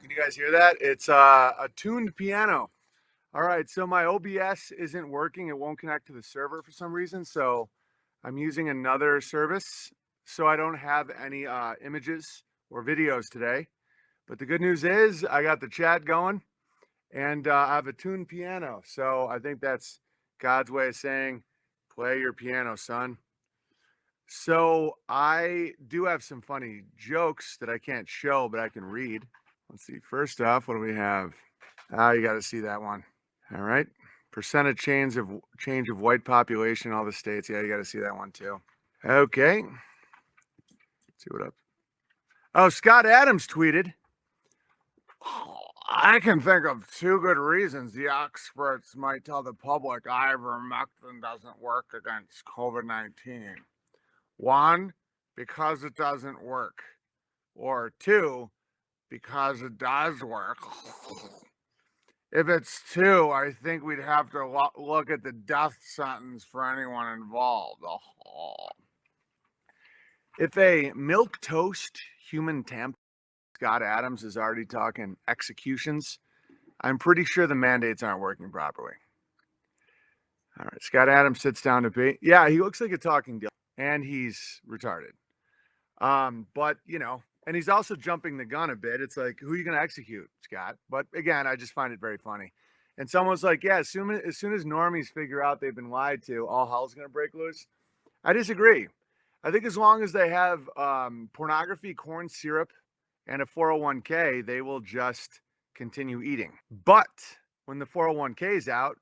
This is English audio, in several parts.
Can you guys hear that? It's a tuned piano. All right, so my OBS isn't working. It won't connect to the server for some reason. So I'm using another service. So I don't have any images or videos today. But the good news is I got the chat going and I have a tuned piano. So I think that's God's way of saying, play your piano, son. So I do have some funny jokes that I can't show, but I can read. Let's see. First off, what do we have? You got to see that one. All right. Percentage change of white population in all the states. Yeah, you got to see that one too. Okay. Let's see what up. Oh, Scott Adams tweeted, I can think of two good reasons the experts might tell the public ivermectin doesn't work against COVID-19. One, because it doesn't work. Or two, because it does work. If it's two, I think we'd have to look at the death sentence for anyone involved. Oh. If a milquetoast human tampon, Scott Adams is already talking executions, I'm pretty sure the mandates aren't working properly. All right, Scott Adams sits down to pee. Yeah, he looks like a talking deal, and he's retarded. But you know, and he's also jumping the gun a bit. It's like, who are you going to execute, Scott? But again, I just find it very funny. And someone's like, yeah, as soon as normies figure out they've been lied to, all hell's going to break loose. I disagree. I think as long as they have pornography, corn syrup, and a 401k, they will just continue eating. But when the 401k is out,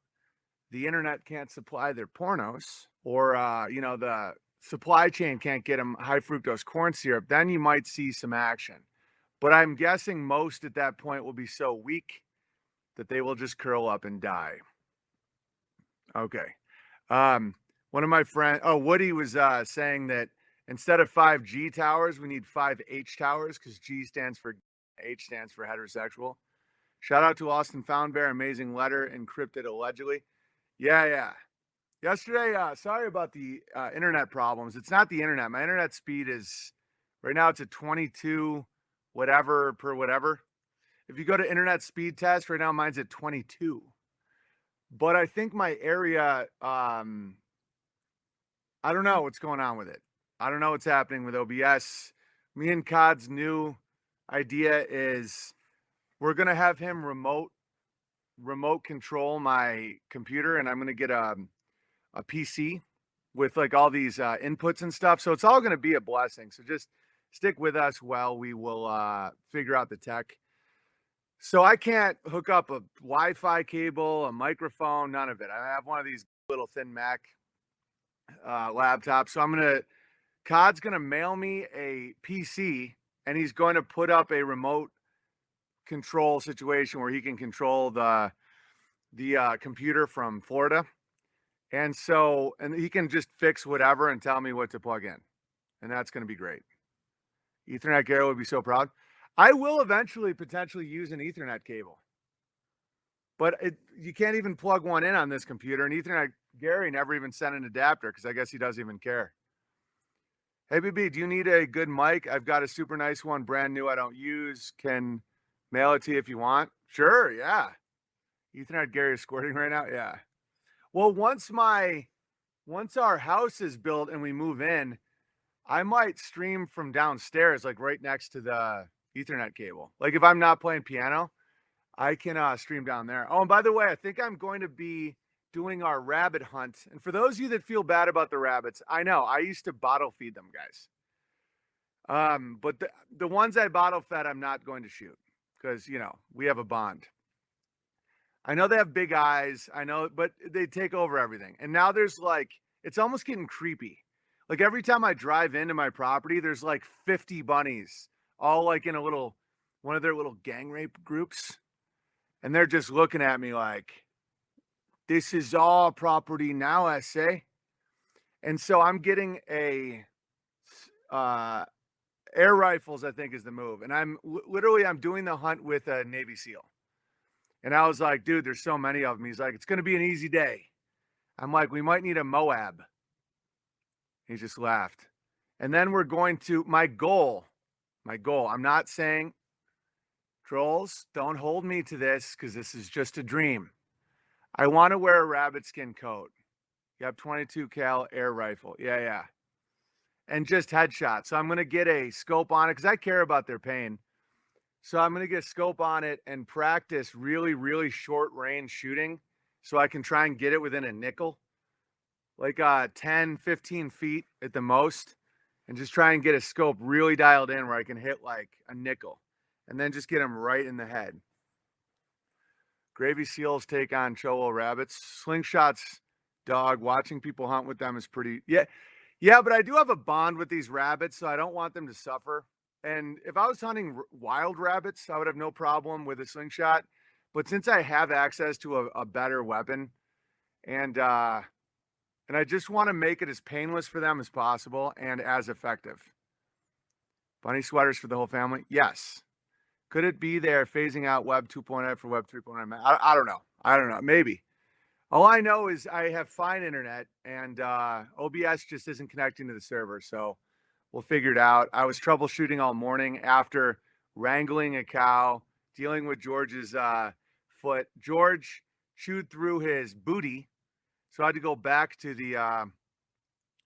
the internet can't supply their pornos, or the supply chain can't get them high fructose corn syrup, then you might see some action. But I'm guessing most at that point will be so weak that they will just curl up and die. Okay. One of my friends, Woody was saying that instead of 5G towers, we need 5H towers because G stands for H stands for heterosexual. Shout out to Austin Foundbear, amazing letter, encrypted allegedly. Yeah. Yesterday, sorry about the internet problems. It's not the internet. My internet speed is, right now it's at 22 whatever per whatever. If you go to internet speed test, right now mine's at 22. But I think my area, I don't know what's going on with it. I don't know what's happening with OBS. Me and Cod's new idea is we're going to have him remote control my computer, and I'm going to get a PC with like all these inputs and stuff. So it's all going to be a blessing. So just stick with us while we will figure out the tech. So I can't hook up a Wi-Fi cable, a microphone, none of it. I have one of these little thin Mac laptops. So Cod's going to mail me a PC, and he's going to put up a remote control situation where he can control the computer from Florida. And he can just fix whatever and tell me what to plug in. And that's going to be great. Ethernet Gary would be so proud. I will eventually potentially use an Ethernet cable. But you can't even plug one in on this computer. And Ethernet Gary never even sent an adapter because I guess he doesn't even care. Hey, BB, do you need a good mic? I've got a super nice one, brand new, I don't use. Can mail it to you if you want. Sure, yeah. Ethernet Gary is squirting right now. Yeah. Well, once our house is built and we move in, I might stream from downstairs, like right next to the Ethernet cable. Like if I'm not playing piano, I can stream down there. Oh, and by the way, I think I'm going to be doing our rabbit hunt. And for those of you that feel bad about the rabbits, I know I used to bottle feed them, guys. But the ones I bottle fed, I'm not going to shoot because, we have a bond. I know they have big eyes. I know, but they take over everything. And now there's it's almost getting creepy. Like every time I drive into my property, there's like 50 bunnies, all like in one of their little gang rape groups. And they're just looking at me like, this is all property now, I say. And so I'm getting air rifles, I think is the move. And I'm doing the hunt with a Navy SEAL. And I was like, dude, there's so many of them. He's like, it's going to be an easy day. I'm like, we might need a Moab. He just laughed. And then we're going to, my goal, I'm not saying Trolls, don't hold me to this because this is just a dream. I want to wear a rabbit skin coat. You have 22 cal air rifle. Yeah, yeah. And just headshots. So I'm going to get a scope on it because I care about their pain. So I'm going to get a scope on it and practice really, really short range shooting so I can try and get it within a nickel, like 10, 15 feet at the most, and just try and get a scope really dialed in where I can hit like a nickel and then just get them right in the head. Gravy seals take on cholo rabbits. Slingshots, dog. Watching people hunt with them is pretty. Yeah, yeah. But I do have a bond with these rabbits, so I don't want them to suffer. And if I was hunting wild rabbits, I would have no problem with a slingshot. But since I have access to a better weapon, and uh, and I just want to make it as painless for them as possible and as effective. Bunny sweaters for the whole family? Yes. Could it be they're phasing out Web 2.0 for Web 3.0? I don't know. I don't know. Maybe. All I know is I have fine internet and OBS just isn't connecting to the server. So we'll figure it out. I was troubleshooting all morning after wrangling a cow, dealing with George's foot. George chewed through his booty. So I had to go back to the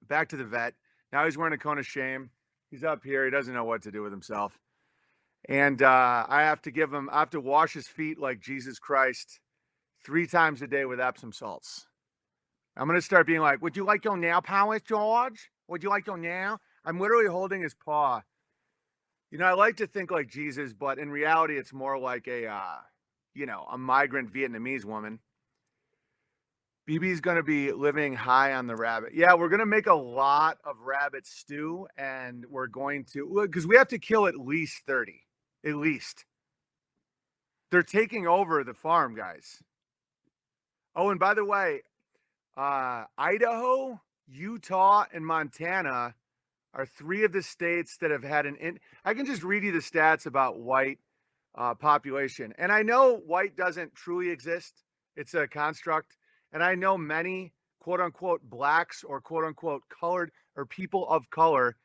vet. Now he's wearing a cone of shame. He's up here. He doesn't know what to do with himself. And I have to wash his feet like Jesus Christ 3 times a day with Epsom salts. I'm going to start being like, would you like your nail polish, George? Would you like your nail? I'm literally holding his paw. You know, I like to think like Jesus, but in reality, it's more like a migrant Vietnamese woman. BB's going to be living high on the rabbit. Yeah, we're going to make a lot of rabbit stew, and we're going to, because we have to kill at least 30. At least. They're taking over the farm, guys. Oh, and by the way, Idaho, Utah, and Montana are 3 of the states that have had I can just read you the stats about white population. And I know white doesn't truly exist. It's a construct. And I know many quote unquote blacks or quote unquote colored or people of color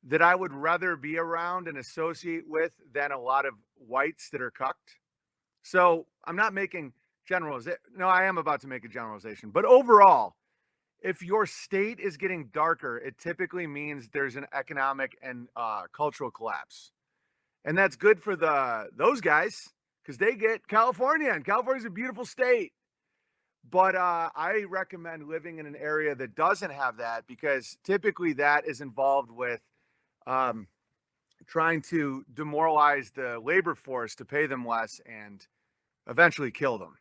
that I would rather be around and associate with than a lot of whites that are cucked. So I'm not making generalization. No, I am about to make a generalization. But overall, if your state is getting darker, it typically means there's an economic and cultural collapse. And that's good for those guys because they get California, and California's a beautiful state. But I recommend living in an area that doesn't have that because typically that is involved with trying to demoralize the labor force to pay them less and eventually kill them.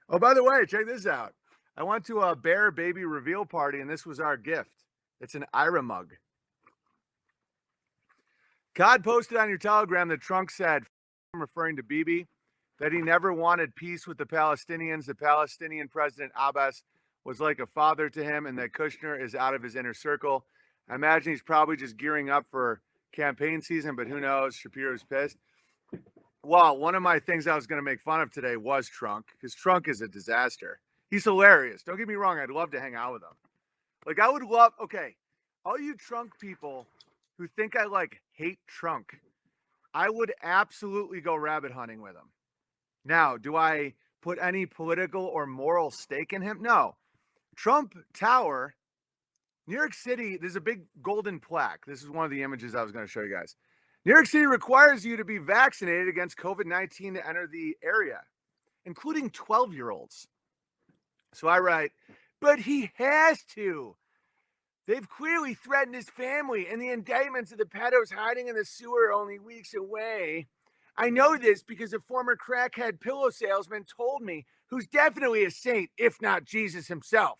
Oh, by the way, check this out. I went to a bear baby reveal party, and this was our gift. It's an Ira mug. Cod posted on your Telegram that Trump said, referring to Bibi, that he never wanted peace with the Palestinians. The Palestinian president Abbas was like a father to him, and that Kushner is out of his inner circle. I imagine he's probably just gearing up for campaign season, but who knows? Shapiro's pissed. Well, one of my things I was going to make fun of today was Trunk, because Trunk is a disaster. He's hilarious. Don't get me wrong. I'd love to hang out with him. Like, I would love, okay, all you Trunk people who think I like hate Trunk, I would absolutely go rabbit hunting with him. Now, do I put any political or moral stake in him? No. Trump Tower, New York City, there's a big golden plaque. This is one of the images I was going to show you guys. New York City requires you to be vaccinated against COVID-19 to enter the area, including 12-year-olds. So I write, but he has to. They've clearly threatened his family, and the indictments of the pedos hiding in the sewer are only weeks away. I know this because a former crackhead pillow salesman told me, who's definitely a saint, if not Jesus himself.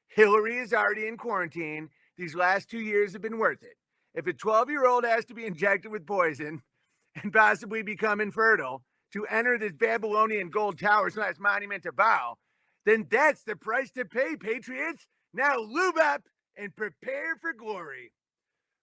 Hillary is already in quarantine. These last 2 years have been worth it. If a 12-year-old has to be injected with poison and possibly become infertile to enter this Babylonian gold tower / monument to Baal, then that's the price to pay, patriots. Now lube up and prepare for glory.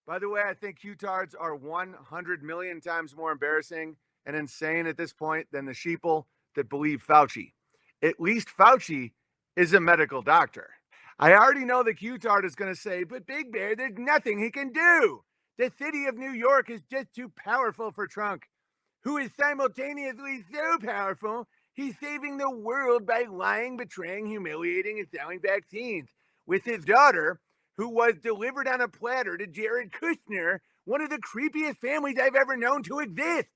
By the way, I think Q-tards are 100 million times more embarrassing and insane at this point than the sheeple that believe Fauci. At least Fauci is a medical doctor. I already know the Q-tard is going to say, but Big Bear, there's nothing he can do. The city of New York is just too powerful for Trump. who is simultaneously so powerful, he's saving the world by lying, betraying, humiliating, and selling vaccines. With his daughter, who was delivered on a platter to Jared Kushner, one of the creepiest families I've ever known to exist.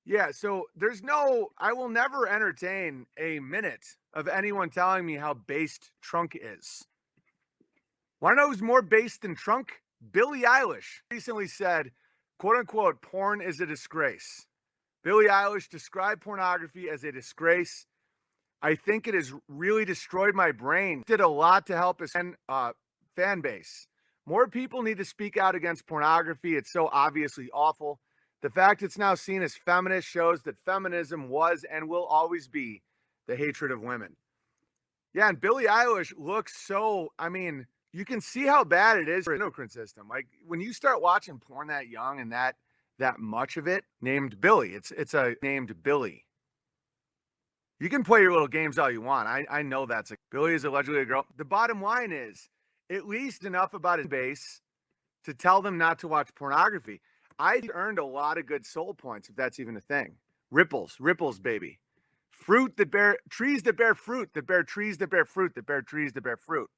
Yeah, so I will never entertain a minute of anyone telling me how based Trunk is. Want to know who's more based than Trunk? Billie Eilish recently said, quote unquote, porn is a disgrace. Billie Eilish described pornography as a disgrace. I think it has really destroyed my brain. Did a lot to help his fan base. More people need to speak out against pornography. It's so obviously awful. The fact it's now seen as feminist shows that feminism was and will always be the hatred of women. Yeah, and Billie Eilish looks so, I mean, you can see how bad it is for the endocrine system. Like when you start watching porn that young and that much of it named Billy. It's a named Billy. You can play your little games all you want. I know that's a Billy is allegedly a girl. The bottom line is at least enough about his base to tell them not to watch pornography. I earned a lot of good soul points, if that's even a thing. Ripples, baby. Fruit that bear trees that bear fruit, that bear trees that bear fruit, that bear trees that bear fruit.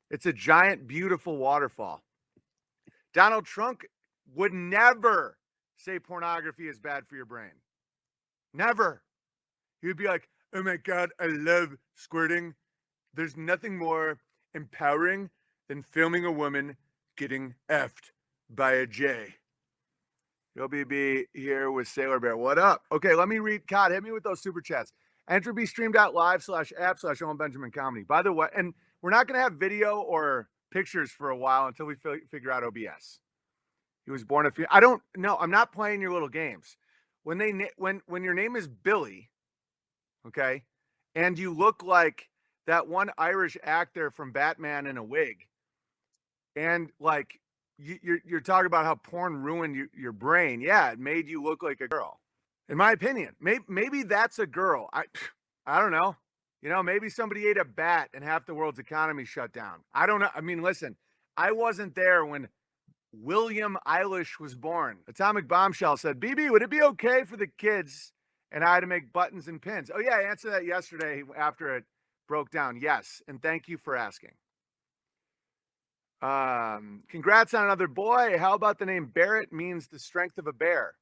It's a giant, beautiful waterfall. Donald Trump would never say pornography is bad for your brain. Never. He would be like, oh my God, I love squirting. There's nothing more empowering than filming a woman getting effed by a J. Yo, BB here with Sailor Bear. What up? Okay, let me read. God, hit me with those super chats. Entropystream.live/app/Owen Benjamin Comedy. By the way, and we're not going to have video or pictures for a while until we figure out OBS. He was born a few. I don't know. I'm not playing your little games. When your name is Billy, okay, and you look like that one Irish actor from Batman in a wig, and like you're talking about how porn ruined your brain. Yeah, it made you look like a girl. In my opinion, maybe that's a girl. I don't know. You know, maybe somebody ate a bat and half the world's economy shut down. I don't know. I mean, listen, I wasn't there when William Eilish was born. Atomic Bombshell said, BB, would it be okay for the kids and I to make buttons and pins? Oh, yeah, I answered that yesterday after it broke down. Yes, and thank you for asking. Congrats on another boy. How about the name Barrett means the strength of a bear?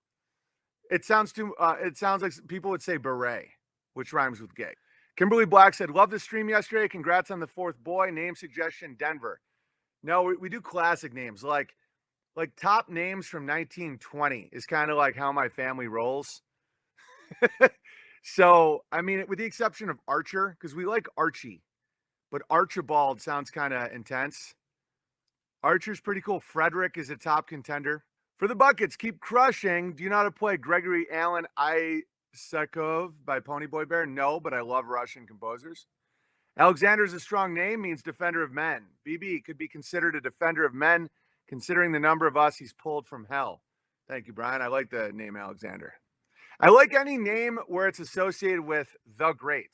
It sounds like people would say beret, which rhymes with gay. Kimberly Black said, love the stream yesterday. Congrats on the fourth boy. Name suggestion, Denver. No, we do classic names like top names from 1920 is kind of like how my family rolls. So, I mean, with the exception of Archer, because we like Archie, but Archibald sounds kind of intense. Archer's pretty cool. Frederick is a top contender. For the buckets, keep crushing. Do you know how to play Gregory Alan Isakov by Ponyboy Bear? No, but I love Russian composers. Alexander is a strong name, means defender of men. BB could be considered a defender of men, considering the number of us he's pulled from hell. Thank you, Brian. I like the name Alexander. I like any name where it's associated with the Great,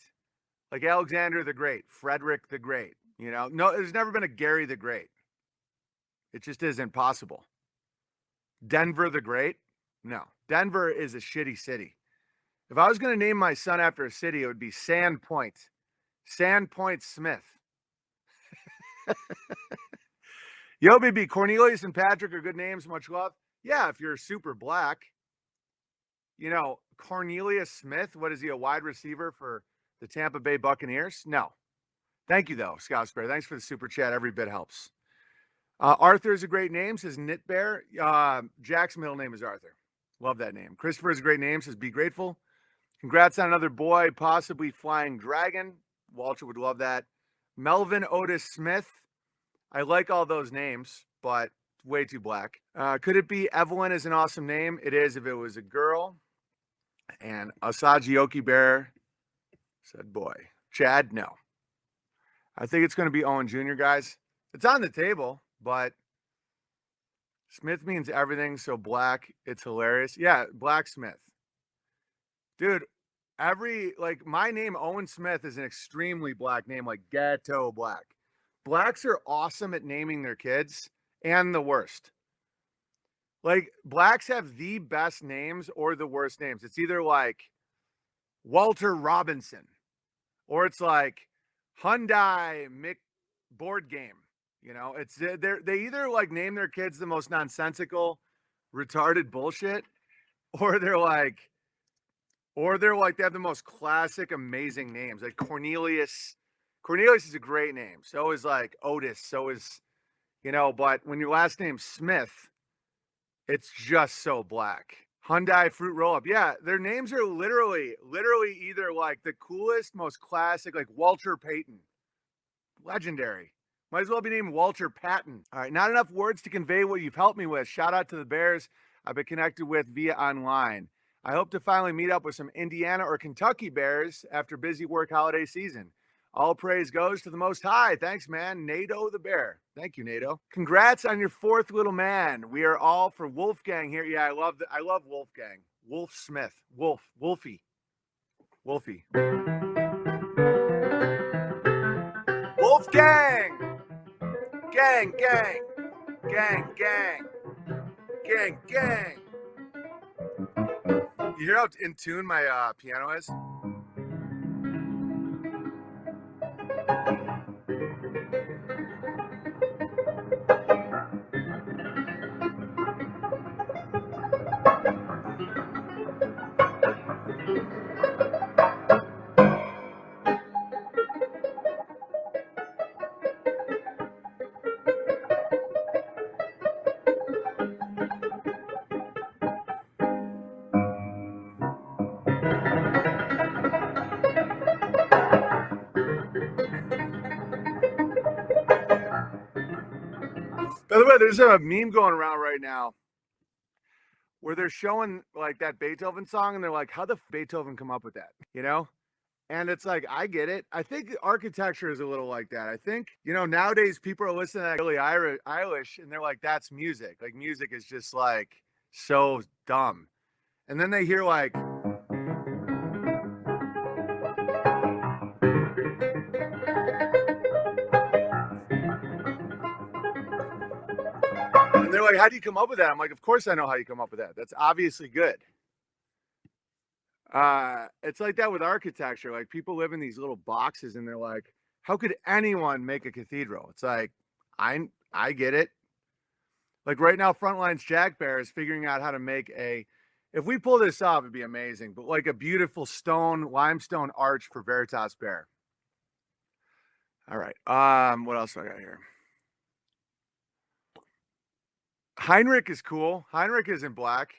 like Alexander the Great, Frederick the Great. You know, no, there's never been a Gary the Great. It just isn't possible. Denver the Great? No. Denver is a shitty city. If I was going to name my son after a city, it would be Sandpoint. Sandpoint Smith. Yo, BB, Cornelius and Patrick are good names. Much love. Yeah, if you're super black. You know, Cornelius Smith, what is he, a wide receiver for the Tampa Bay Buccaneers? No. Thank you, though, Scott Sperry. Thanks for the super chat. Every bit helps. Arthur is a great name, says Knit Bear. Jack's middle name is Arthur. Love that name. Christopher is a great name, says Be Grateful. Congrats on another boy, possibly flying dragon. Walter would love that. Melvin Otis Smith. I like all those names, but way too black. Could it be Evelyn is an awesome name? It is if it was a girl. And Asagioki Bear said boy. Chad, no. I think it's going to be Owen Jr., guys. It's on the table, but Smith means everything, so black, it's hilarious. Yeah, Blacksmith. Dude, my name, Owen Smith, is an extremely black name, like ghetto black. Blacks are awesome at naming their kids, and the worst. Like, blacks have the best names or the worst names. It's either like Walter Robinson or it's like Hyundai Mick board game. You know, it's they either like name their kids the most nonsensical, retarded bullshit, or they're like, they have the most classic, amazing names. Like Cornelius. Cornelius is a great name. So is like Otis. So is, but when your last name's Smith, it's just so black. Hyundai Fruit Roll Up. Yeah, their names are literally either like the coolest, most classic, like Walter Payton. Legendary. Might as well be named Walter Patton. All right, not enough words to convey what you've helped me with. Shout out to the Bears I've been connected with via online. I hope to finally meet up with some Indiana or Kentucky Bears after busy work holiday season. All praise goes to the Most High. Thanks, man. NATO the Bear. Thank you, NATO. Congrats on your fourth little man. We are all for Wolfgang here. Yeah, I love Wolfgang. Wolf Smith. Wolfie. Wolfgang! Gang, gang, gang, gang, gang, gang. You hear how in tune my piano is? By the way, there's a meme going around right now where they're showing like that Beethoven song and they're like, how the Beethoven come up with that? And it's like, I get it. I think architecture is a little like that. I think, nowadays people are listening to Billie Eilish and they're like, that's music. Like music is just like so dumb. And then they hear like, and they're like, how do you come up with that? I'm like, of course I know how you come up with that. That's obviously good. It's like that with architecture. Like people live in these little boxes and they're like, how could anyone make a cathedral? It's like, I get it. Like right now, Frontline's Jack Bear is figuring out how to make if we pull this off, it'd be amazing, but like a beautiful limestone arch for Veritas Bear. All right. What else do I got here? Heinrich is cool. Heinrich is in black.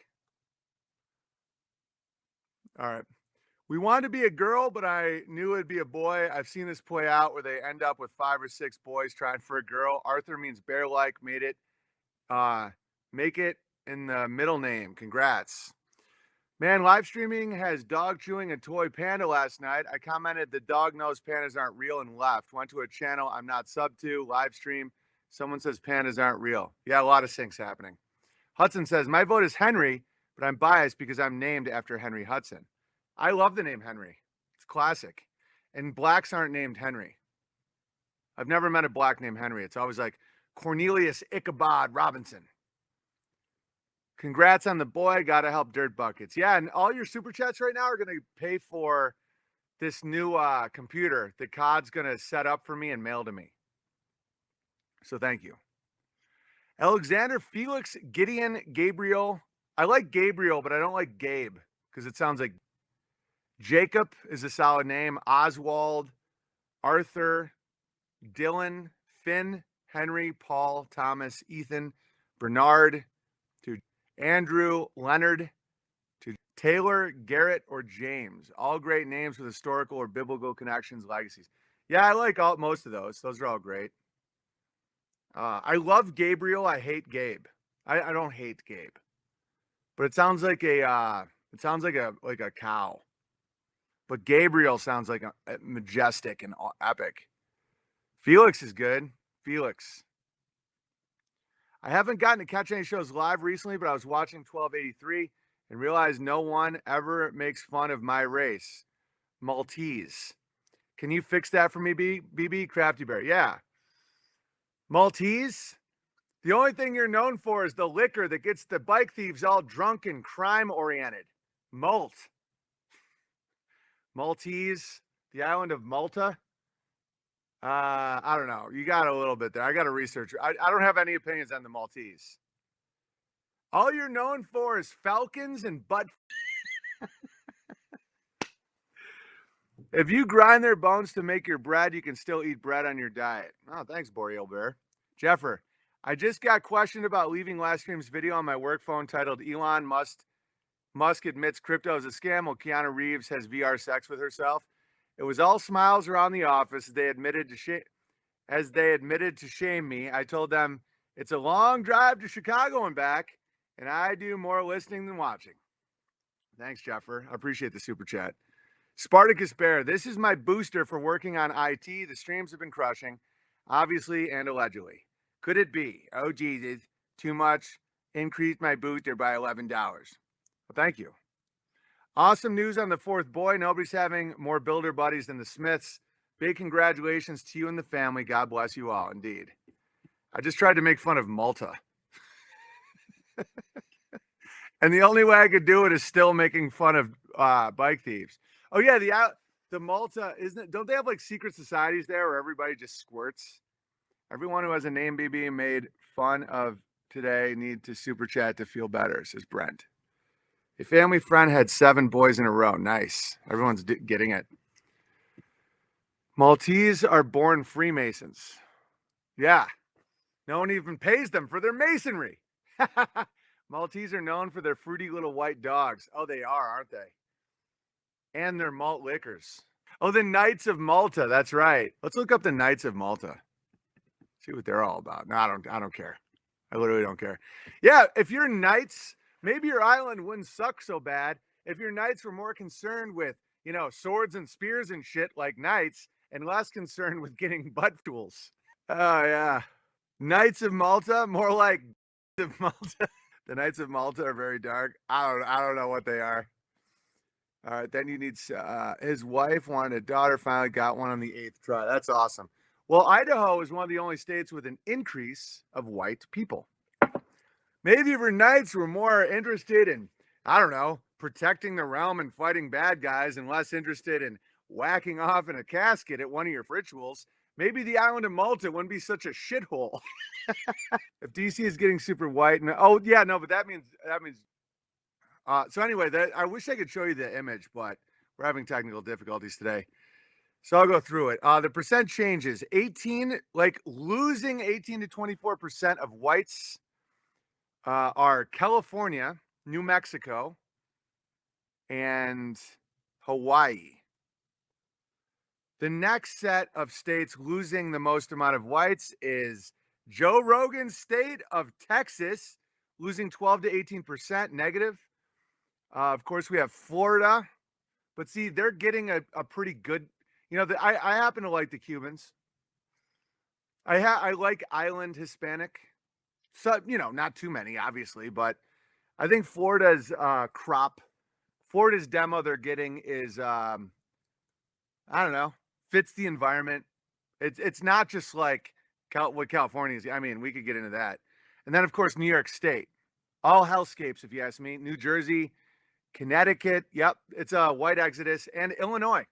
All right. We wanted to be a girl, but I knew it'd be a boy. I've seen this play out where they end up with 5 or 6 boys trying for a girl. Arthur means bear-like. Make it in the middle name. Congrats. Man, live streaming has dog chewing a toy panda last night. I commented the dog knows pandas aren't real and left. Went to a channel I'm not sub to, live stream. Someone says pandas aren't real. Yeah, a lot of syncs happening. Hudson says, my vote is Henry, but I'm biased because I'm named after Henry Hudson. I love the name Henry. It's classic. And blacks aren't named Henry. I've never met a black named Henry. It's always like Cornelius Ichabod Robinson. Congrats on the boy. Got to help Dirt Buckets. Yeah, and all your super chats right now are going to pay for this new computer that COD's going to set up for me and mail to me. So thank you. Alexander, Felix, Gideon, Gabriel. I like Gabriel, but I don't like Gabe because it sounds like Jacob is a solid name. Oswald, Arthur, Dylan, Finn, Henry, Paul, Thomas, Ethan, Bernard, to Andrew, Leonard, to Taylor, Garrett, or James. All great names with historical or biblical connections, legacies. Yeah, I like most of those. Those are all great. I love Gabriel. I hate Gabe. I don't hate Gabe, but it sounds like a cow. But Gabriel sounds like a majestic and epic. Felix is good. Felix. I haven't gotten to catch any shows live recently, but I was watching 1283 and realized no one ever makes fun of my race, Maltese. Can you fix that for me, BB? Crafty Bear. Yeah. Maltese The only thing you're known for is the liquor that gets the bike thieves all drunk and crime oriented. Malt. Maltese, the island of Malta. I don't know. You got a little bit there. I got to research. I don't have any opinions on the Maltese. All you're known for is falcons and butt. If you grind their bones to make your bread, you can still eat bread on your diet. Oh, thanks, Boreal Bear. Jeffer, I just got questioned about leaving last stream's video on my work phone titled Elon Musk admits crypto is a scam while Keanu Reeves has VR sex with herself. It was all smiles around the office as they admitted to shame me. I told them it's a long drive to Chicago and back, and I do more listening than watching. Thanks, Jeffer. I appreciate the super chat. Spartacus Bear, this is my booster for working on IT. The streams have been crushing, obviously and allegedly. Could it be? Oh, Jesus, too much. Increased my booster by $11. Well, thank you. Awesome news on the fourth boy. Nobody's having more builder buddies than the Smiths. Big congratulations to you and the family. God bless you all, indeed. I just tried to make fun of Malta. And the only way I could do it is still making fun of bike thieves. Oh, yeah, the Malta, isn't it? Don't they have like secret societies there where everybody just squirts? Everyone who has a name BB made fun of today need to super chat to feel better, says Brent. A family friend had 7 boys in a row. Nice. Everyone's getting it. Maltese are born Freemasons. Yeah. No one even pays them for their masonry. Maltese are known for their fruity little white dogs. Oh, they are, aren't they? And their malt liquors. Oh, the Knights of Malta. That's right. Let's look up the Knights of Malta. See what they're all about. No, I don't care. I literally don't care. Yeah, if you're knights, maybe your island wouldn't suck so bad if your knights were more concerned with, swords and spears and shit like knights and less concerned with getting butt tools. Oh, yeah. Knights of Malta, more like of Malta. The Knights of Malta are very dark. I don't know what they are. All right, then you need his wife wanted a daughter, finally got one on the 8th try. That's awesome. Well, Idaho is one of the only states with an increase of white people. Maybe if your knights were more interested in, I don't know, protecting the realm and fighting bad guys and less interested in whacking off in a casket at one of your rituals, maybe the island of Malta wouldn't be such a shithole. If DC is getting super white, but that means. So anyway, I wish I could show you the image, but we're having technical difficulties today. So I'll go through it. The percent changes. Losing 18 to 24% of whites are California, New Mexico, and Hawaii. The next set of states losing the most amount of whites is Joe Rogan's state of Texas, losing 12 to 18% negative. Of course, we have Florida, but see, they're getting a pretty good, I happen to like the Cubans. I like island Hispanic. So, not too many, obviously, but I think Florida's Florida's demo they're getting is, I don't know, fits the environment. It's not just like what California is. I mean, we could get into that. And then, of course, New York State. All hellscapes, if you ask me. New Jersey, Connecticut, yep, it's a white exodus, and Illinois.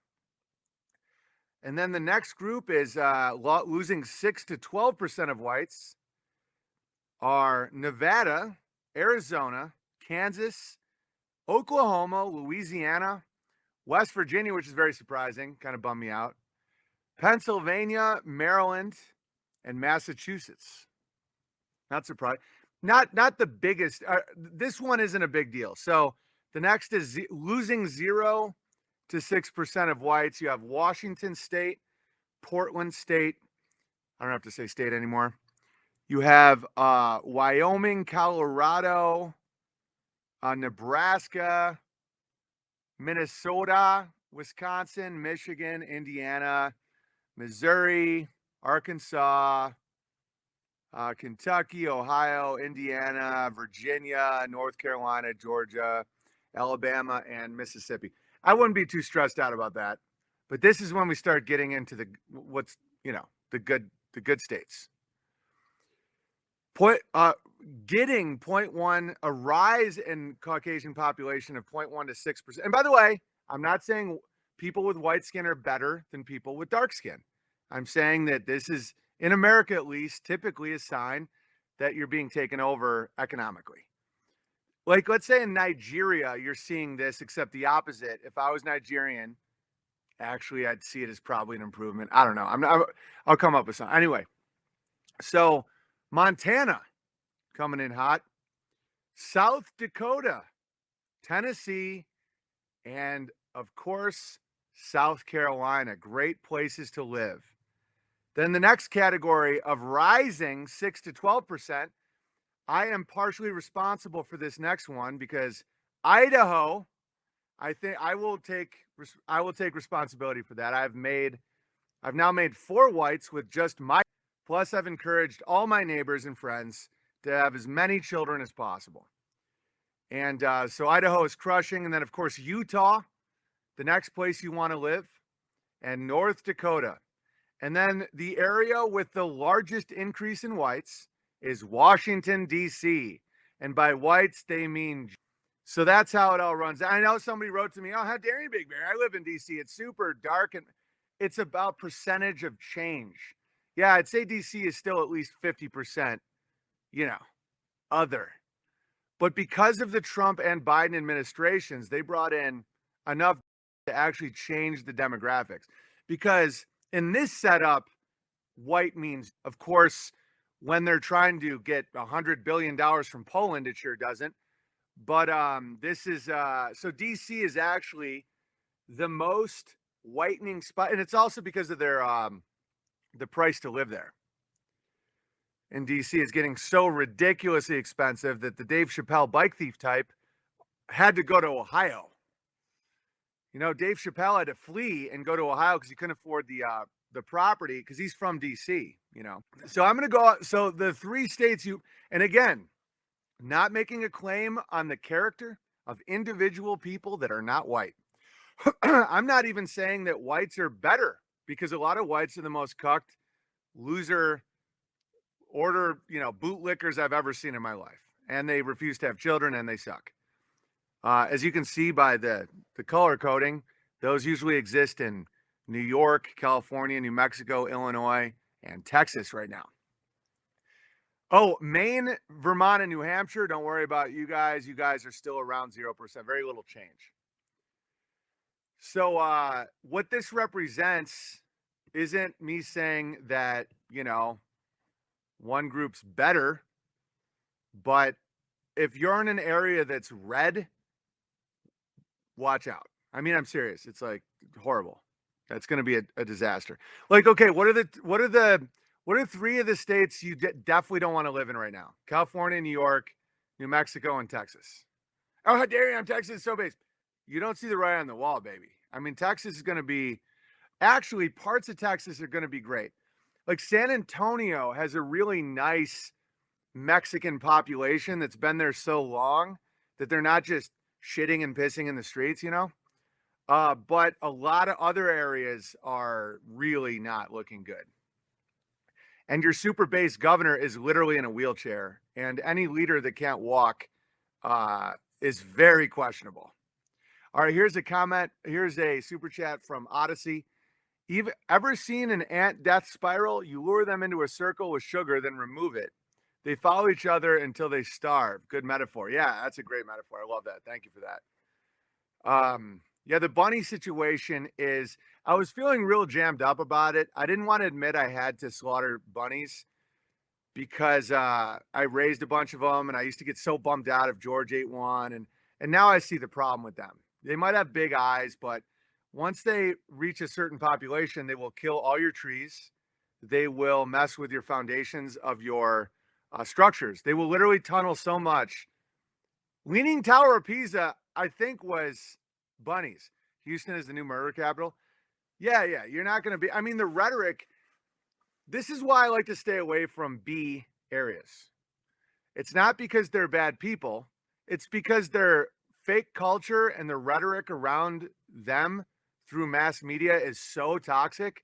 And then the next group is losing 6 to 12% of whites are Nevada, Arizona, Kansas, Oklahoma, Louisiana, West Virginia, which is very surprising, kind of bummed me out, Pennsylvania, Maryland, and Massachusetts. Not surprised. Not the biggest. This one isn't a big deal. So the next is losing 0 to 6% of whites. You have Washington State, Portland State. I don't have to say state anymore. You have Wyoming, Colorado, Nebraska, Minnesota, Wisconsin, Michigan, Indiana, Missouri, Arkansas, Kentucky, Ohio, Indiana, Virginia, North Carolina, Georgia, Alabama, and Mississippi. I wouldn't be too stressed out about that. But this is when we start getting into the good states. Getting point 0.1, a rise in Caucasian population of 0.1 to 6%. And by the way, I'm not saying people with white skin are better than people with dark skin. I'm saying that this is, in America at least, typically a sign that you're being taken over economically. Like, let's say in Nigeria, you're seeing this, except the opposite. If I was Nigerian, actually, I'd see it as probably an improvement. I don't know. I'll come up with something. Anyway, so Montana coming in hot. South Dakota, Tennessee, and of course, South Carolina. Great places to live. Then the next category of rising 6 to 12%. I am partially responsible for this next one because Idaho, I think I will take responsibility for that. I've now made 4 whites with just my, plus I've encouraged all my neighbors and friends to have as many children as possible. And so Idaho is crushing. And then, of course, Utah, the next place you want to live, and North Dakota. And then the area with the largest increase in whites is Washington, D.C. And by whites, they mean. So that's how it all runs. I know somebody wrote to me, oh, how dare you, Big Bear? I live in D.C. It's super dark. And it's about percentage of change. Yeah, I'd say D.C. is still at least 50%, other. But because of the Trump and Biden administrations, they brought in enough to actually change the demographics. Because in this setup, white means, of course, when they're trying to get $100 billion from Poland, it sure doesn't. But this is, so DC is actually the most whitening spot. And it's also because of their, the price to live there. In DC is getting so ridiculously expensive that the Dave Chappelle bike thief type had to go to Ohio. Dave Chappelle had to flee and go to Ohio because he couldn't afford the property because he's from DC. So I'm going to go. So the 3 states and again, not making a claim on the character of individual people that are not white. I'm not even saying that whites are better because a lot of whites are the most cucked, loser, bootlickers I've ever seen in my life. And they refuse to have children and they suck. As you can see by the color coding, those usually exist in New York, California, New Mexico, Illinois, and Texas right now. Oh, Maine, Vermont, and New Hampshire, don't worry about you guys. You guys are still around 0%, very little change. So what this represents isn't me saying that, one group's better, but if you're in an area that's red, watch out. I mean, I'm serious. It's like horrible. That's going to be a disaster. Like, okay, what are 3 of the states you definitely don't want to live in right now? California, New York, New Mexico, and Texas. Oh, how dare you? I'm Texas so base. You don't see the writing on the wall, baby. I mean, Texas is going to be, actually, parts of Texas are going to be great. Like San Antonio has a really nice Mexican population that's been there so long that they're not just shitting and pissing in the streets, but a lot of other areas are really not looking good. And your super base governor is literally in a wheelchair, and any leader that can't walk is very questionable. All right, here's a comment. Here's a super chat from Odyssey. Ever seen an ant death spiral? You lure them into a circle with sugar, then remove it. They follow each other until they starve. Good metaphor. Yeah, that's a great metaphor. I love that. Thank you for that. Yeah, the bunny situation is, I was feeling real jammed up about it. I didn't want to admit I had to slaughter bunnies because I raised a bunch of them and I used to get so bummed out if George ate one. And now I see the problem with them. They might have big eyes, but once they reach a certain population, they will kill all your trees. They will mess with your foundations of your structures. They will literally tunnel so much. Leaning Tower of Pisa, I think, was bunnies. Houston is the new murder capital. Yeah, you're not going to be, I mean, the rhetoric, this is why I like to stay away from B areas. It's not because they're bad people. It's because their fake culture and the rhetoric around them through mass media is so toxic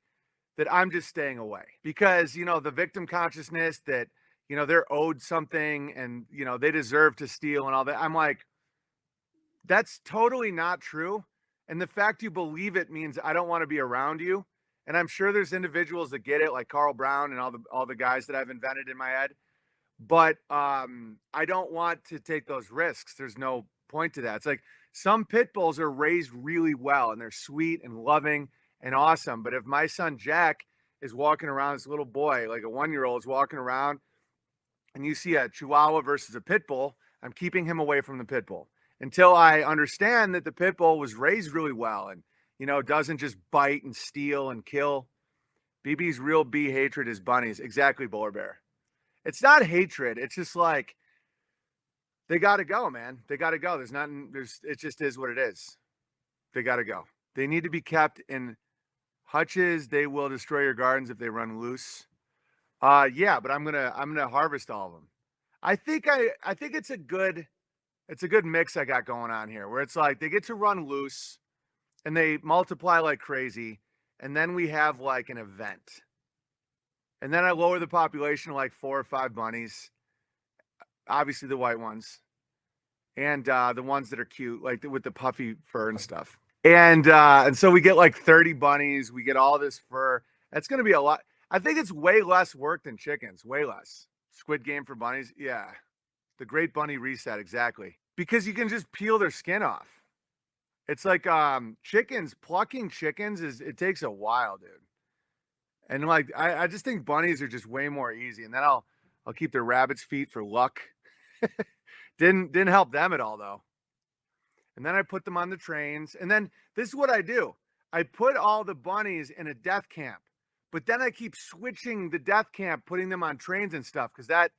that I'm just staying away. Because, the victim consciousness that, they're owed something and, they deserve to steal and all that. I'm like, that's totally not true. And the fact you believe it means I don't want to be around you. And I'm sure there's individuals that get it, like Carl Brown and all the guys that I've invented in my head. But I don't want to take those risks. There's no point to that. It's like some pit bulls are raised really well and they're sweet and loving and awesome. But if my son Jack is walking around, this little boy, like a 1-year old, is walking around, and you see a Chihuahua versus a pit bull, I'm keeping him away from the pit bull until I understand that the pit bull was raised really well and, doesn't just bite and steal and kill. BB's real B hatred is bunnies. Exactly, Bowler Bear. It's not hatred. It's just like they got to go, man. They got to go. It just is what it is. They got to go. They need to be kept in hutches. They will destroy your gardens if they run loose. Yeah, but I'm gonna harvest all of them. I think it's a good mix I got going on here, where it's like they get to run loose and they multiply like crazy, and then we have like an event, and then I lower the population to like 4 or 5 bunnies, obviously the white ones, and the ones that are cute, like with the puffy fur and stuff, and so we get like 30 bunnies. We get all this fur. That's gonna be a lot. I think it's way less work than chickens, way less. Squid Game for bunnies, yeah. The Great Bunny Reset, exactly. Because you can just peel their skin off. It's like chickens, plucking chickens it takes a while, dude. And like I just think bunnies are just way more easy. And then I'll keep their rabbit's feet for luck. Didn't help them at all though. And then I put them on the trains. And then this is what I do. I put all the bunnies in a death camp. But then I keep switching the death camp, putting them on trains and stuff, because that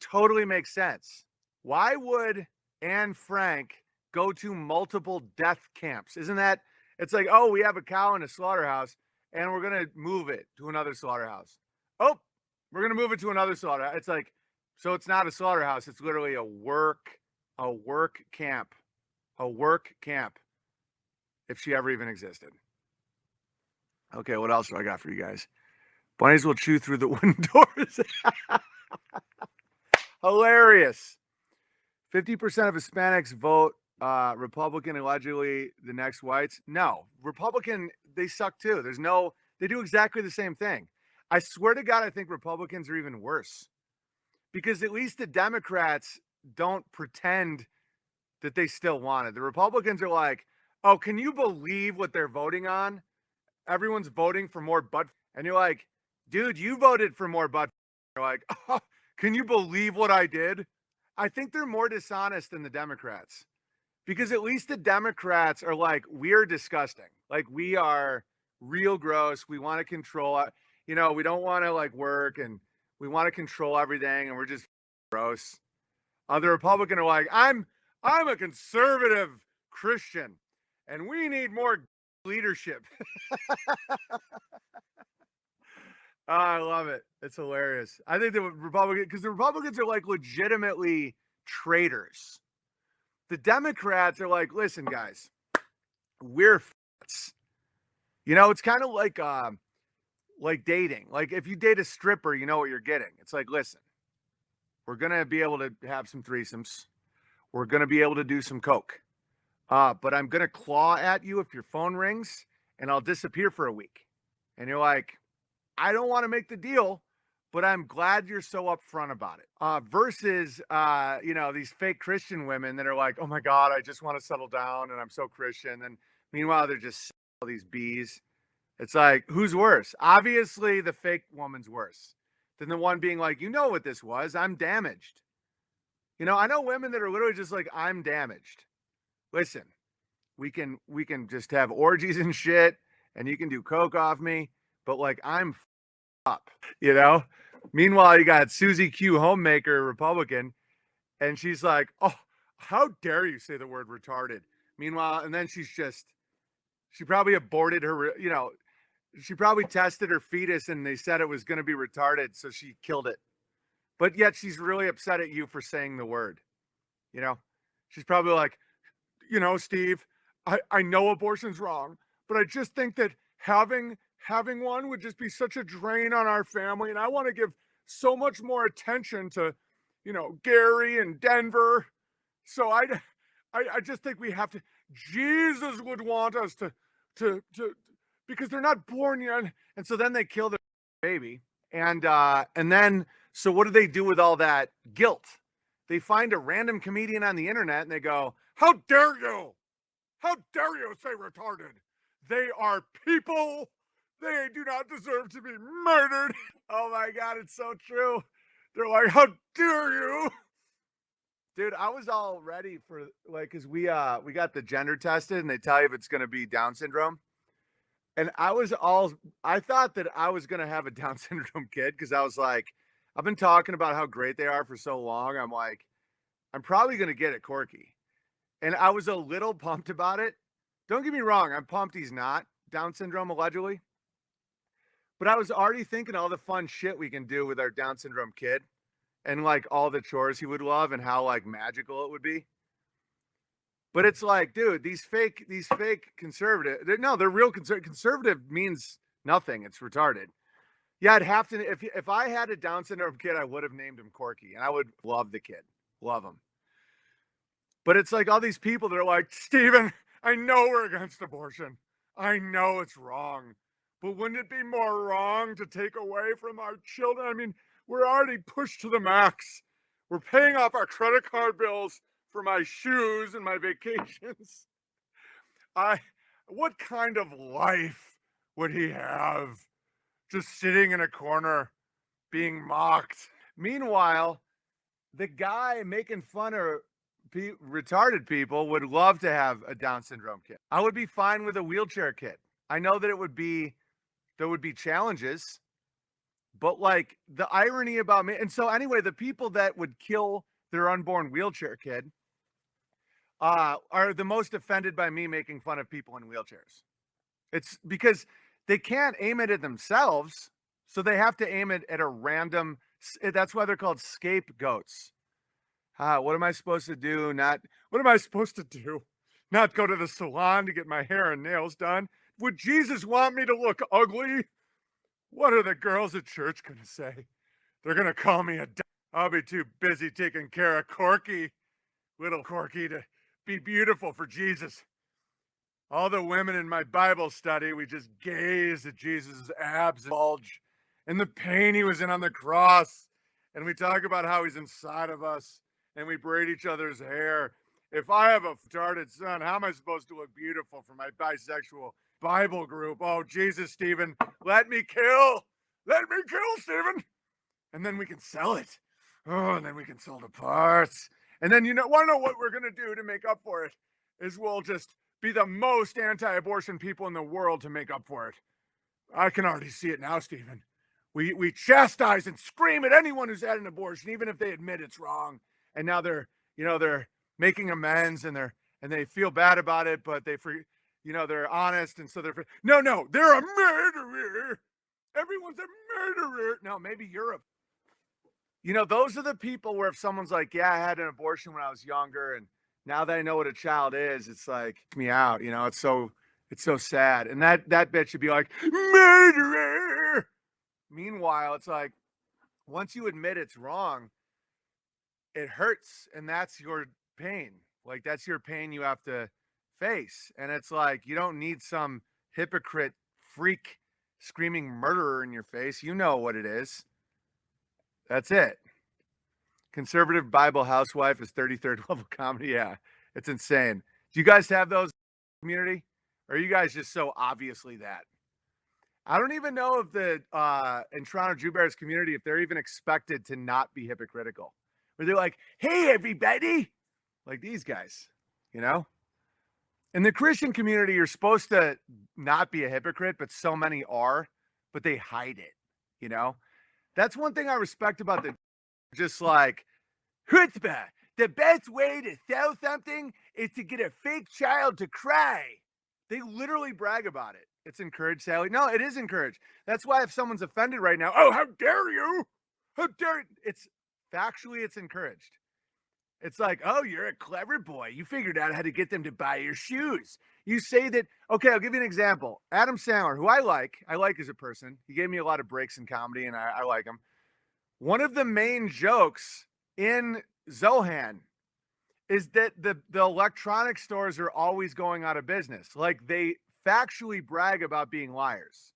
totally makes sense. Why would Anne Frank go to multiple death camps? Isn't that, it's like, oh, we have a cow in a slaughterhouse and we're going to move it to another slaughterhouse. Oh, we're going to move it to another slaughterhouse. It's like, so it's not a slaughterhouse. It's literally a work camp, if she ever even existed. Okay, what else do I got for you guys? Bunnies will chew through the wooden doors. Hilarious. 50% of Hispanics vote Republican, allegedly the next whites. No, Republican, they suck too. They do exactly the same thing. I swear to God, I think Republicans are even worse. Because at least the Democrats don't pretend that they still want it. The Republicans are like, oh, can you believe what they're voting on? Everyone's voting for more butt. And you're like, dude, you voted for more butt. You're like, oh, can you believe what I did? I think they're more dishonest than the Democrats, because at least the Democrats are like, we're disgusting. Like, we are real gross. We want to control it. We don't want to like work, and we want to control everything, and we're just gross. The Republican are like, I'm a conservative Christian and we need more leadership. Oh, I love it. It's hilarious. I think the Republicans are like legitimately traitors. The Democrats are like, listen, guys, we're f***s. It's kind of like dating. Like if you date a stripper, you know what you're getting. It's like, listen, we're gonna be able to have some threesomes. We're gonna be able to do some coke. But I'm gonna claw at you if your phone rings, and I'll disappear for a week. And you're like, I don't want to make the deal, but I'm glad you're so upfront about it. Versus, these fake Christian women that are like, oh my God, I just want to settle down and I'm so Christian. And meanwhile, they're just all these bees. It's like, who's worse? Obviously, the fake woman's worse than the one being like, you know what this was? I'm damaged. I know women that are literally just like, I'm damaged. Listen, we can just have orgies and shit, and you can do coke off me, but like I'm up, Meanwhile, you got Susie Q Homemaker, Republican, and she's like, oh, how dare you say the word retarded? Meanwhile, and then she probably aborted her, she probably tested her fetus and they said it was going to be retarded, so she killed it. But yet she's really upset at you for saying the word. She's probably like, Steve, I know abortion's wrong, but I just think that having one would just be such a drain on our family, and I want to give so much more attention to, Gary and Denver. So I just think we have to. Jesus would want us to because they're not born yet, and so then they kill the baby, and then so what do they do with all that guilt? They find a random comedian on the internet and they go, "How dare you? How dare you say retarded? They are people. They do not deserve to be murdered." Oh my God, it's so true. They're like, "How dare you?" Dude, I was all ready for like, cause we got the gender tested and they tell you if it's gonna be Down syndrome. And I thought that I was gonna have a Down syndrome kid because I was like, I've been talking about how great they are for so long. I'm like, I'm probably gonna get it Corky. And I was a little pumped about it. Don't get me wrong, I'm pumped he's not Down syndrome allegedly. But I was already thinking all the fun shit we can do with our Down syndrome kid and like all the chores he would love and how like magical it would be. But it's like, dude, these fake conservative, no, they're real conservative means nothing. It's retarded. Yeah, I'd have to if I had a Down syndrome kid, I would have named him Corky, and I would love the kid, love him. But it's like all these people that are like, Steven, I know we're against abortion. I know it's wrong. But wouldn't it be more wrong to take away from our children? I mean, we're already pushed to the max. We're paying off our credit card bills for my shoes and my vacations. I what kind of life would he have? Just sitting in a corner being mocked. Meanwhile, the guy making fun of retarded people would love to have a Down syndrome kid. I would be fine with a wheelchair kid. I know that there would be challenges, but like the irony about me. And so anyway, the people that would kill their unborn wheelchair kid are the most offended by me making fun of people in wheelchairs. It's because they can't aim it at themselves, so they have to aim it at a random. That's why they're called scapegoats. What am I supposed to do? Not what am I supposed to do? Not go to the salon to get my hair and nails done? Would Jesus want me to look ugly? What are the girls at church gonna say? They're gonna call me a. I'll be too busy taking care of Corky, little Corky, to be beautiful for Jesus. All the women in my Bible study, we just gaze at Jesus' abs and bulge and the pain he was in on the cross. And we talk about how he's inside of us and we braid each other's hair. If I have a retarded son, how am I supposed to look beautiful for my bisexual Bible group? Oh, Jesus, Stephen, let me kill. Let me kill, Stephen. And then we can sell it. Oh, and then we can sell the parts. And then, want to know what we're going to do to make up for it? Is we'll just be the most anti-abortion people in the world to make up for it. I can already see it now, Stephen. We chastise and scream at anyone who's had an abortion, even if they admit it's wrong. And now they're making amends and they feel bad about it, but they're honest and so no, they're a murderer. Everyone's a murderer. No, maybe you're those are the people where if someone's like, yeah, I had an abortion when I was younger, and now that I know what a child is, it's like me out. It's so sad. And that bitch should be like, murderer. Meanwhile, it's like once you admit it's wrong, it hurts, and that's your pain. Like that's your pain you have to face. And it's like you don't need some hypocrite freak screaming murderer in your face. You know what it is. That's it. Conservative Bible housewife is 33rd level comedy. Yeah, it's insane. Do you guys have those community? Or are you guys just so obviously that? I don't even know if the in Toronto Jew Bears community, if they're even expected to not be hypocritical. Where they're like, hey everybody, like these guys, you know? In the Christian community, you're supposed to not be a hypocrite, but so many are, but they hide it, you know? That's one thing I respect about just like, chutzpah, the best way to sell something is to get a fake child to cry. They literally brag about it. It's encouraged, Sally. No, it is encouraged. That's why if someone's offended right now, oh, how dare you? How dare it's factually, it's encouraged. It's like, oh, you're a clever boy. You figured out how to get them to buy your shoes. You say that, okay, I'll give you an example. Adam Sandler, who I like as a person. He gave me a lot of breaks in comedy, and I like him. One of the main jokes in Zohan is that the electronic stores are always going out of business. Like they factually brag about being liars.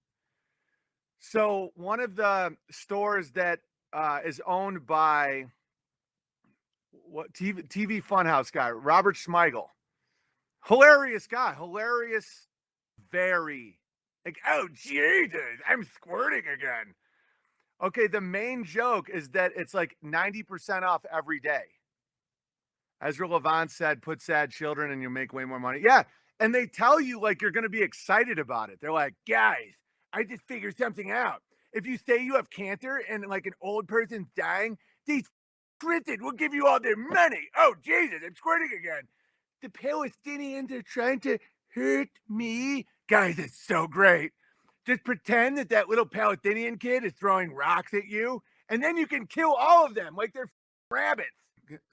So one of the stores that is owned by what TV Funhouse guy, Robert Smigel, hilarious guy, hilarious, very like, oh Jesus, I'm squirting again. Okay, the main joke is that it's like 90% off every day. Ezra Levant said, put sad children and you'll make way more money. Yeah. And they tell you like you're going to be excited about it. They're like, guys, I just figured something out. If you say you have cancer and like an old person's dying, these printed will give you all their money. Oh, Jesus, I'm squirting again. The Palestinians are trying to hurt me. Guys, it's so great. Just pretend that that little Palestinian kid is throwing rocks at you, and then you can kill all of them like they're rabbits.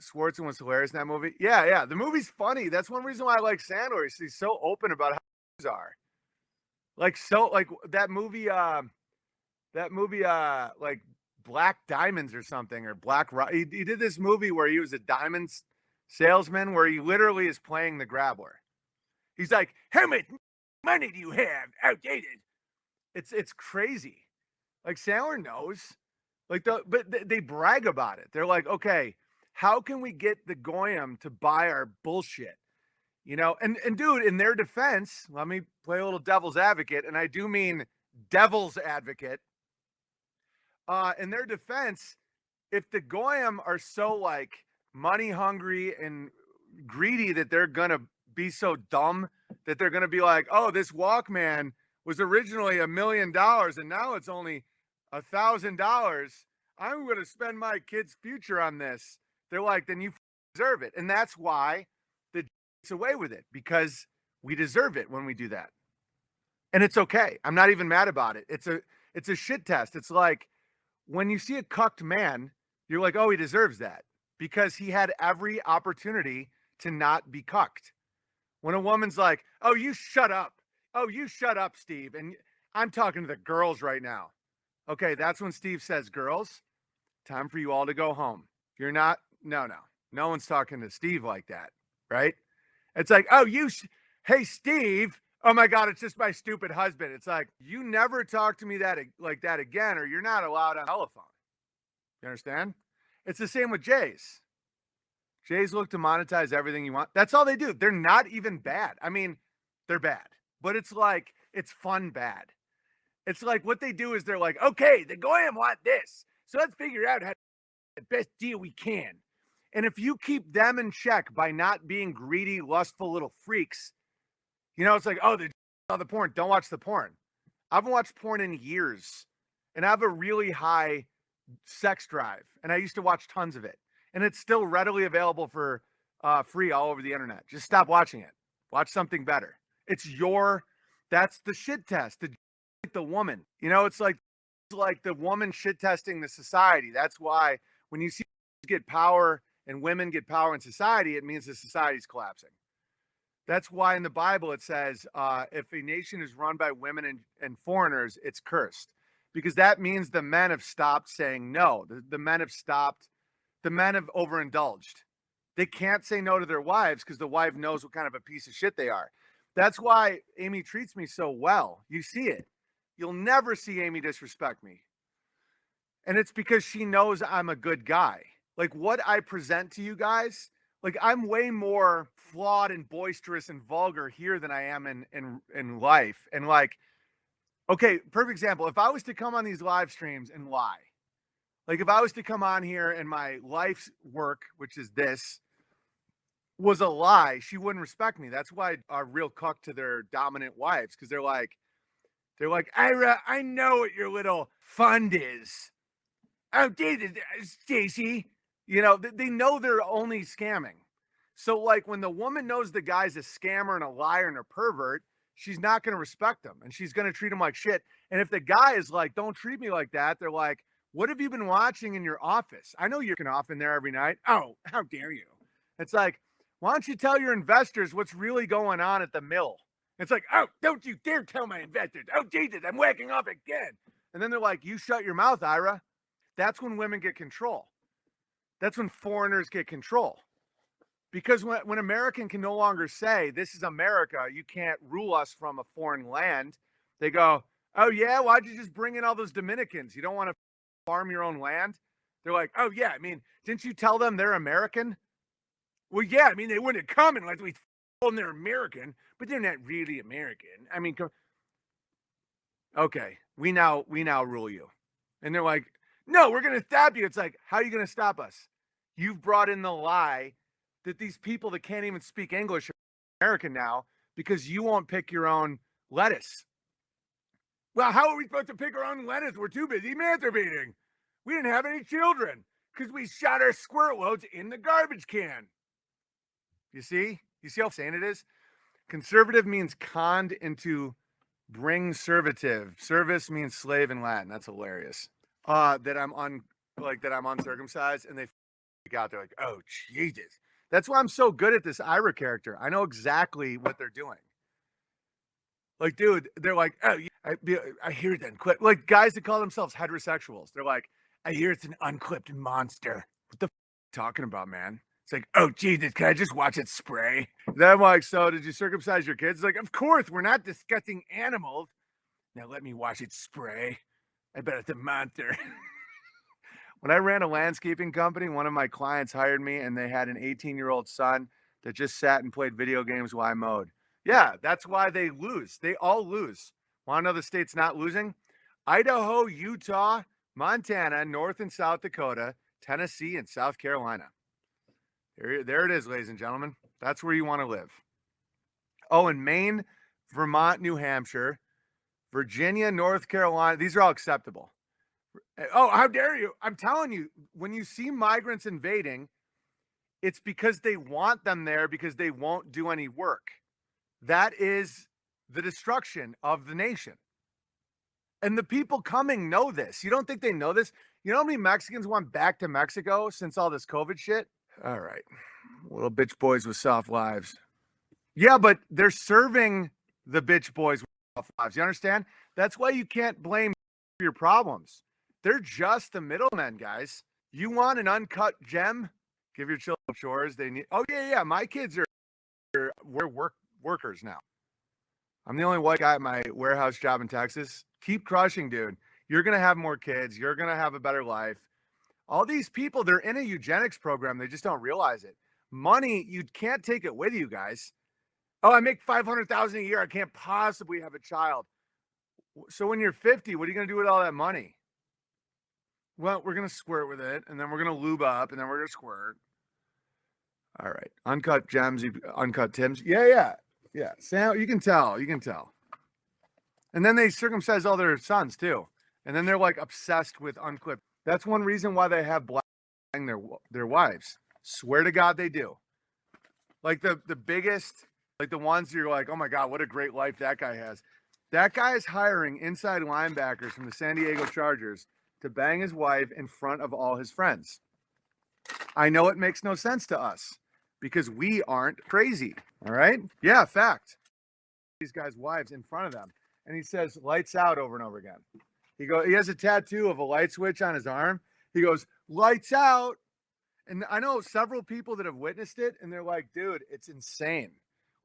Schwarzenegger was hilarious in that movie. Yeah, yeah. The movie's funny. That's one reason why I like Sandler. He's so open about how things are. Like so, like like Black Diamonds or something, or Black Rock. He did this movie where he was a diamonds salesman, where he literally is playing the grabbler. He's like, "How much money do you have?" Outdated. It's crazy. Like Sandler knows. They brag about it. They're like, okay, how can we get the Goyim to buy our bullshit? You know, and dude, in their defense, let me play a little devil's advocate, and I do mean devil's advocate. In their defense, if the Goyim are so like money hungry and greedy that they're gonna be so dumb that they're gonna be like, oh, this Walkman was originally $1 million and now it's only $1,000. I'm gonna spend my kid's future on this. They're like, then you deserve it, and that's why the gets away with it, because we deserve it when we do that, and it's okay. I'm not even mad about it. It's a shit test. It's like when you see a cucked man, you're like, oh, he deserves that because he had every opportunity to not be cucked. When a woman's like, oh, you shut up. Oh, you shut up, Steve. And I'm talking to the girls right now. Okay, that's when Steve says, girls, time for you all to go home. You're not, no. No one's talking to Steve like that, right? It's like, oh, hey, Steve. Oh my God, it's just my stupid husband. It's like, you never talk to me like that again, or you're not allowed on the telephone. You understand? It's the same with Jays. Jays look to monetize everything you want. That's all they do. They're not even bad. I mean, they're bad, but it's like, it's fun bad. It's like what they do is they're like, okay, the Goyim want this. So let's figure out how to get the best deal we can. And if you keep them in check by not being greedy, lustful little freaks, you know, it's like, oh, they saw the porn. Don't watch the porn. I haven't watched porn in years. And I have a really high sex drive. And I used to watch tons of it. And it's still readily available for free all over the internet. Just stop watching it. Watch something better. That's the shit test. The woman, you know, it's like the woman shit testing the society. That's why when you see get power and women get power in society, it means the society's collapsing. That's why in the Bible it says, if a nation is run by women and foreigners, it's cursed, because that means the men have stopped saying no. The men have stopped. The men have overindulged. They can't say no to their wives because the wife knows what kind of a piece of shit they are. That's why Amy treats me so well. You see it. You'll never see Amy disrespect me. And it's because she knows I'm a good guy. Like what I present to you guys, like I'm way more flawed and boisterous and vulgar here than I am in life. And like, okay, perfect example. If I was to come on these live streams and lie, like if I was to come on here and my life's work, which is this, was a lie, she wouldn't respect me. That's why a real cuck to their dominant wives, because they're like, Ira, I know what your little fund is. Oh, Stacy. You know, they know they're only scamming. So, like, when the woman knows the guy's a scammer and a liar and a pervert, she's not going to respect him and she's going to treat him like shit. And if the guy is like, don't treat me like that, they're like, what have you been watching in your office? I know you're off in there every night. Oh, how dare you? It's like, why don't you tell your investors what's really going on at the mill? It's like, oh, don't you dare tell my investors. Oh, Jesus, I'm whacking off again. And then they're like, you shut your mouth, Ira. that's when women get control. That's when foreigners get control. Because when American can no longer say, this is America, you can't rule us from a foreign land, they go, oh yeah, why'd you just bring in all those Dominicans? You don't want to farm your own land? They're like, oh yeah, I mean, didn't you tell them they're American? Well, yeah, I mean, they wouldn't have come unless we told them they're American, but they're not really American. I mean, okay, we now rule you. And they're like, no, we're going to stop you. It's like, how are you going to stop us? You've brought in the lie that these people that can't even speak English are American now because you won't pick your own lettuce. Well, how are we supposed to pick our own lettuce? We're too busy masturbating. We didn't have any children because we shot our squirt loads in the garbage can. You see? You see how insane it is? Conservative means conned into bring servitive. Service means slave in Latin. That's hilarious. That I'm uncircumcised, and they out there like, oh Jesus. That's why I'm so good at this Ira character. I know exactly what they're doing. Like, dude, they're like, oh, I hear it unclipped. Like guys that call themselves heterosexuals. They're like, I hear it's an unclipped monster. What the talking about, man? It's like, oh Jesus, can I just watch it spray? Then I'm like, so did you circumcise your kids? It's like, of course, we're not discussing animals. Now let me watch it spray. I bet it's a monster. When I ran a landscaping company, one of my clients hired me and they had an 18-year-old son that just sat and played video games while I mowed. Yeah, that's why they lose. They all lose. Want to know the states not losing? Idaho, Utah, Montana, North and South Dakota, Tennessee, and South Carolina. There it is, ladies and gentlemen. That's where you want to live. Oh, and Maine, Vermont, New Hampshire, Virginia, North Carolina. These are all acceptable. Oh, how dare you? I'm telling you, when you see migrants invading, it's because they want them there because they won't do any work. That is the destruction of the nation. And the people coming know this. You don't think they know this? You know how many Mexicans went back to Mexico since all this COVID shit? All right. Little bitch boys with soft lives. Yeah, but they're serving the bitch boys with soft lives. You understand? That's why you can't blame your problems. They're just the middlemen, guys. You want an uncut gem? Give your children chores. They need. Oh yeah. My kids we're workers now. I'm the only white guy at my warehouse job in Texas. Keep crushing, dude. You're gonna have more kids. You're gonna have a better life. All these people, they're in a eugenics program. They just don't realize it. Money, you can't take it with you, guys. Oh, I make $500,000 a year. I can't possibly have a child. So when you're 50, what are you gonna do with all that money? Well, we're going to squirt with it, and then we're going to lube up, and then we're going to squirt. All right. Uncut gems, uncut Tims. Yeah. Sam, you can tell. And then they circumcise all their sons, too. And then they're, like, obsessed with unclipped. That's one reason why they have black their wives. Swear to God they do. Like, the biggest, like, the ones you're like, oh, my God, what a great life that guy has. That guy is hiring inside linebackers from the San Diego Chargers to bang his wife in front of all his friends. I know it makes no sense to us because we aren't crazy. All right? Yeah, fact. These guys' wives in front of them. And he says, lights out over and over again. He has a tattoo of a light switch on his arm. He goes, lights out. And I know several people that have witnessed it, and they're like, dude, it's insane.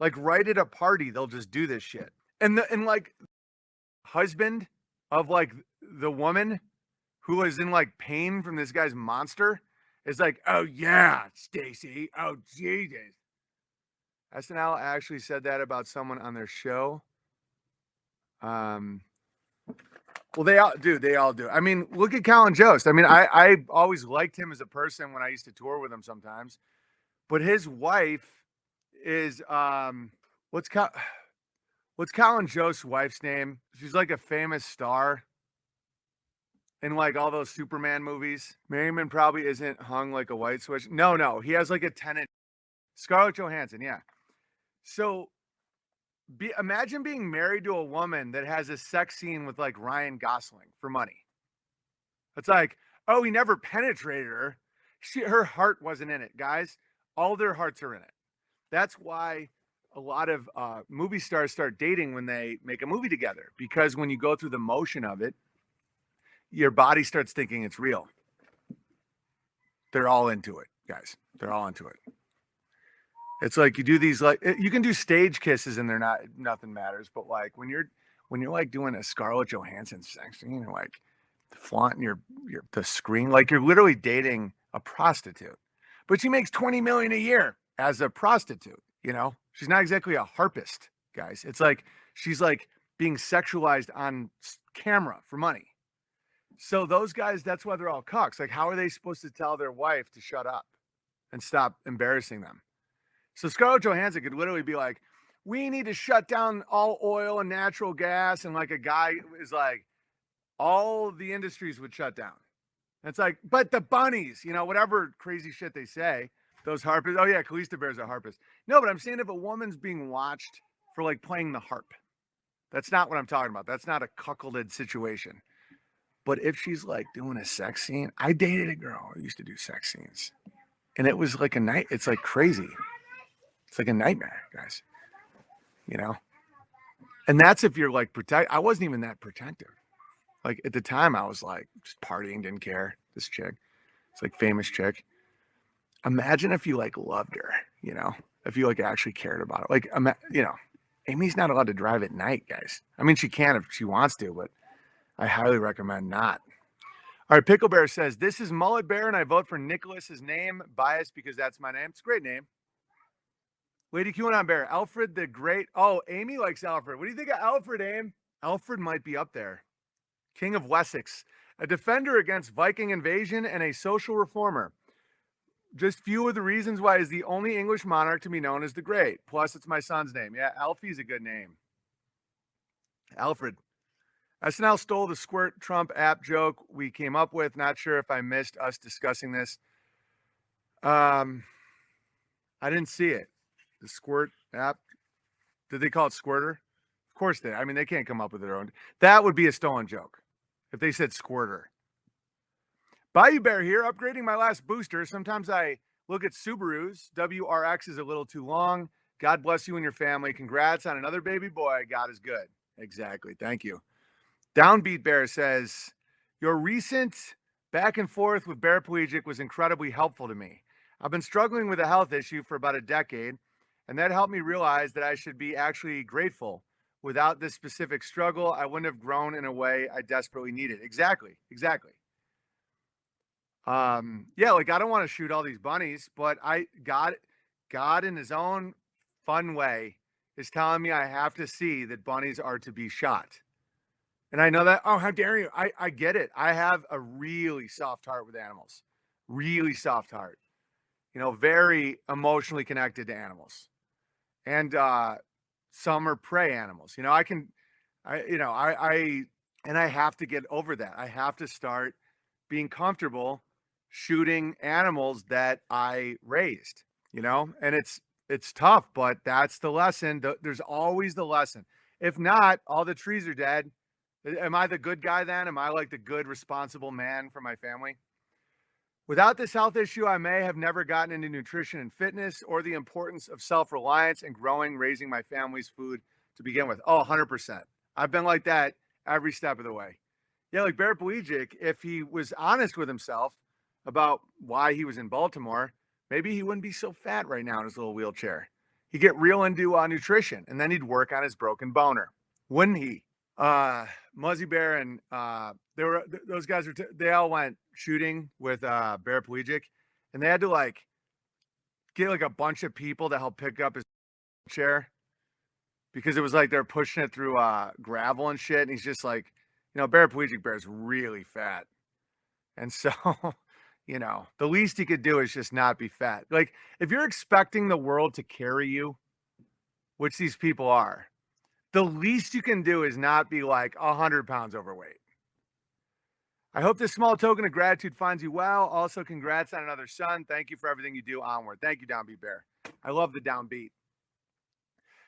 Like right at a party, they'll just do this shit. And like husband of like the woman who is in like pain from this guy's monster is like, oh yeah, Stacy. Oh Jesus. SNL actually said that about someone on their show. Well, they all do. I mean, look at Colin Jost. I mean, I always liked him as a person when I used to tour with him sometimes. But his wife is what's Colin Jost's wife's name? She's like a famous star in like all those Superman movies. Merriman probably isn't hung like a white switch. No, he has like a tenant. Scarlett Johansson, yeah. So imagine being married to a woman that has a sex scene with like Ryan Gosling for money. It's like, oh, he never penetrated her. Her heart wasn't in it, guys. All their hearts are in it. That's why a lot of movie stars start dating when they make a movie together, because when you go through the motion of it, your body starts thinking it's real. they're all into it, guys. They're all into it. It's like you do these, like, you can do stage kisses and they're not, nothing matters. But like when you're like doing a Scarlett Johansson sex scene, you're like flaunting the screen, like you're literally dating a prostitute, but she makes 20 million a year as a prostitute. You know, she's not exactly a harpist, guys. It's like she's like being sexualized on camera for money. So those guys, that's why they're all cucks. Like, how are they supposed to tell their wife to shut up and stop embarrassing them? So Scarlett Johansson could literally be like, we need to shut down all oil and natural gas. And like a guy is like, all the industries would shut down. And it's like, but the bunnies, you know, whatever crazy shit they say, those harpists. Oh yeah, Calista Bear's a harpist. No, but I'm saying if a woman's being watched for like playing the harp, that's not what I'm talking about. That's not a cuckolded situation. But if she's like doing a sex scene, I dated a girl who used to do sex scenes. And it was like a night, it's like crazy. It's like a nightmare, guys. You know? And that's if you're like I wasn't even that protective. Like at the time I was like just partying, didn't care. This chick. It's like famous chick. Imagine if you like loved her, you know, if you like actually cared about it. Like, you know, Amy's not allowed to drive at night, guys. I mean, she can if she wants to, but I highly recommend not. All right, Pickle Bear says, this is Mullet Bear, and I vote for Nicholas's name. Biased because that's my name. It's a great name. Lady QAnon Bear, Alfred the Great. Oh, Amy likes Alfred. What do you think of Alfred, Aim? Alfred might be up there. King of Wessex, a defender against Viking invasion and a social reformer. Just few of the reasons why he's the only English monarch to be known as the Great. Plus, it's my son's name. Yeah, Alfie's a good name. Alfred. SNL stole the Squirt Trump app joke we came up with. Not sure if I missed us discussing this. I didn't see it. The Squirt app. Did they call it Squirter? Of course they. I mean, they can't come up with their own. That would be a stolen joke if they said Squirter. Bayou Bear here, upgrading my last booster. Sometimes I look at Subarus. WRX is a little too long. God bless you and your family. Congrats on another baby boy. God is good. Exactly. Thank you. Downbeat Bear says, your recent back and forth with Paraplegic was incredibly helpful to me. I've been struggling with a health issue for about a decade, and that helped me realize that I should be actually grateful. Without this specific struggle, I wouldn't have grown in a way I desperately needed. Exactly. Yeah, like I don't want to shoot all these bunnies, but God in his own fun way is telling me I have to see that bunnies are to be shot. And I know that, oh, how dare you? I get it. I have a really soft heart with animals. Really soft heart. You know, very emotionally connected to animals. And some are prey animals. You know, I have to get over that. I have to start being comfortable shooting animals that I raised, you know? And it's tough, but that's the lesson. There's always the lesson. If not, all the trees are dead. Am I the good guy then? Am I like the good, responsible man for my family? Without this health issue, I may have never gotten into nutrition and fitness or the importance of self-reliance and raising my family's food to begin with. Oh, 100%. I've been like that every step of the way. Yeah, like Paraplegic, if he was honest with himself about why he was in Baltimore, maybe he wouldn't be so fat right now in his little wheelchair. He'd get real into nutrition, and then he'd work on his broken boner. Wouldn't he? Muzzy Bear and those guys they all went shooting with Paraplegic, and they had to like get like a bunch of people to help pick up his chair because it was like they're pushing it through gravel and shit, and he's just like, you know, Paraplegic Bear's really fat, and so you know the least he could do is just not be fat. Like if you're expecting the world to carry you, which these people are, the least you can do is not be like 100 pounds overweight. I hope this small token of gratitude finds you well. Also, congrats on another son. Thank you for everything you do. Onward. Thank you, Downbeat Bear. I love the downbeat.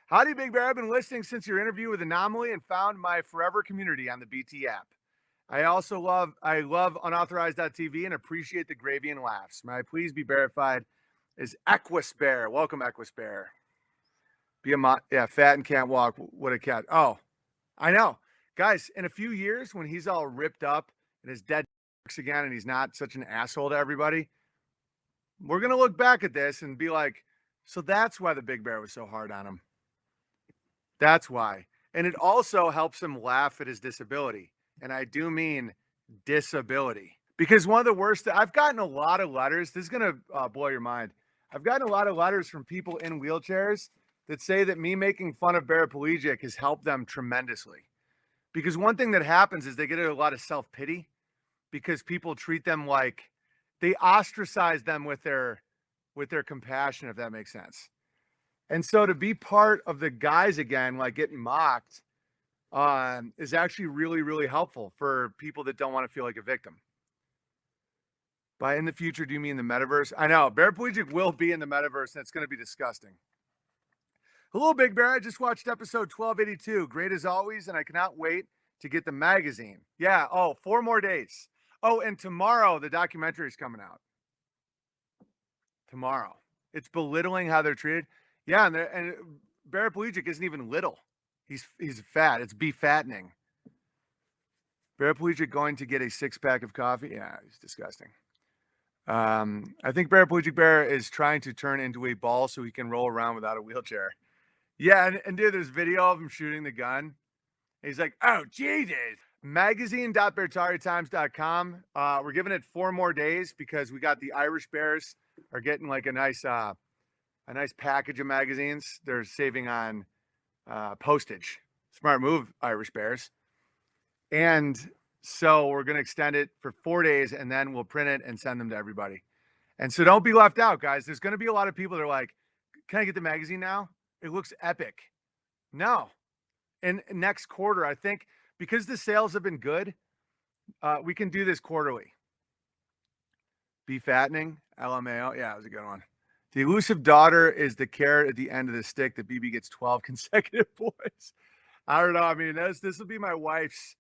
Howdy, Big Bear. I've been listening since your interview with Anomaly and found my forever community on the BT app. I love unauthorized.tv and appreciate the gravy and laughs. May I please be verified as Equus Bear. Welcome, Equus Bear. Fat and can't walk. What a cat. Oh, I know. Guys, in a few years, when he's all ripped up and his dead again and he's not such an asshole to everybody, we're going to look back at this and be like, so that's why the big bear was so hard on him. That's why. And it also helps him laugh at his disability. And I do mean disability. Because one of the worst, I've gotten a lot of letters. This is going to blow your mind. I've gotten a lot of letters from people in wheelchairs that say that me making fun of paraplegic has helped them tremendously. Because one thing that happens is they get a lot of self pity because people treat them like they ostracize them with their compassion, if that makes sense. And so to be part of the guys again, like getting mocked, is actually really, really helpful for people that don't want to feel like a victim. By in the future, do you mean the metaverse? I know paraplegic will be in the metaverse, and it's going to be disgusting. Hello, Big Bear. I just watched episode 1282. Great as always, and I cannot wait to get the magazine. Yeah. Oh, 4 more days. Oh, and tomorrow the documentary is coming out. Tomorrow. It's belittling how they're treated. Yeah, and paraplegic isn't even little. He's fat. It's beef fattening. Paraplegic going to get a 6-pack of coffee. Yeah, he's disgusting. I think paraplegic bear is trying to turn into a ball so he can roll around without a wheelchair. Yeah, and dude, there's video of him shooting the gun. He's like, oh, Jesus. Magazine.beartariatimes.com. We're giving it 4 more days because we got the Irish Bears are getting like a nice package of magazines. They're saving on postage. Smart move, Irish Bears. And so we're going to extend it for 4 days and then we'll print it and send them to everybody. And so don't be left out, guys. There's going to be a lot of people that are like, can I get the magazine now? It looks epic. No. And next quarter, I think because the sales have been good, we can do this quarterly. Beef fattening, LMAO. Yeah, it was a good one. The elusive daughter is the carrot at the end of the stick that BB gets 12 consecutive boys. I don't know. I mean, this will be my wife's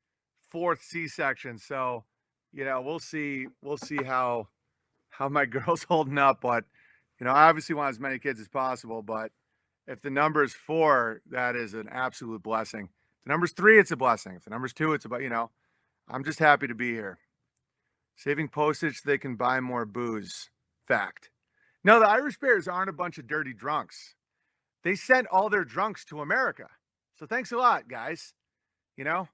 4th C-section. So, you know, we'll see how my girl's holding up. But, you know, I obviously want as many kids as possible. But if the number is 4, that is an absolute blessing. If the number's 3, it's a blessing. If the number's 2, it's about, you know, I'm just happy to be here. Saving postage so they can buy more booze. Fact. No, the Irish Bears aren't a bunch of dirty drunks. They sent all their drunks to America. So thanks a lot, guys. You know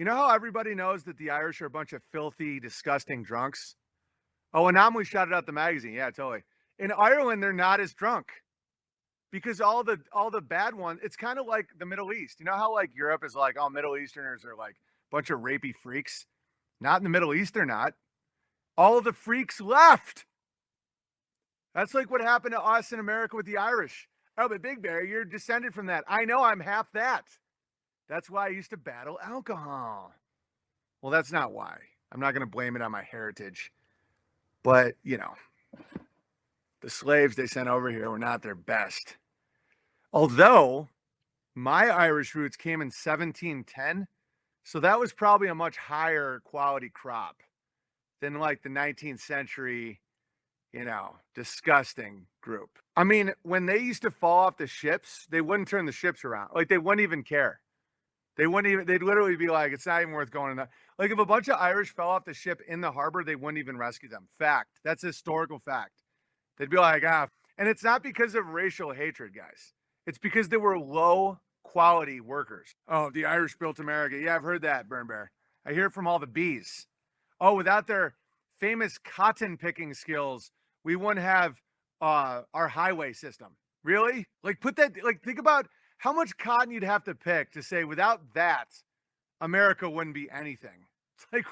how everybody knows that the Irish are a bunch of filthy, disgusting drunks? Oh, Anomaly shouted out the magazine. Yeah, totally. In Ireland, they're not as drunk because all the bad ones, it's kind of like the Middle East. You know how like Europe is like, all Middle Easterners are like a bunch of rapey freaks? Not in the Middle East, they're not. All of the freaks left. That's like what happened to us in America with the Irish. Oh, but Big Bear, you're descended from that. I know, I'm half that. That's why I used to battle alcohol. Well, that's not why. I'm not going to blame it on my heritage. But, you know, the slaves they sent over here were not their best. Although my Irish roots came in 1710, so that was probably a much higher quality crop than like the 19th century, you know, disgusting group. I mean, when they used to fall off the ships, they wouldn't turn the ships around. Like they wouldn't even care. They'd literally be like, it's not even worth going in that. Like if a bunch of Irish fell off the ship in the harbor, they wouldn't even rescue them. Fact. That's a historical fact. They'd be like, ah. And it's not because of racial hatred, guys. It's because they were low quality workers. Oh, the Irish built America. Yeah, I've heard that, Burn Bear. I hear it from all the bees. Oh, without their famous cotton picking skills, we wouldn't have our highway system. Really? Like put that, like think about how much cotton you'd have to pick to say without that, America wouldn't be anything. It's like,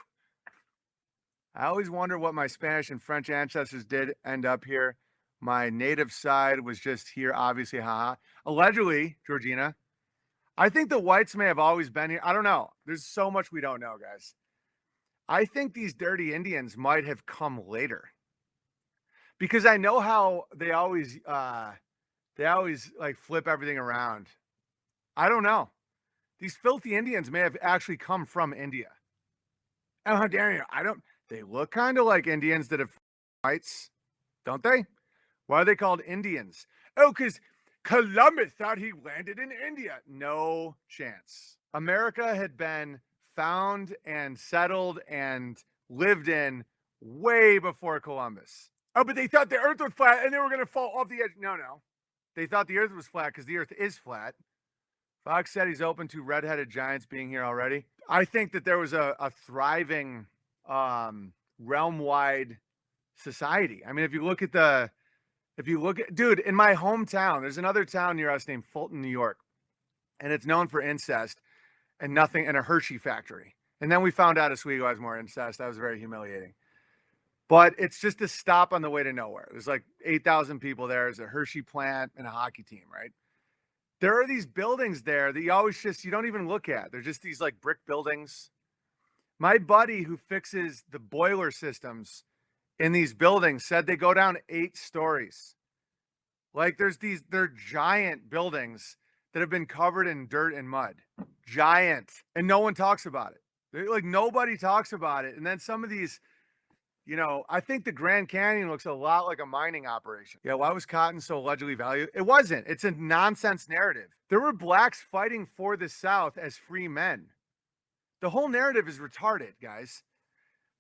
I always wonder what my Spanish and French ancestors did end up here. My native side was just here, obviously, haha. Allegedly, Georgina. I think the whites may have always been here. I don't know. There's so much we don't know, guys. I think these dirty Indians might have come later. Because I know how they always like flip everything around. I don't know. These filthy Indians may have actually come from India. Oh, how dare you? They look kind of like Indians that have whites, don't they? Why are they called Indians? Oh, because Columbus thought he landed in India. No chance. America had been found and settled and lived in way before Columbus. Oh, but they thought the earth was flat and they were going to fall off the edge. No, no. They thought the earth was flat because the earth is flat. Fox said he's open to redheaded giants being here already. I think that there was a thriving realm-wide society. I mean, if you look at, dude, in my hometown, there's another town near us named Fulton, New York, and it's known for incest and nothing, and a Hershey factory. And then we found out Oswego has more incest. That was very humiliating. But it's just a stop on the way to nowhere. There's like 8,000 people there. There's a Hershey plant and a hockey team, right? There are these buildings there that you don't even look at. They're just these like brick buildings. My buddy who fixes the boiler systems in these buildings said they go down 8 stories. Like they're giant buildings that have been covered in dirt and mud. Giant. And no one talks about it. Like nobody talks about it. And then some of these, I think the Grand Canyon looks a lot like a mining operation. Yeah, why was cotton so allegedly valued? It wasn't. It's a nonsense narrative. There were blacks fighting for the South as free men. The whole narrative is retarded, guys.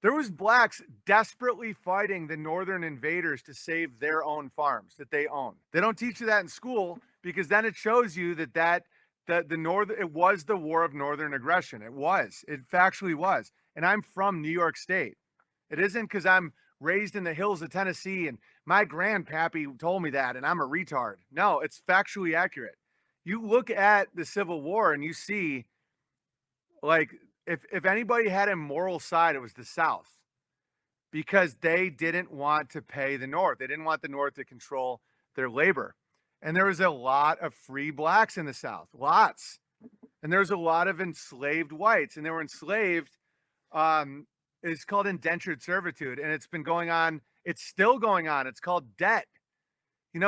There was blacks desperately fighting the northern invaders to save their own farms that they own. They don't teach you that in school because then it shows you that it was the war of northern aggression. It factually was. And I'm from New York State. It isn't because I'm raised in the hills of Tennessee and my grandpappy told me that and I'm a retard. No, it's factually accurate. You look at the Civil War and you see, like, if anybody had a moral side, it was the South, because they didn't want to pay the North. They didn't want the North to control their labor. And there was a lot of free blacks in the South, lots. And there's a lot of enslaved whites, and they were enslaved. It's called indentured servitude, and it's been going on. It's still going on. It's called debt.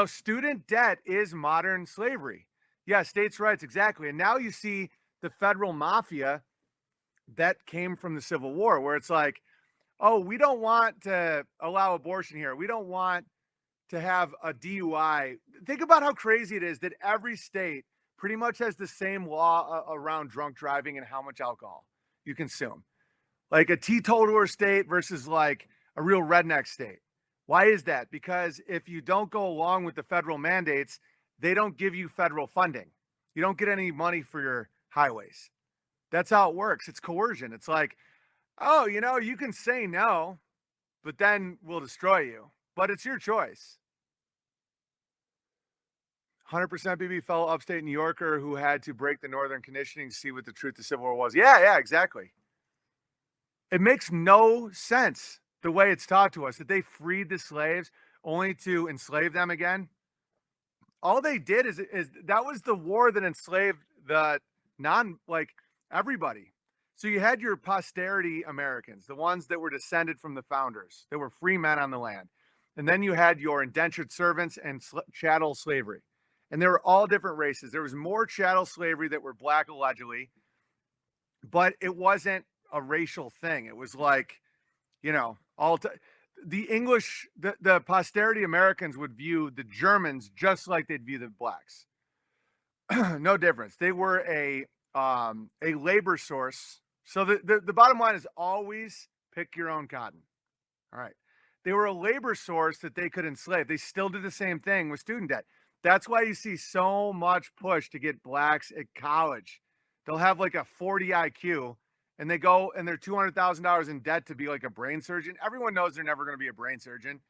Student debt is modern slavery. Yeah, states' rights, exactly. And now you see the federal mafia that came from the Civil War, where it's like, oh, we don't want to allow abortion here. We don't want to have a DUI. Think about how crazy it is that every state pretty much has the same law around drunk driving and how much alcohol you consume. Like a teetotaler state versus like a real redneck state. Why is that? Because if you don't go along with the federal mandates, they don't give you federal funding. You don't get any money for your highways. That's how it works. It's coercion. It's like, oh, you can say no, but then we'll destroy you. But it's your choice. 100% BB fellow upstate New Yorker who had to break the northern conditioning to see what the truth of Civil War was. Yeah, exactly. It makes no sense the way it's taught to us that they freed the slaves only to enslave them again. All they did is that was the war that enslaved the everybody. So you had your posterity Americans, the ones that were descended from the founders, that were free men on the land. And then you had your indentured servants and chattel slavery. And they were all different races. There was more chattel slavery that were black allegedly, but it wasn't a racial thing. It was like, the English, the posterity Americans would view the Germans just like they'd view the blacks. No difference. They were a labor source. So the bottom line is always pick your own cotton. All right. They were a labor source that they could enslave. They still do the same thing with student debt. That's why you see so much push to get blacks at college. They'll have like a 40 IQ and they go and they're $200,000 in debt to be like a brain surgeon. Everyone knows they're never going to be a brain surgeon.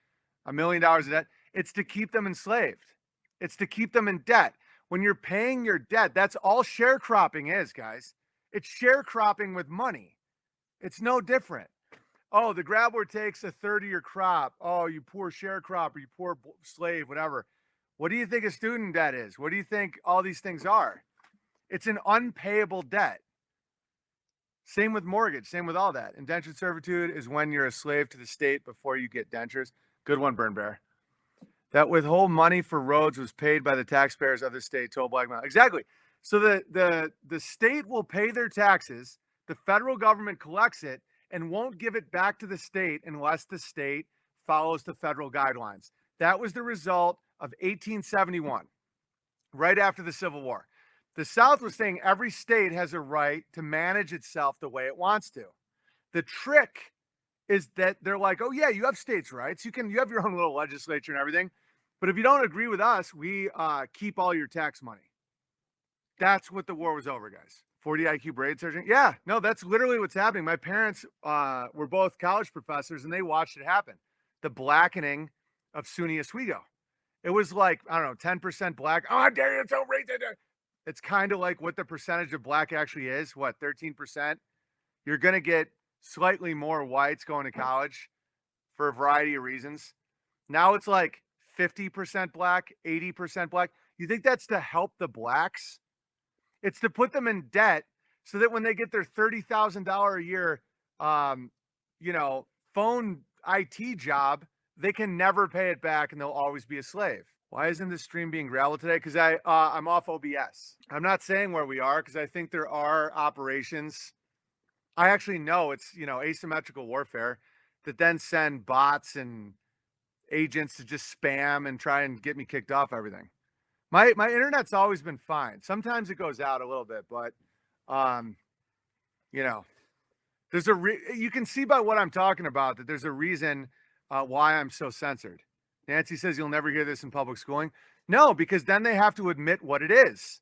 $1 million in debt. It's to keep them enslaved. It's to keep them in debt. When you're paying your debt, that's all sharecropping is, guys. It's sharecropping with money. It's no different. Oh, the grabber takes a third of your crop. Oh, you poor sharecropper, you poor slave, whatever. What do you think a student debt is? What do you think all these things are? It's an unpayable debt. Same with mortgage, same with all that. Indentured servitude is when you're a slave to the state before you get dentures. Good one, Burn Bear. That withhold money for roads was paid by the taxpayers of the state told black men. Exactly. So the state will pay their taxes, the federal government collects it, and won't give it back to the state unless the state follows the federal guidelines. That was the result of 1871, right after the Civil War. The South was saying every state has a right to manage itself the way it wants to. The trick is that they're like, oh yeah, you have states' rights. You have your own little legislature and everything. But if you don't agree with us, we keep all your tax money. That's what the war was over, guys. 40 IQ brain surgeon. Yeah, no, that's literally what's happening. My parents were both college professors and they watched it happen. The blackening of SUNY Oswego. It was like, I don't know, 10% black. Oh, how dare you, it's so racist. It's kind of like what the percentage of black actually is. What, 13%? You're going to get slightly more whites going to college for a variety of reasons. Now it's like 50% black, 80% black. You think that's to help the blacks? It's to put them in debt so that when they get their $30,000 a year, um, phone IT job, they can never pay it back and they'll always be a slave. Why isn't this stream being graveled today? Because I'm off OBS. I'm not saying where we are because I think there are operations. I actually know it's asymmetrical warfare that then send bots and agents to just spam and try and get me kicked off everything. My internet's always been fine. Sometimes it goes out a little bit, but there's you can see by what I'm talking about that there's a reason why I'm so censored. Nancy says you'll never hear this in public schooling. No, because then they have to admit what it is.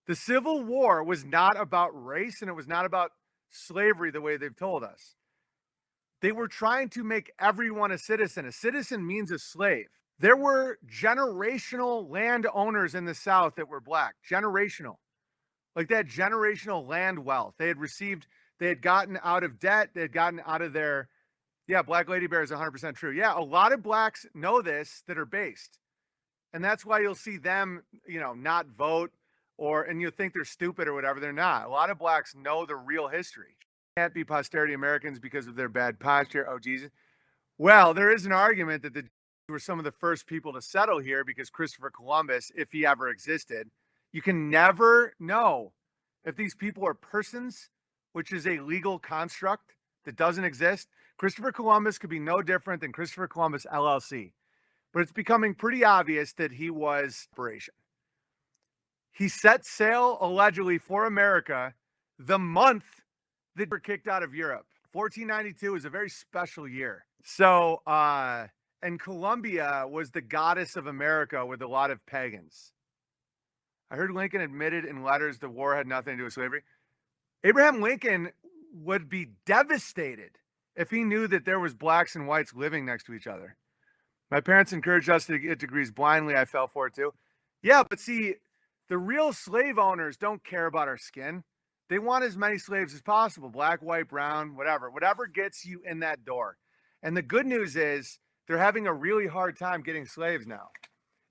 The Civil War was not about race and it was not about slavery the way they've told us. They were trying to make everyone a citizen. A citizen means a slave. There were generational landowners in the South that were black. Generational. Like that generational land wealth. They had gotten out of debt. They had gotten out of their, Black Lady Bear is 100% true. Yeah, a lot of blacks know this that are based. And that's why you'll see them, not vote and you'll think they're stupid or whatever. They're not. A lot of blacks know the real history. Can't be posterity Americans because of their bad posture. Oh, Jesus. Well, there is an argument that the were some of the first people to settle here because Christopher Columbus, if he ever existed, you can never know if these people are persons, which is a legal construct that doesn't exist. Christopher Columbus could be no different than Christopher Columbus LLC, but it's becoming pretty obvious that he was operation. He set sail allegedly for America the month that were kicked out of Europe. 1492 is a very special year. So, and Columbia was the goddess of America with a lot of pagans. I heard Lincoln admitted in letters the war had nothing to do with slavery. Abraham Lincoln would be devastated if he knew that there was blacks and whites living next to each other. My parents encouraged us to get degrees blindly. I fell for it too. Yeah, but see, the real slave owners don't care about our skin. They want as many slaves as possible, black, white, brown, whatever gets you in that door. And the good news is they're having a really hard time getting slaves now.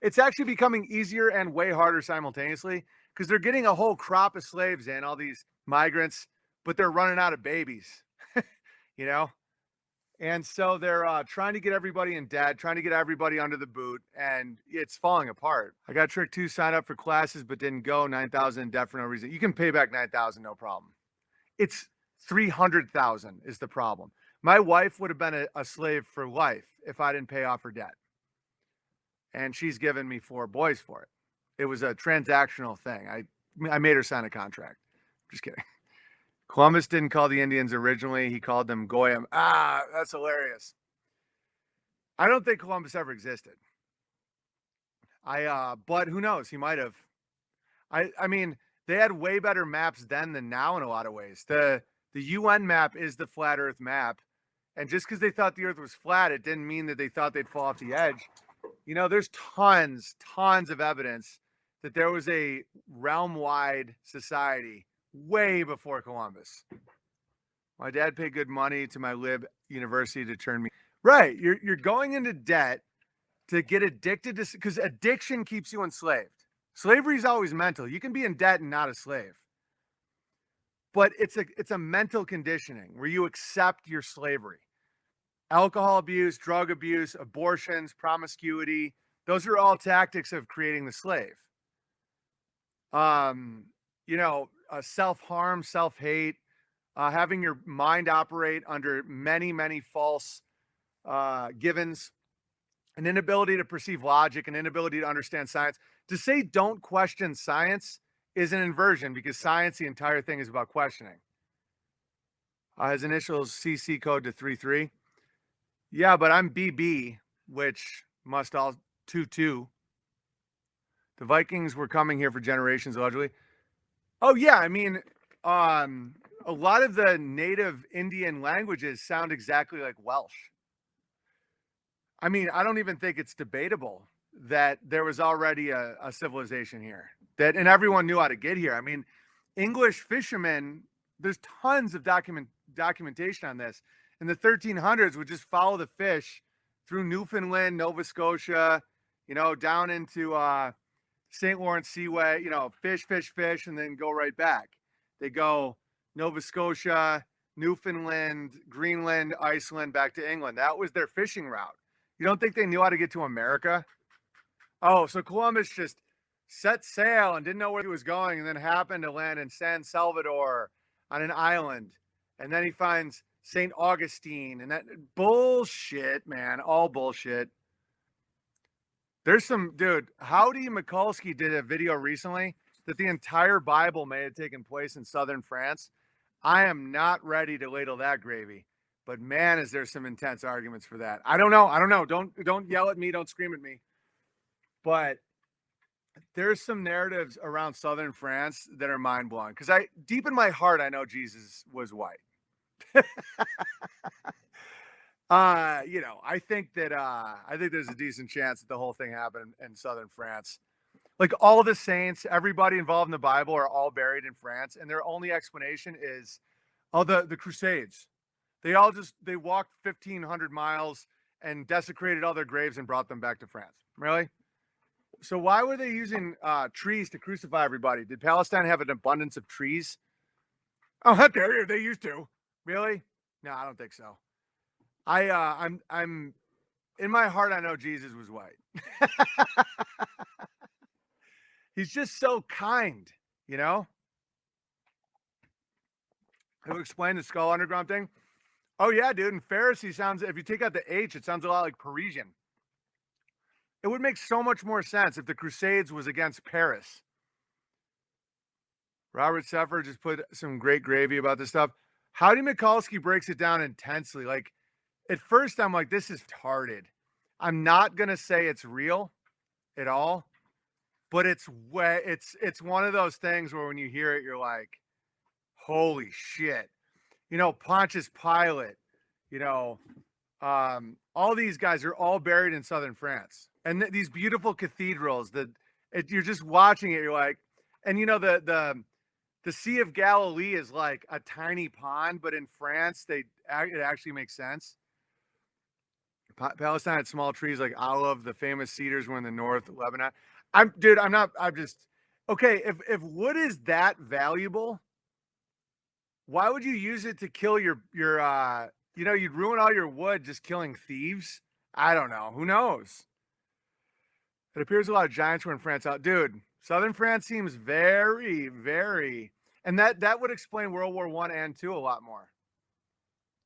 It's actually becoming easier and way harder simultaneously because they're getting a whole crop of slaves in, all these migrants, but they're running out of babies, And so they're trying to get everybody in debt, trying to get everybody under the boot, and it's falling apart. I got tricked too, signed up for classes, but didn't go. 9,000 in debt for no reason. You can pay back 9,000, no problem. It's 300,000 is the problem. My wife would have been a slave for life if I didn't pay off her debt. And she's given me 4 boys for it. It was a transactional thing. I made her sign a contract. Just kidding. Columbus didn't call the Indians originally. He called them Goyim. Ah, that's hilarious. I don't think Columbus ever existed. But who knows? He might have. I mean, they had way better maps then than now in a lot of ways. The UN map is the flat Earth map. And just because they thought the Earth was flat, it didn't mean that they thought they'd fall off the edge. There's tons of evidence that there was a realm-wide society way before Columbus. My dad paid good money to my lib university to turn me. Right. You're going into debt to get addicted to, because addiction keeps you enslaved. Slavery is always mental. You can be in debt and not a slave. But it's a mental conditioning where you accept your slavery. Alcohol abuse, drug abuse, abortions, promiscuity, those are all tactics of creating the slave. Self-harm, self-hate, having your mind operate under many false givens, an inability to perceive logic, an inability to understand science. To say don't question science is an inversion because science, the entire thing is about questioning. His initials CC code to 33. Yeah, but I'm BB, which must all 22. The Vikings were coming here for generations, allegedly. Oh yeah, I mean, a lot of the native Indian languages sound exactly like Welsh. I mean, I don't even think it's debatable that there was already a civilization here that, and everyone knew how to get here. I mean, English fishermen, there's tons of documentation on this. In the 1300s, would just follow the fish through Newfoundland, Nova Scotia, down into St. Lawrence Seaway, fish, and then go right back. They go Nova Scotia, Newfoundland, Greenland, Iceland, back to England. That was their fishing route. You don't think they knew how to get to America? Oh, so Columbus just set sail and didn't know where he was going, and then happened to land in San Salvador on an island. And then he finds St. Augustine, and that bullshit, man, all bullshit. There's some dude, Howdy Mikulski did a video recently that the entire Bible may have taken place in southern France. I am not ready to ladle that gravy, but man, is there some intense arguments for that. I don't know. Don't yell at me. Don't scream at me. But there's some narratives around southern France that are mind blowing. Because deep in my heart, I know Jesus was white. I think there's a decent chance that the whole thing happened in southern France. Like all the saints, everybody involved in the Bible are all buried in France, and their only explanation is, the Crusades. They walked 1,500 miles and desecrated all their graves and brought them back to France. Really? So why were they using trees to crucify everybody? Did Palestine have an abundance of trees? Oh, how dare you? They used to. Really? No, I don't think so. I'm in my heart, I know Jesus was white. He's just so kind, you know? He'll explain the skull underground thing. Oh yeah, dude. And Pharisee sounds, if you take out the H, it sounds a lot like Parisian. It would make so much more sense if the Crusades was against Paris. Robert Seffer just put some great gravy about this stuff. Howdy Mikulski breaks it down intensely. Like, at first, I'm like, this is retarded. I'm not gonna say it's real at all, but it's one of those things where when you hear it, you're like, holy shit. Pontius Pilate, all these guys are all buried in southern France, and these beautiful cathedrals that you're just watching it, you're like, and the Sea of Galilee is like a tiny pond, but in France, it actually makes sense. Palestine had small trees like olive. The famous cedars were in the north, Lebanon. I'm just okay. If wood is that valuable, why would you use it to kill your you'd ruin all your wood just killing thieves? I don't know. Who knows? It appears a lot of giants were in France. Dude, southern France seems very, very, and that would explain World War I and II a lot more.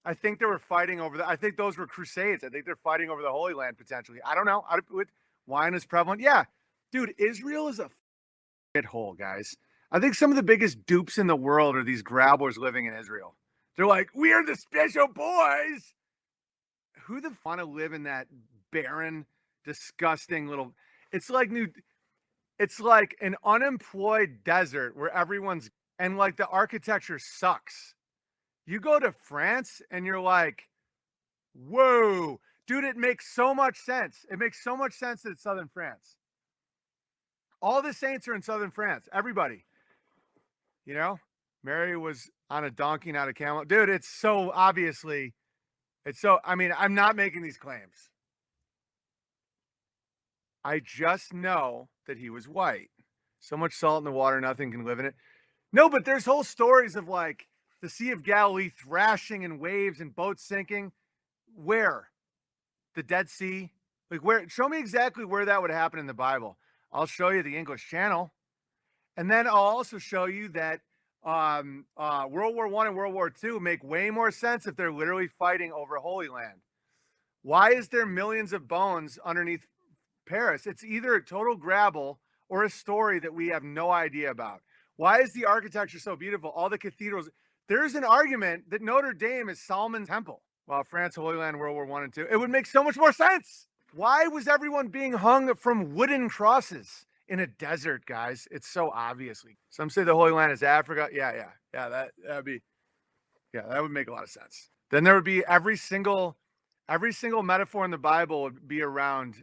I think they were fighting over I think those were crusades. I think they're fighting over the Holy Land potentially. I don't know. Wine is prevalent. Yeah, dude, Israel is a shithole, guys. I think some of the biggest dupes in the world are these grabblers living in Israel. They're like, we are the special boys. Who the want to live in that barren, disgusting little? It's like an unemployed desert where everyone's, and like the architecture sucks. You go to France and you're like, whoa, dude, it makes so much sense. It makes so much sense that it's southern France. All the saints are in southern France. Everybody. Mary was on a donkey, not a camel. Dude, it's so obviously, I'm not making these claims. I just know that he was white. So much salt in the water, nothing can live in it. No, but there's whole stories of like the Sea of Galilee thrashing in waves and boats sinking. Where? The Dead Sea? Like where? Show me exactly where that would happen in the Bible. I'll show you the English Channel. And then I'll also show you that World War I and World War II make way more sense if they're literally fighting over Holy Land. Why is there millions of bones underneath Paris? It's either a total grabble or a story that we have no idea about. Why is the architecture so beautiful? All the cathedrals, There's an argument that Notre Dame is Solomon's temple, while France, Holy Land, World War I and II. It would make so much more sense. Why was everyone being hung from wooden crosses in a desert, guys? It's so obviously. Some say the Holy Land is Africa. Yeah. That would make a lot of sense. Then there would be every single metaphor in the Bible would be around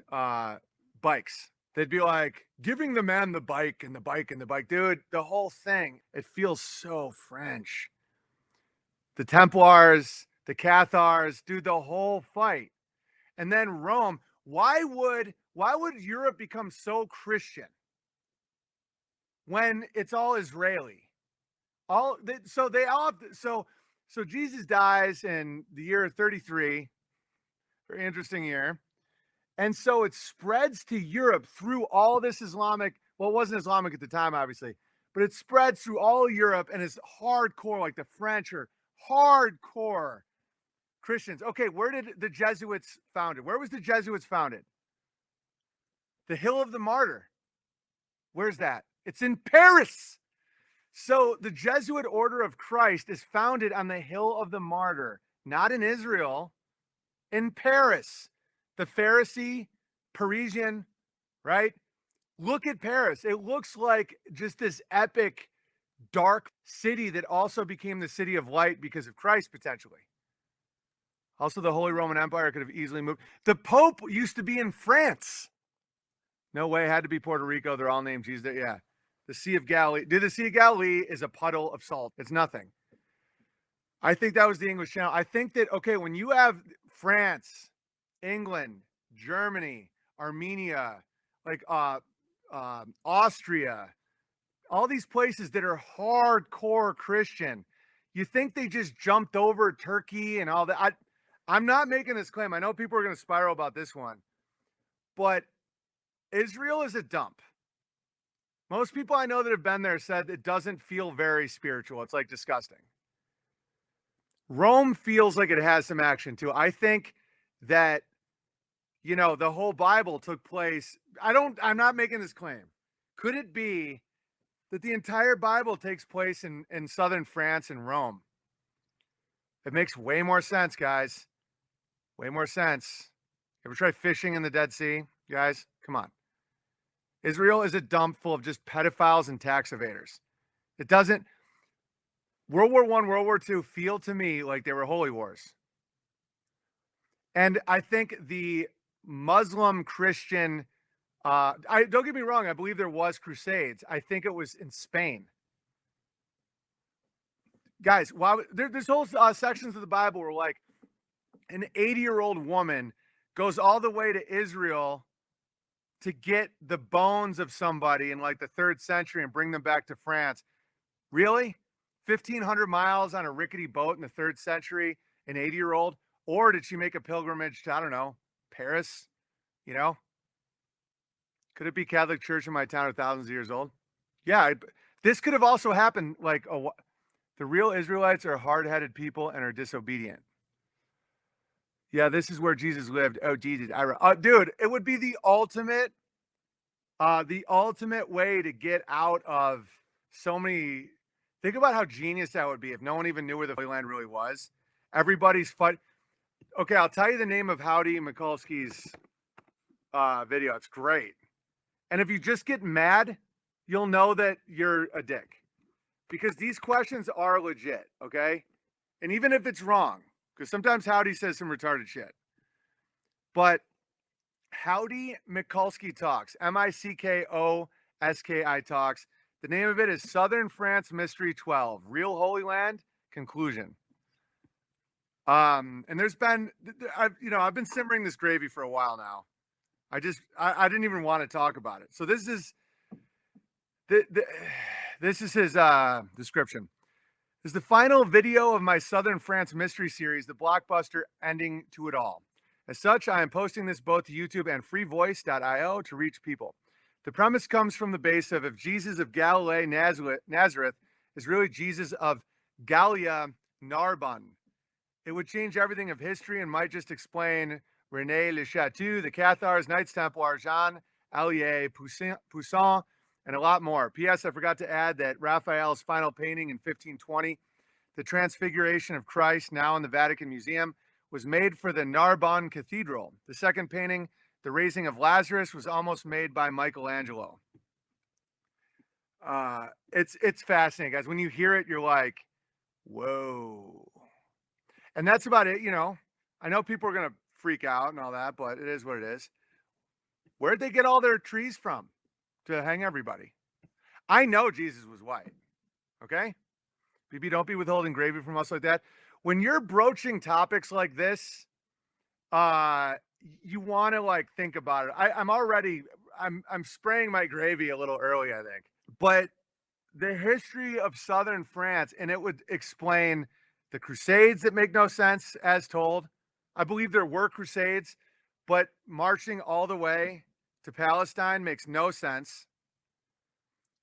bikes. They'd be like giving the man the bike and the bike and the bike. Dude, the whole thing, it feels so French. The Templars, the Cathars, dude, the whole fight. And then Rome. Why would Europe become so Christian when it's all Israeli? So Jesus dies in the year 33. Very interesting year. And so it spreads to Europe through all this Islamic. Well, it wasn't Islamic at the time, obviously, but it spreads through all Europe and is hardcore, like the French are hardcore Christians. Okay, where did the Jesuits founded? Where was the Jesuits founded? The Hill of the Martyr. Where's that? It's in Paris. So the Jesuit Order of Christ is founded on the Hill of the Martyr, not in Israel, in Paris. The Pharisee, Parisian, right? Look at Paris. It looks like just this epic, dark city that also became the city of light because of Christ, potentially. Also, the Holy Roman Empire could have easily moved. The Pope used to be in France. No way, it had to be Puerto Rico. They're all named Jesus. Yeah. The Sea of Galilee. Dude, the Sea of Galilee is a puddle of salt. It's nothing. I think that was the English Channel. I think that, okay, when you have France, England, Germany, Armenia, like Austria, all these places that are hardcore Christian, you think they just jumped over Turkey and all that? I'm not making this claim. I know people are going to spiral about this one, but Israel is a dump. Most people I know that have been there said it doesn't feel very spiritual. It's like disgusting. Rome feels like it has some action too. I think that, the whole Bible took place. I'm not making this claim. Could it be that the entire Bible takes place in southern France and Rome? It makes way more sense, guys. Way more sense. Ever try fishing in the Dead Sea? Guys, come on. Israel is a dump full of just pedophiles and tax evaders. It doesn't. World War I, World War II feel to me like they were holy wars. And I think the Muslim Christian, don't get me wrong, I believe there was crusades. I think it was in Spain. Guys, there's whole sections of the Bible where like an 80-year-old woman goes all the way to Israel to get the bones of somebody in like the 3rd century and bring them back to France. Really? 1,500 miles on a rickety boat in the 3rd century, an 80-year-old? Or did she make a pilgrimage to, I don't know, Paris? Could it be Catholic Church in my town are thousands of years old? Yeah, this could have also happened like the real Israelites are hard-headed people and are disobedient. Yeah, this is where Jesus lived. Oh, Jesus. Dude, it would be the ultimate way to get out of so many. Think about how genius that would be if no one even knew where the Holy Land really was. Everybody's fight. Okay, I'll tell you the name of Howdy Mikulski's video. It's great. And if you just get mad, you'll know that you're a dick. Because these questions are legit, okay? And even if it's wrong, because sometimes Howdy says some retarded shit. But Howdy Mikulski Talks, Mickooski Talks. The name of it is Southern France Mystery 12, Real Holy Land Conclusion. And there's been, I've been simmering this gravy for a while now. I didn't even want to talk about it. So this is his description. This is the final video of my Southern France mystery series, the blockbuster ending to it all. As such, I am posting this both to YouTube and freevoice.io to reach people. The premise comes from the base of if Jesus of Galilee, Nazareth is really Jesus of Gallia, Narbonne, it would change everything of history and might just explain René Le Chateau, the Cathars, Knights Templar, Jean Allier, Poussin, and a lot more. P.S. I forgot to add that Raphael's final painting in 1520, the Transfiguration of Christ, now in the Vatican Museum, was made for the Narbonne Cathedral. The second painting, The Raising of Lazarus, was almost made by Michelangelo. It's fascinating, guys. When you hear it, you're like, whoa. And that's about it, you know. I know people are going to freak out and all that, but it is what it is. Where'd they get all their trees from to hang everybody? I know Jesus was white. Okay? BB, don't be withholding gravy from us like that. When you're broaching topics like this, you want to like think about it. I'm spraying my gravy a little early, I think. But the history of southern France, and it would explain the Crusades that make no sense as told. I believe there were Crusades, but marching all the way to Palestine makes no sense.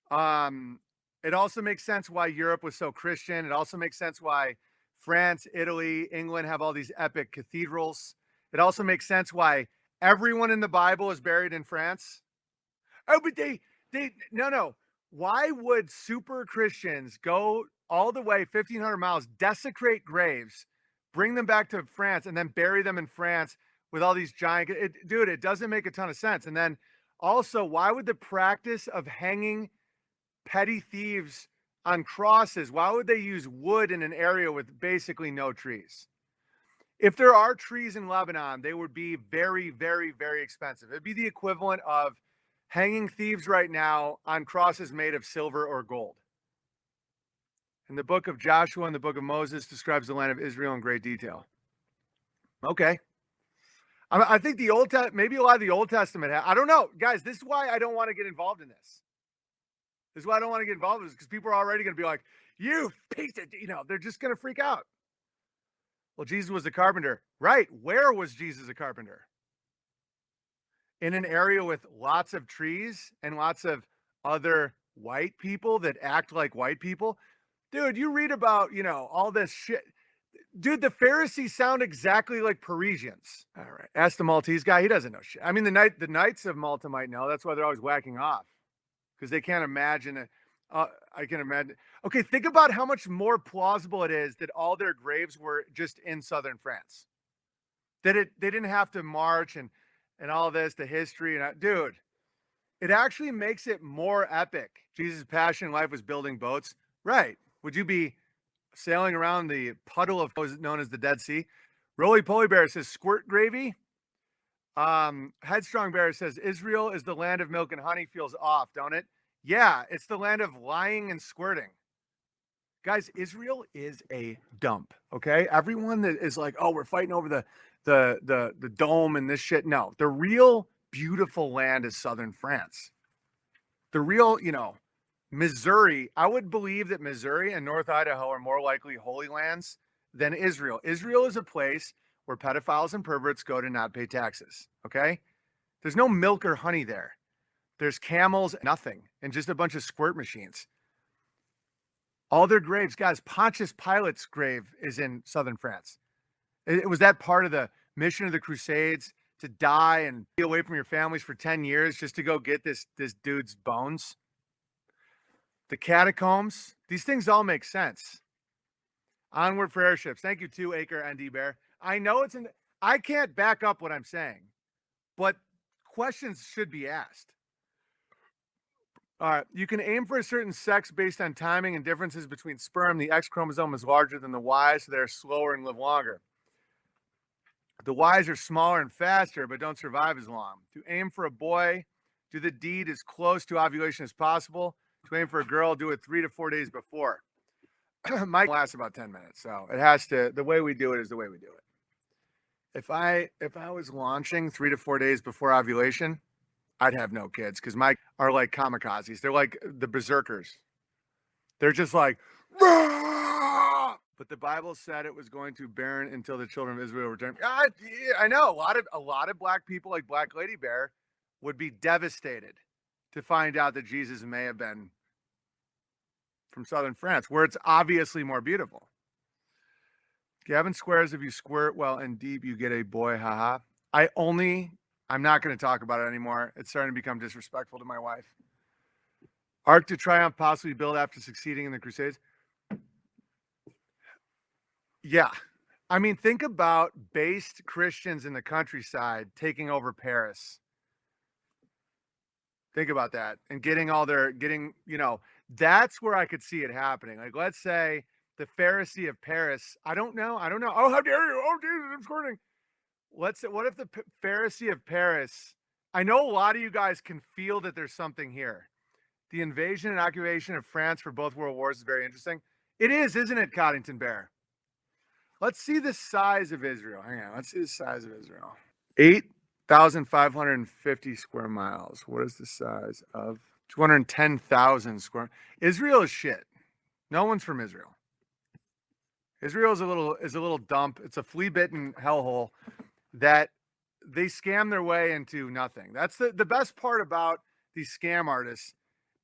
It also makes sense why Europe was so Christian. It also makes sense why France, Italy, England have all these epic cathedrals. It also makes sense why everyone in the Bible is buried in France. Oh, but no. Why would super Christians go all the way 1,500 miles, desecrate graves, bring them back to France, and then bury them in France with all these giant, dude, it doesn't make a ton of sense. And then also, why would the practice of hanging petty thieves on crosses, why would they use wood in an area with basically no trees? If there are trees in Lebanon, they would be very, very, very expensive. It'd be the equivalent of hanging thieves right now on crosses made of silver or gold. And the book of Joshua and the book of Moses describes the land of Israel in great detail. Okay. I think the Old Testament, maybe a lot of the Old Testament, I don't know. Guys, this is why I don't want to get involved in this. This is why I don't want to get involved in this, because people are already going to be like, you piece of, they're just going to freak out. Well, Jesus was a carpenter. Right. Where was Jesus a carpenter? In an area with lots of trees and lots of other white people that act like white people. Dude, you read about, all this shit. Dude, the Pharisees sound exactly like Parisians. All right. Ask the Maltese guy. He doesn't know shit. I mean, the Knights of Malta might know. That's why they're always whacking off, because they can't imagine it. I can imagine. Okay, think about how much more plausible it is that all their graves were just in southern France. That they didn't have to march and all this, the history. And dude, it actually makes it more epic. Jesus' passion in life was building boats. Right. Would you be sailing around the puddle of what was known as the Dead Sea? Roly Poly Bear says squirt gravy. Headstrong Bear says Israel is the land of milk and honey. Feels off, don't it? Yeah, it's the land of lying and squirting. Guys, Israel is a dump. Okay, everyone that is like, oh, we're fighting over the dome and this shit. No, the real beautiful land is southern France. The real, Missouri. I would believe that Missouri and North Idaho are more likely holy lands than Israel. Israel is a place where pedophiles and perverts go to not pay taxes. Okay, there's no milk or honey there. There's camels, nothing, and just a bunch of squirt machines. All their graves, guys, Pontius Pilate's grave is in southern France. It was that part of the mission of the Crusades, to die and be away from your families for 10 years just to go get this dude's bones. The catacombs, these things all make sense. Onward for airships. Thank you, 2 Acre ND Bear. I know I can't back up what I'm saying, but questions should be asked. All right, you can aim for a certain sex based on timing and differences between sperm. The X chromosome is larger than the Y, so they're slower and live longer. The Ys are smaller and faster, but don't survive as long. To aim for a boy, do the deed as close to ovulation as possible. To aim for a girl, do it 3 to 4 days before. Mine lasts about 10 minutes, so it has to. The way we do it is the way we do it. If I was launching 3 to 4 days before ovulation, I'd have no kids, because my are like kamikazes. They're like the berserkers. They're just like, "Rah!" But the Bible said it was going to barren until the children of Israel returned. I know a lot of black people, like Black Lady Bear, would be devastated to find out that Jesus may have been from southern France, where it's obviously more beautiful. Gavin squares, if you squirt well and deep, you get a boy. Haha. I'm not going to talk about it anymore. It's starting to become disrespectful to my wife. Arc to Triumph possibly built after succeeding in the Crusades. Yeah. I mean, think about based Christians in the countryside taking over Paris. Think about that and that's where I could see it happening. Like, let's say the Pharisee of Paris, I don't know. Oh, how dare you? Oh, Jesus, I'm squirting. Let's say, what if the Pharisee of Paris, I know a lot of you guys can feel that there's something here. The invasion and occupation of France for both world wars is very interesting. It is, isn't it, Coddington Bear? Let's see the size of Israel. Hang on, let's see the size of Israel. 8,550 square miles. What is the size of 210,000 square? Israel is shit. No one's from Israel. Israel is a little dump. It's a flea-bitten hellhole that they scam their way into nothing. That's the best part about these scam artists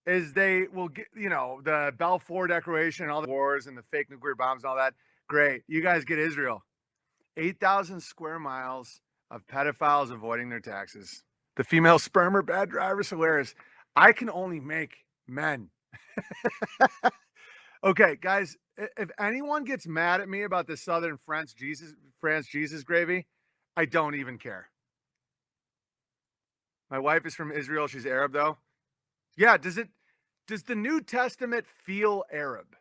is they will get, the Balfour Declaration and all the wars and the fake nuclear bombs and all that. Great. You guys get Israel. 8,000 square miles of pedophiles avoiding their taxes. The female sperm are bad drivers, hilarious. I can only make men. Okay, guys, if anyone gets mad at me about the Southern France Jesus gravy, I don't even care. My wife is from Israel. She's Arab, though. Yeah, does the New Testament feel Arab?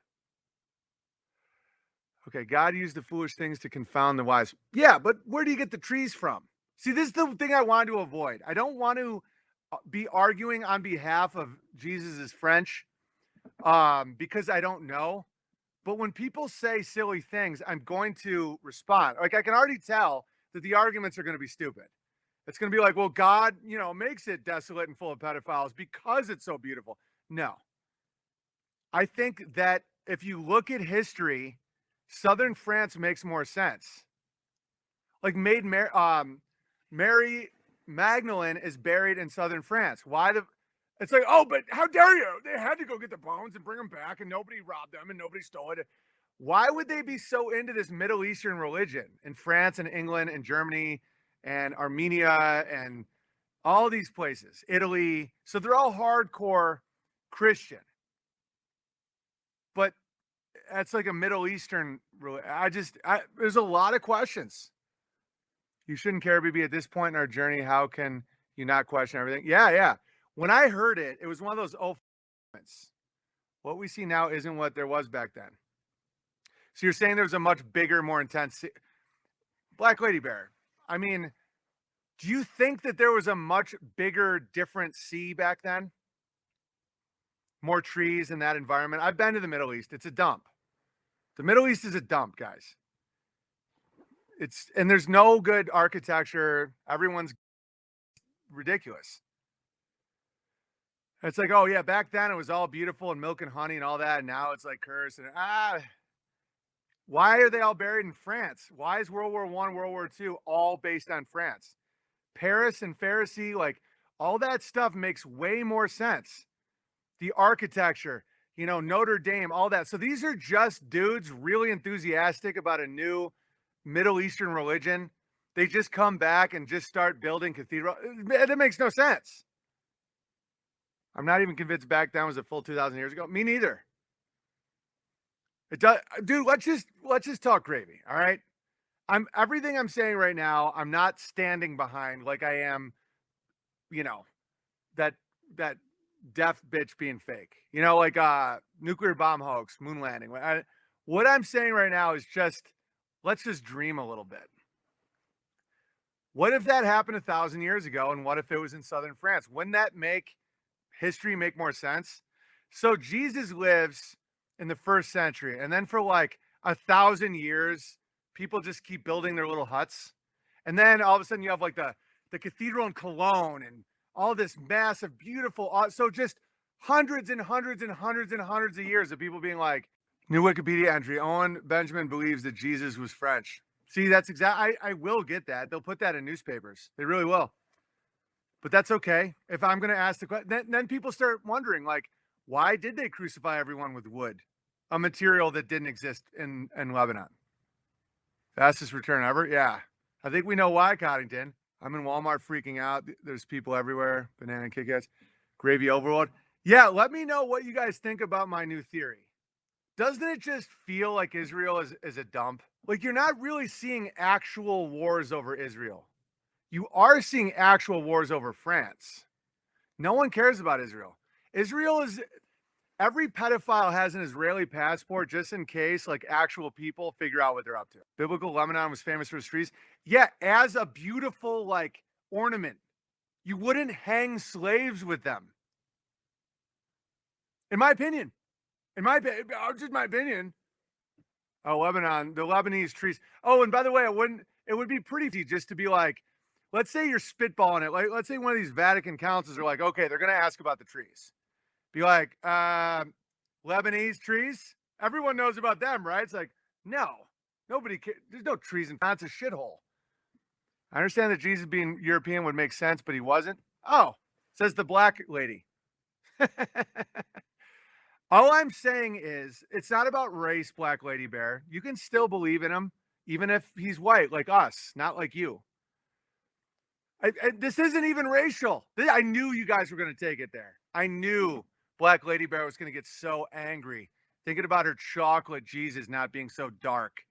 Okay, God used the foolish things to confound the wise. Yeah, but where do you get the trees from? See, this is the thing I want to avoid. I don't want to be arguing on behalf of Jesus' French because I don't know. But when people say silly things, I'm going to respond. Like, I can already tell that the arguments are going to be stupid. It's going to be like, well, God, makes it desolate and full of pedophiles because it's so beautiful. No. I think that if you look at history, Southern France makes more sense. Like, Mary Magdalene is buried in Southern France. It's like, oh, but how dare you? They had to go get the bones and bring them back, and nobody robbed them and nobody stole it. Why would they be so into this Middle Eastern religion in France and England and Germany and Armenia and all these places, Italy? So they're all hardcore Christian. But that's like a Middle Eastern. There's a lot of questions. You shouldn't care, BB. At this point in our journey, how can you not question everything? Yeah, yeah. When I heard it, it was one of those moments. What we see now isn't what there was back then. So you're saying there's a much bigger, more intense Black Lady Bear. I mean, do you think that there was a much bigger, different sea back then? More trees in that environment? I've been to the Middle East. It's a dump. The Middle East is a dump, guys. And there's no good architecture. Everyone's ridiculous. It's like, oh yeah, back then it was all beautiful and milk and honey and all that. And now it's like cursed. And why are they all buried in France? Why is World War I, World War II all based on France? Paris and Pharisee, like all that stuff makes way more sense. The architecture, Notre Dame, all that. So these are just dudes really enthusiastic about a new Middle Eastern religion. They just come back and just start building cathedral. That makes no sense. I'm not even convinced back then was a full 2,000 years ago. Me neither. It does, dude. Let's just talk gravy. All right. Everything I'm saying right now, I'm not standing behind like I am, that deaf bitch being fake. Like nuclear bomb hoax, moon landing. What I'm saying right now is let's just dream a little bit. What if that happened 1,000 years ago, and what if it was in Southern France? Wouldn't that make history make more sense? So Jesus lives in the 1st century, and then for like 1,000 years, people just keep building their little huts, and then all of a sudden you have like the cathedral in Cologne and all this massive, beautiful. So just hundreds and hundreds and hundreds and hundreds of years of people being like, new Wikipedia entry: Owen Benjamin believes that Jesus was French. See, that's I will get that. They'll put that in newspapers. They really will. But that's okay. If I'm going to ask the question, then people start wondering, like, why did they crucify everyone with wood, a material that didn't exist in Lebanon? Fastest return ever? Yeah. I think we know why, Coddington. I'm in Walmart freaking out. There's people everywhere. Banana and Kit Kats. Gravy overload. Yeah, let me know what you guys think about my new theory. Doesn't it just feel like Israel is a dump? Like you're not really seeing actual wars over Israel. You are seeing actual wars over France. No one cares about Israel. Israel is every pedophile has an Israeli passport just in case like actual people figure out what they're up to. Biblical Lebanon was famous for its trees. Yeah, as a beautiful like ornament. You wouldn't hang slaves with them. In my opinion. Just my opinion. Oh, Lebanon, the Lebanese trees. Oh, and by the way, it would be pretty easy just to be like, let's say you're spitballing it. Like, let's say one of these Vatican councils are like, okay, they're going to ask about the trees. Be like, Lebanese trees? Everyone knows about them, right? It's like, no, nobody cares. There's no trees in France. It's a shithole. I understand that Jesus being European would make sense, but he wasn't. Oh, says the black lady. All I'm saying is, it's not about race, Black Lady Bear. You can still believe in him, even if he's white, like us, not like you. This isn't even racial. I knew you guys were going to take it there. I knew Black Lady Bear was going to get so angry thinking about her chocolate Jesus not being so dark.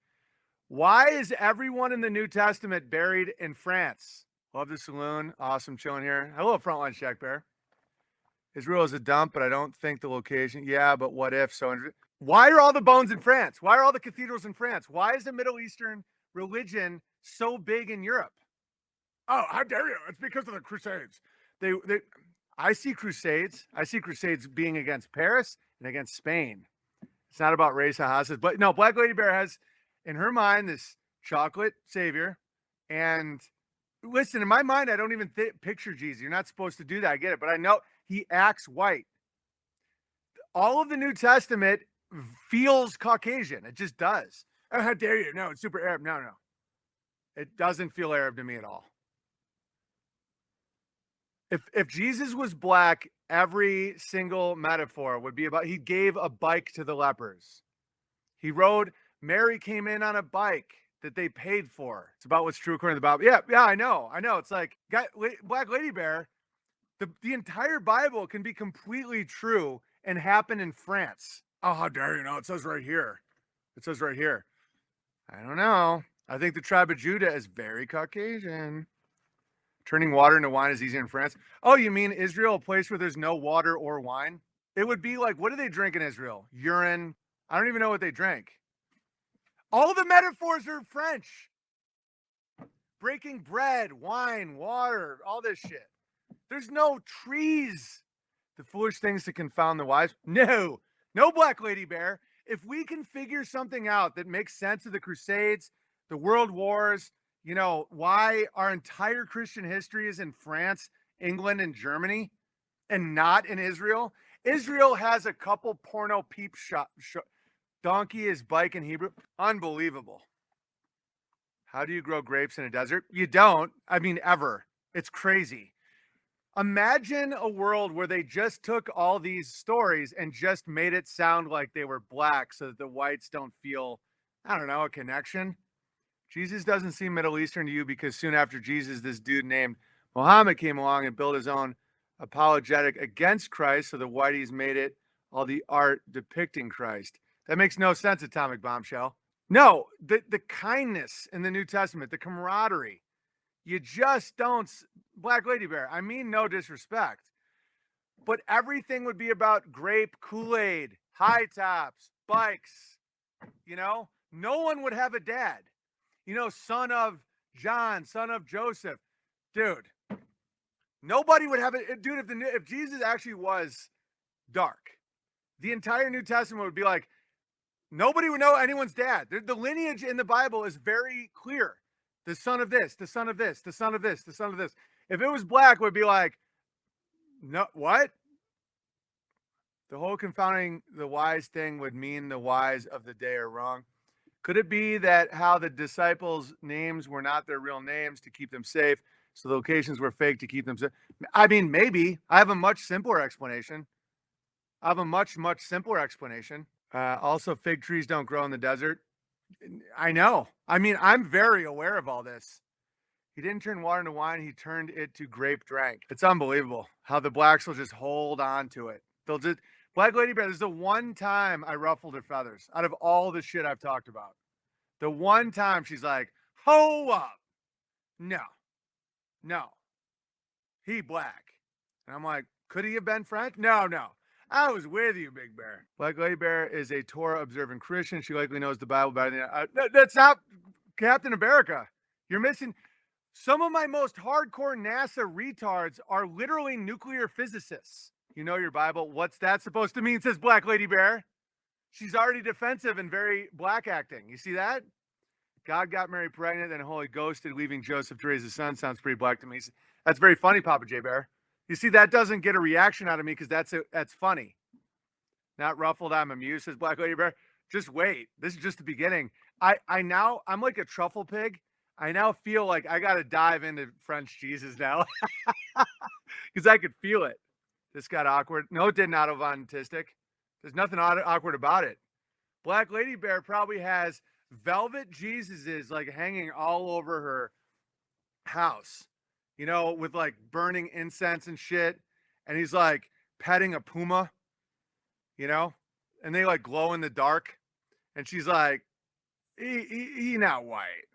Why is everyone in the New Testament buried in France? Love the saloon. Awesome chilling here. Hello, Frontline Shack Bear. Israel is a dump, but I don't think the location. Yeah, but what if? So, why are all the bones in France? Why are all the cathedrals in France? Why is the Middle Eastern religion so big in Europe? Oh, how dare you? It's because of the Crusades. I see Crusades. I see Crusades being against Paris and against Spain. It's not about race, says, but no, Black Lady Bear has in her mind this chocolate savior. And listen, in my mind, I don't even picture Jesus. You're not supposed to do that. I get it. But I know he acts white. All of the New Testament feels Caucasian. It just does. Oh, how dare you? No, it's super Arab. No. It doesn't feel Arab to me at all. If Jesus was black, every single metaphor would be about he gave a bike to the lepers. He rode, Mary came in on a bike that they paid for. It's about what's true according to the Bible. Yeah, I know. It's like Black Lady Bear, the entire Bible can be completely true and happen in France. Oh, how dare you? No, it says right here. I don't know. I think the tribe of Judah is very Caucasian. Turning water into wine is easier in France. Oh, you mean Israel, a place where there's no water or wine? It would be like, what do they drink in Israel? Urine. I don't even know what they drink. All the metaphors are French. Breaking bread, wine, water, all this shit. There's no trees. The foolish things to confound the wise. No, Black Lady Bear. If we can figure something out that makes sense of the Crusades, the World Wars, why our entire Christian history is in France, England, and Germany, and not in Israel. Israel has a couple porno peep shop. Donkey is bike in Hebrew. Unbelievable. How do you grow grapes in a desert? You don't. I mean, ever. It's crazy. Imagine a world where they just took all these stories and just made it sound like they were black so that the whites don't feel, I don't know, a connection. Jesus doesn't seem Middle Eastern to you because soon after Jesus, this dude named Muhammad came along and built his own apologetic against Christ. So the whiteys made it all the art depicting Christ. That makes no sense, Atomic Bombshell. No, the kindness in the New Testament, the camaraderie. You just don't, Black Lady Bear. I mean, no disrespect. But everything would be about grape Kool-Aid, high tops, bikes. No one would have a dad. Son of John, son of Joseph. Dude, nobody would have it. Dude, if Jesus actually was dark, the entire New Testament would be like, nobody would know anyone's dad. The lineage in the Bible is very clear. The son of this, the son of this, the son of this, the son of this. If it was black, it would be like, no, what? The whole confounding the wise thing would mean the wise of the day are wrong. Could it be that how the disciples' names were not their real names to keep them safe, so the locations were fake to keep them safe? I mean, maybe. I have a much simpler explanation. Also, fig trees don't grow in the desert. I know. I mean, I'm very aware of all this. He didn't turn water into wine. He turned it to grape drink. It's unbelievable how the blacks will just hold on to it. Black Lady Bear, this is the one time I ruffled her feathers out of all the shit I've talked about. The one time she's like, "Hold up. No, no. He black." And I'm like, "Could he have been French?" No, no. I was with you, Big Bear. Black Lady Bear is a Torah observant Christian. She likely knows the Bible better than that's not Captain America. You're missing. Some of my most hardcore NASA retards are literally nuclear physicists. You know your Bible. What's that supposed to mean? Says Black Lady Bear. She's already defensive and very black acting. You see that? God got Mary pregnant, then Holy Ghosted, leaving Joseph to raise his son. Sounds pretty black to me. That's very funny, Papa J Bear. You see, that doesn't get a reaction out of me because that's funny. Not ruffled, I'm amused, says Black Lady Bear. Just wait. This is just the beginning. I'm like a truffle pig. I now feel like I gotta dive into French Jesus now. Because I could feel it. This got awkward. No, it didn't, Otto Von Tistic. There's nothing awkward about it. Black Lady Bear probably has velvet Jesuses like hanging all over her house, you know, with like burning incense and shit. And he's like petting a puma, you know, and they like glow in the dark. And she's like, he not white.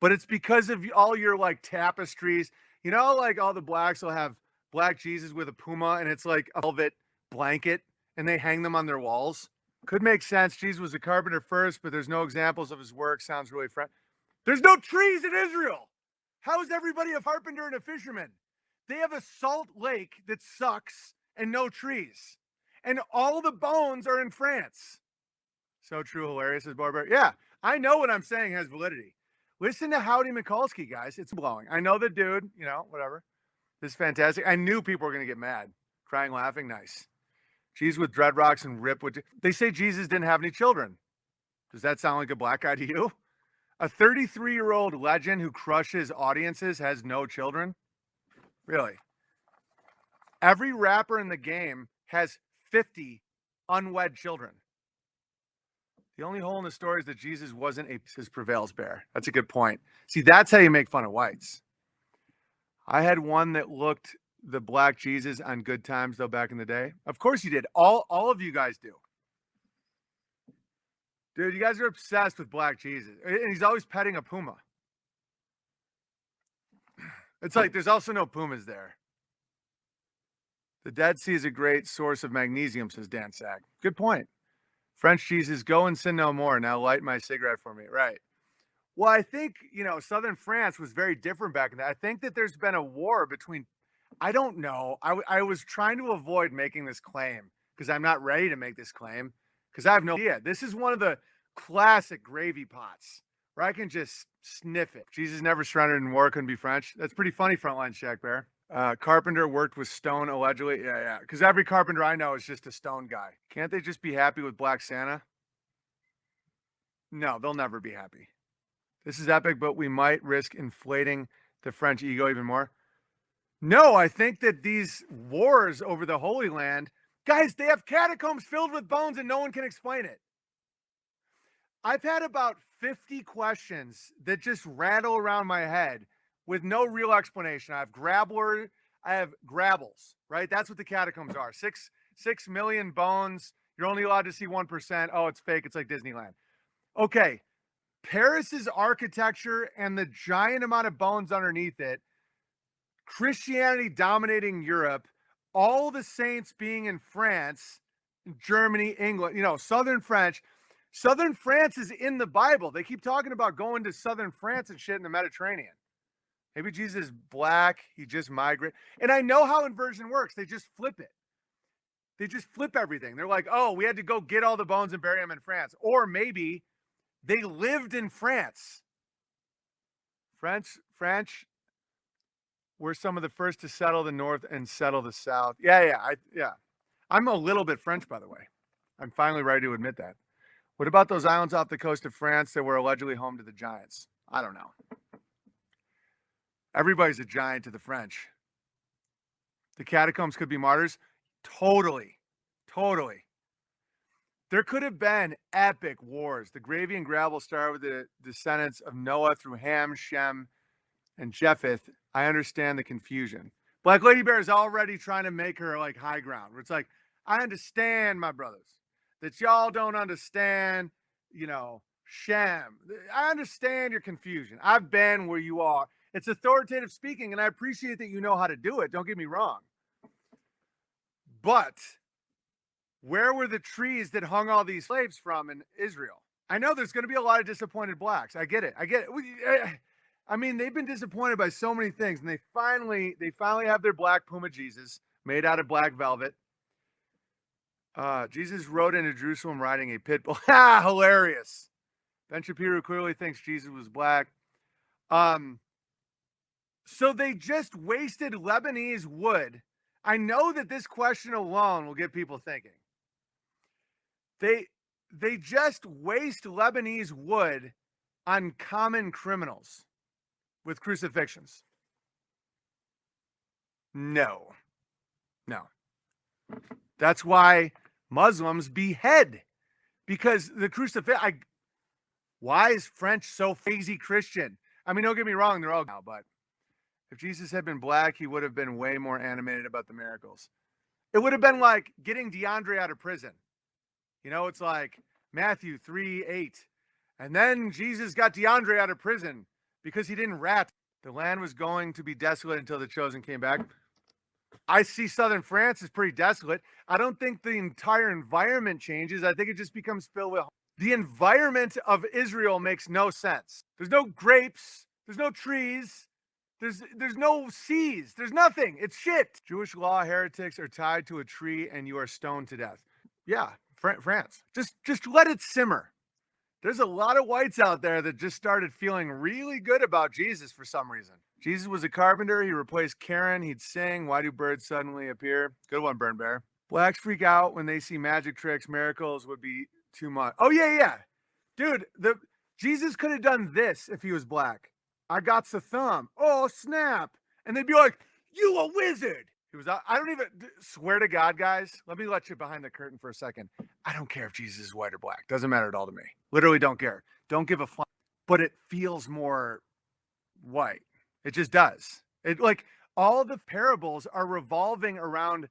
But it's because of all your like tapestries. You know, like all the blacks will have black Jesus with a puma and it's like a velvet blanket and they hang them on their walls. Could make sense. Jesus was a carpenter first, but there's no examples of his work. Sounds really French. There's no trees in Israel. How is everybody a carpenter and a fisherman? They have a salt lake that sucks and no trees. And all the bones are in France. So true, hilarious, says Barber. Yeah, I know what I'm saying has validity. Listen to Howdy Mikulski, guys. It's blowing. I know the dude, you know, whatever. This is fantastic. I knew people were going to get mad. Crying, laughing, nice. Jesus with dreadlocks and Rip with. They say Jesus didn't have any children. Does that sound like a black guy to you? A 33-year-old legend who crushes audiences has no children? Really? Every rapper in the game has 50 unwed children. The only hole in the story is that Jesus wasn't a his prevails bear. That's a good point. See, that's how you make fun of whites. I had one that looked the black Jesus on Good Times, though, back in the day. Of course you did. All of you guys do. Dude, you guys are obsessed with black Jesus. And he's always petting a puma. It's like there's also no pumas there. The Dead Sea is a great source of magnesium, says Dan Sack. Good point. French Jesus, go and sin no more. Now light my cigarette for me. Right. Well, I think, you know, southern France was very different back in that. I think that there's been a war between, I don't know. I was trying to avoid making this claim because I'm not ready to make this claim because I have no idea. This is one of the classic gravy pots where I can just sniff it. Jesus never surrendered in war, couldn't be French. That's pretty funny, Frontline Shack Bear. Carpenter worked with stone, allegedly. Yeah. Because every carpenter I know is just a stone guy. Can't they just be happy with Black Santa? No, they'll never be happy. This is epic, but we might risk inflating the French ego even more. No, I think that these wars over the Holy Land, guys, they have catacombs filled with bones and no one can explain it. I've had about 50 questions that just rattle around my head with no real explanation. I have grabbles, right? That's what the catacombs are. 6 million bones. You're only allowed to see 1%. Oh, it's fake. It's like Disneyland. Okay. Paris's architecture and the giant amount of bones underneath it, Christianity dominating Europe, all the saints being in France, Germany, England, you know, Southern French. Southern France is in the Bible. They keep talking about going to Southern France and shit in the Mediterranean. Maybe Jesus is black. He just migrated. And I know how inversion works. They just flip it. They just flip everything. They're like, oh, we had to go get all the bones and bury them in France. Or maybe they lived in France. French were some of the first to settle the North and settle the South. Yeah. I'm a little bit French, by the way. I'm finally ready to admit that. What about those islands off the coast of France that were allegedly home to the giants? I don't know. Everybody's a giant to the French. The catacombs could be martyrs. Totally. There could have been epic wars. The gravy and gravel started with the descendants of Noah through Ham, Shem, and Japheth. I understand the confusion. Black Lady Bear is already trying to make her like high ground. Where it's like, I understand, my brothers, that y'all don't understand, Shem. I understand your confusion. I've been where you are. It's authoritative speaking, and I appreciate that you know how to do it. Don't get me wrong. But where were the trees that hung all these slaves from in Israel? I know there's going to be a lot of disappointed blacks. I get it. I mean, they've been disappointed by so many things, and they finally have their black Puma Jesus made out of black velvet. Jesus rode into Jerusalem riding a pit bull. Ha! Hilarious. Ben Shapiro clearly thinks Jesus was black. So they just wasted Lebanese wood. I know that this question alone will get people thinking. They just waste Lebanese wood on common criminals with crucifixions. No. That's why Muslims behead, because the crucifixion. Why is French so crazy Christian? I mean, don't get me wrong, they're all now, but if Jesus had been black, he would have been way more animated about the miracles. It would have been like getting DeAndre out of prison. It's like Matthew 3:8. And then Jesus got DeAndre out of prison because he didn't rat. The land was going to be desolate until the chosen came back. I see southern France is pretty desolate. I don't think the entire environment changes. I think it just becomes filled with. The environment of Israel makes no sense. There's no grapes. There's no trees. There's no seas. There's nothing. It's shit. Jewish law heretics are tied to a tree and you are stoned to death. Yeah, France. Just let it simmer. There's a lot of whites out there that just started feeling really good about Jesus for some reason. Jesus was a carpenter. He replaced Karen. He'd sing, "Why do birds suddenly appear?" Good one, Burn Bear. Blacks freak out when they see magic tricks. Miracles would be too much. Oh, yeah. Dude, Jesus could have done this if he was black. I got the thumb. Oh, snap. And they'd be like, "You a wizard." He was, I don't even, swear to God, guys, let me let you behind the curtain for a second. I don't care if Jesus is white or black. Doesn't matter at all to me. Literally don't care. Don't give a fuck. But it feels more white. It just does. It, like, all the parables are revolving around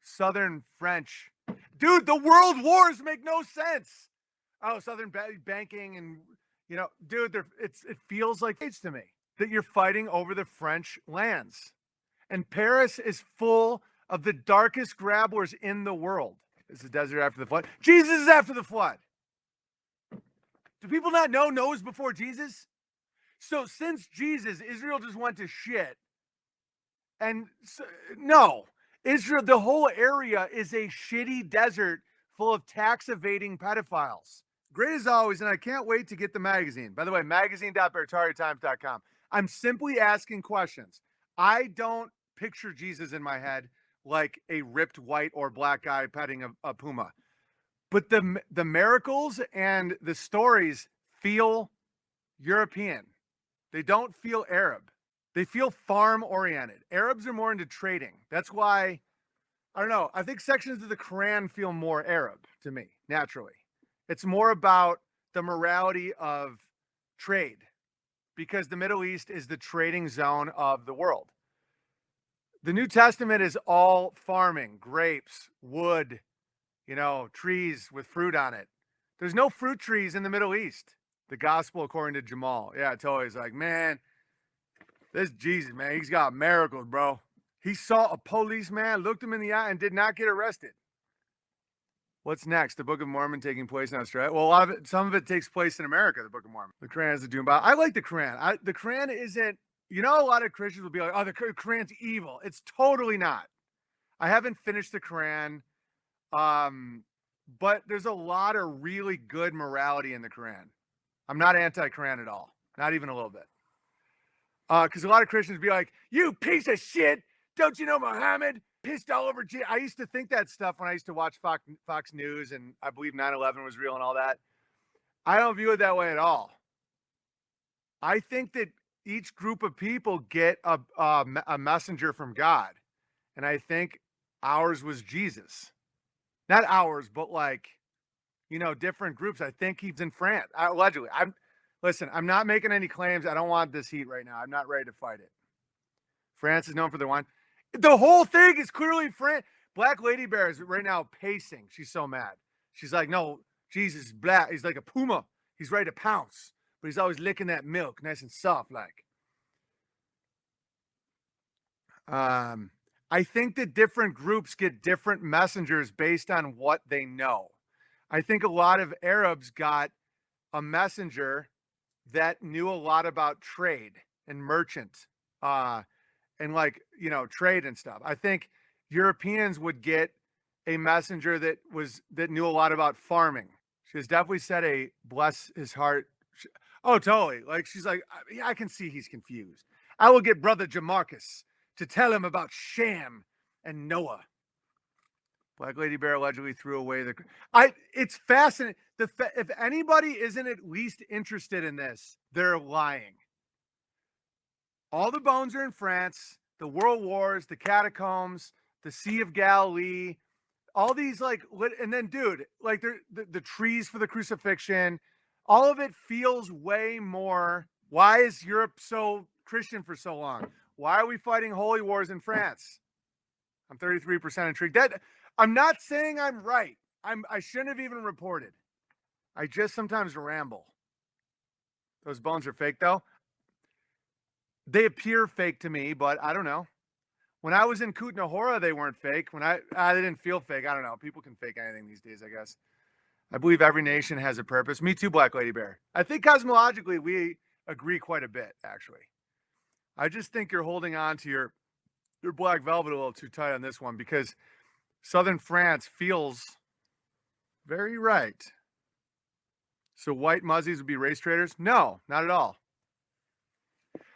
Southern French. Dude, the world wars make no sense. Oh, Southern banking and, dude, it feels like it's to me that you're fighting over the French lands. And Paris is full of the darkest grabblers in the world. Is the desert after the flood? Jesus is after the flood. Do people not know Noah's before Jesus? So since Jesus, Israel just went to shit. And no, Israel, the whole area is a shitty desert full of tax evading pedophiles. Great as always, and I can't wait to get the magazine. By the way, magazine.bertariatimes.com. I'm simply asking questions. I don't picture Jesus in my head like a ripped white or black guy petting a puma. But the miracles and the stories feel European. They don't feel Arab. They feel farm-oriented. Arabs are more into trading. That's why, I don't know, I think sections of the Quran feel more Arab to me, naturally. It's more about the morality of trade, because the Middle East is the trading zone of the world. The New Testament is all farming, grapes, wood, trees with fruit on it. There's no fruit trees in the Middle East. The gospel according to Jamal. Yeah, totally. He's like, man, this Jesus, man, he's got miracles, bro. He saw a policeman, looked him in the eye, and did not get arrested. What's next? The Book of Mormon taking place in Australia? Well, some of it takes place in America, the Book of Mormon. The Quran is the doom Bible. I like the Quran. The Quran isn't, a lot of Christians will be like, oh, the Quran's evil. It's totally not. I haven't finished the Quran, but there's a lot of really good morality in the Quran. I'm not anti-Quran at all. Not even a little bit. Because a lot of Christians be like, you piece of shit. Don't you know Muhammad pissed all over Jesus? I used to think that stuff when I used to watch Fox News, and I believe 9/11 was real and all that. I don't view it that way at all. I think that each group of people get a messenger from God. And I think ours was Jesus. Not ours, but different groups. I think he's in France, allegedly. I'm not making any claims. I don't want this heat right now. I'm not ready to fight it. France is known for their wine. The whole thing is clearly France. Black Lady Bear is right now pacing. She's so mad. She's like, no, Jesus is black. He's like a puma. He's ready to pounce, but he's always licking that milk, nice and soft, like. I think that different groups get different messengers based on what they know. I think a lot of Arabs got a messenger that knew a lot about trade and merchant, and like, you know, trade and stuff. I think Europeans would get a messenger that knew a lot about farming. She has definitely said a bless his heart. Oh, totally. Like she's like, yeah, I can see he's confused. I will get brother Jamarcus to tell him about Shem and Noah. Black Lady Bear allegedly threw away the. It's fascinating. If anybody isn't at least interested in this, they're lying. All the bones are in France. The World Wars, the catacombs, the Sea of Galilee, all these like, and then dude, like the trees for the crucifixion, all of it feels way more. Why is Europe so Christian for so long? Why are we fighting holy wars in France? I'm 33% intrigued. That I'm not saying I'm right. I shouldn't have even reported. I just sometimes ramble. Those bones are fake though. They appear fake to me, but I don't know. When I was in Kutna Hora, they weren't fake. When they didn't feel fake. I don't know. People can fake anything these days, I guess. I believe every nation has a purpose. Me too, Black Lady Bear. I think cosmologically we agree quite a bit, actually. I just think you're holding on to your black velvet a little too tight on this one because southern France feels very right. So white muzzies would be race traders? No, not at all.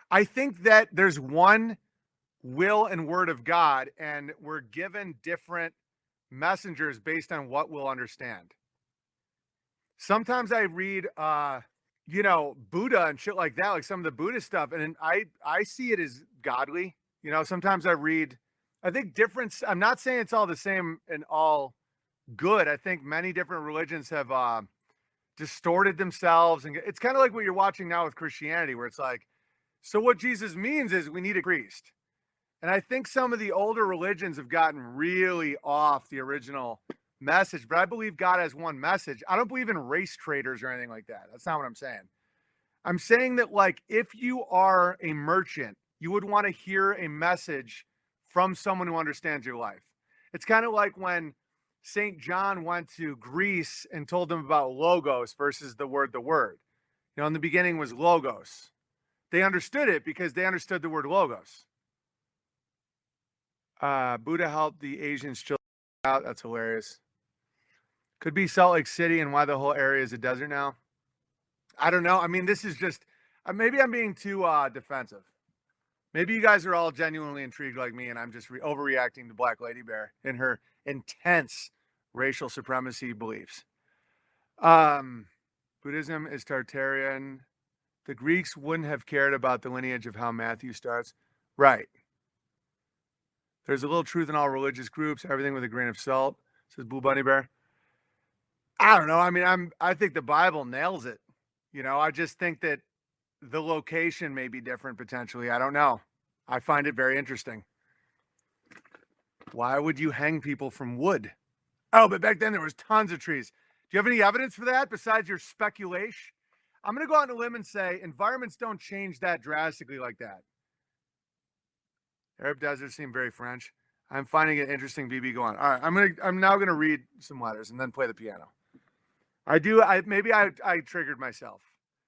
I think that there's one will and word of God, and we're given different messengers based on what we'll understand. Sometimes I read, you know, Buddha and shit like that, like some of the Buddhist stuff, and I see it as godly. You know, sometimes I read, I think difference. I'm not saying it's all the same and all good. I think many different religions have distorted themselves, and it's kind of like what you're watching now with Christianity, where it's like, so what Jesus means is we need a priest. And I think some of the older religions have gotten really off the original message, but I believe God has one message. I don't believe in race traders or anything like that. That's not what I'm saying. I'm saying that, like, if you are a merchant, you would want to hear a message from someone who understands your life. It's kind of like when St. John went to Greece and told them about logos versus the word. You know, in the beginning was logos. They understood it because they understood the word logos. Buddha helped the Asians chill out. That's hilarious. Could be Salt Lake City and why the whole area is a desert now. I don't know. I mean, this is just, maybe I'm being too defensive. Maybe you guys are all genuinely intrigued like me and I'm just overreacting to Black Lady Bear and her intense racial supremacy beliefs. Buddhism is Tartarian. The Greeks wouldn't have cared about the lineage of how Matthew starts. Right. There's a little truth in all religious groups, everything with a grain of salt, says Blue Bunny Bear. I don't know. I mean, I think the Bible nails it. You know, I just think that the location may be different potentially. I don't know. I find it very interesting. Why would you hang people from wood? Oh, but back then there was tons of trees. Do you have any evidence for that besides your speculation? I'm going to go out on a limb and say environments don't change that drastically like that. Arab deserts seem very French. I'm finding it interesting, BB. Go on. All right, I'm now gonna read some letters and then play the piano. Maybe I triggered myself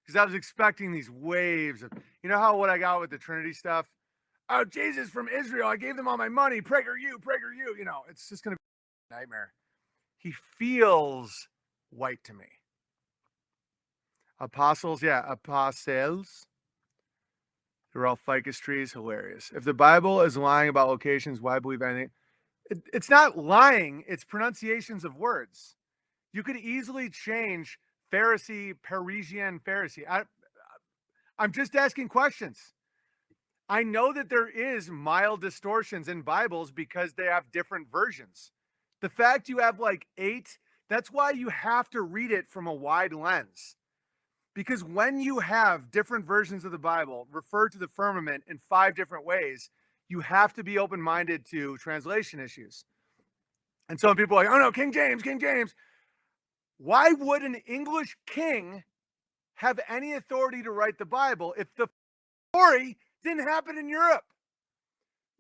because I was expecting these waves of, you know how what I got with the Trinity stuff. Oh, Jesus from Israel! I gave them all my money. Prager you. You know, it's just gonna be a nightmare. He feels white to me. Apostles, yeah, apostles. They're all ficus trees. Hilarious. If the Bible is lying about locations, why believe anything? It's not lying. It's pronunciations of words. You could easily change Pharisee, Parisian, Pharisee. I'm just asking questions. I know that there is mild distortions in Bibles because they have different versions. The fact you have like 8, that's why you have to read it from a wide lens. Because when you have different versions of the Bible refer to the firmament in 5 different ways, you have to be open-minded to translation issues. And some people are like, oh no, King James, King James. Why would an English king have any authority to write the Bible if the story didn't happen in Europe?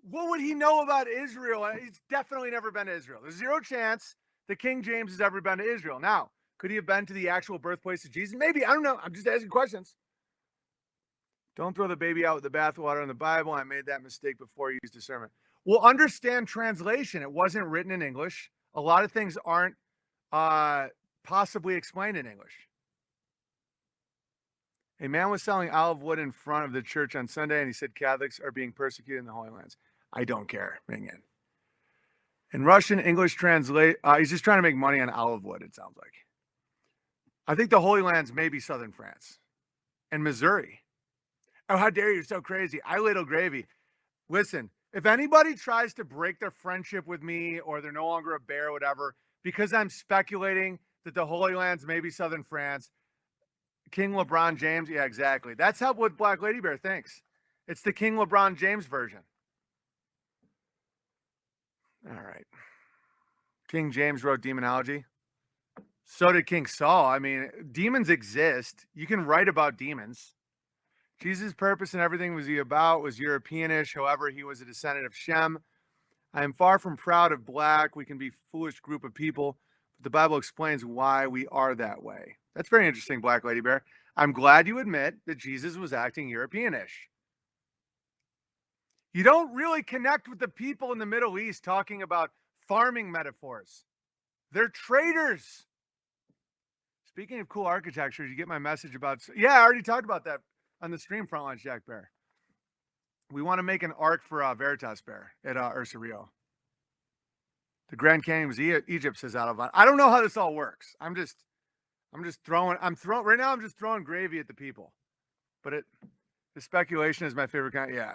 What would he know about Israel? He's definitely never been to Israel. There's zero chance that King James has ever been to Israel. Now, could he have been to the actual birthplace of Jesus? Maybe. I don't know. I'm just asking questions. Don't throw the baby out with the bathwater in the Bible. I made that mistake before. Use discernment. Well, understand translation. It wasn't written in English. A lot of things aren't possibly explained in English. A man was selling olive wood in front of the church on Sunday, and he said Catholics are being persecuted in the Holy Lands. I don't care. Bring in. In Russian, English translate. He's just trying to make money on olive wood, it sounds like. I think the Holy Lands may be southern France and Missouri. Oh, how dare you? You're so crazy. I ladle gravy. Listen, if anybody tries to break their friendship with me or they're no longer a bear or whatever, because I'm speculating that the Holy Lands may be southern France, King LeBron James, yeah, exactly. That's how what Black Lady Bear thinks. It's the King LeBron James version. All right. King James wrote demonology. So did King Saul. I mean, demons exist. You can write about demons. Jesus' purpose and everything was Europeanish. However, he was a descendant of Shem. I am far from proud of black. We can be a foolish group of people. But the Bible explains why we are that way. That's very interesting, Black Lady Bear. I'm glad you admit that Jesus was acting Europeanish. You don't really connect with the people in the Middle East talking about farming metaphors. They're traders. Speaking of cool architecture, did you get my message about... Yeah, I already talked about that on the stream, Frontline Jack Bear. We want to make an ark for Veritas Bear at Ursa Rio. The Grand Canyon was Egypt, says Alvin. I don't know how this all works. I'm just throwing gravy at the people. But the speculation is my favorite kind. Yeah.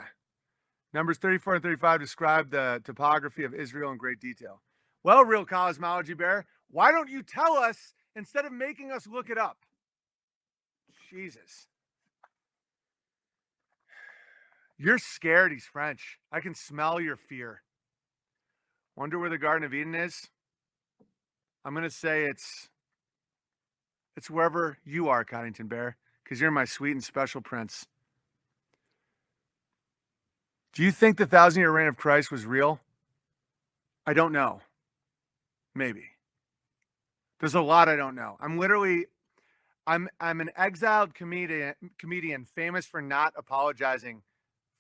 Numbers 34 and 35 describe the topography of Israel in great detail. Well, Real Cosmology Bear, why don't you tell us instead of making us look it up? Jesus. You're scared he's French. I can smell your fear. Wonder where the Garden of Eden is? I'm going to say it's wherever you are, Coddington Bear, because you're my sweet and special prince. Do you think the 1,000-year reign of Christ was real? I don't know. Maybe. There's a lot I don't know. I'm an exiled comedian famous for not apologizing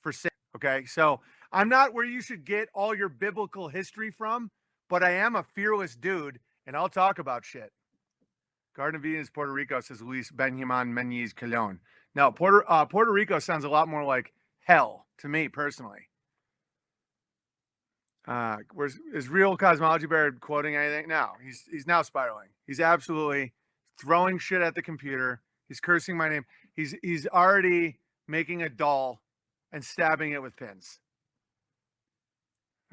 for sin. Okay, so I'm not where you should get all your biblical history from, but I am a fearless dude, and I'll talk about shit. Garden of Eden is Puerto Rico, says Luis Benjamin Menyes Colon. Now, Puerto Rico sounds a lot more like hell to me personally. Is Real Cosmology Bear quoting anything? No, he's now spiraling. He's absolutely throwing shit at the computer. He's cursing my name. He's already making a doll and stabbing it with pins.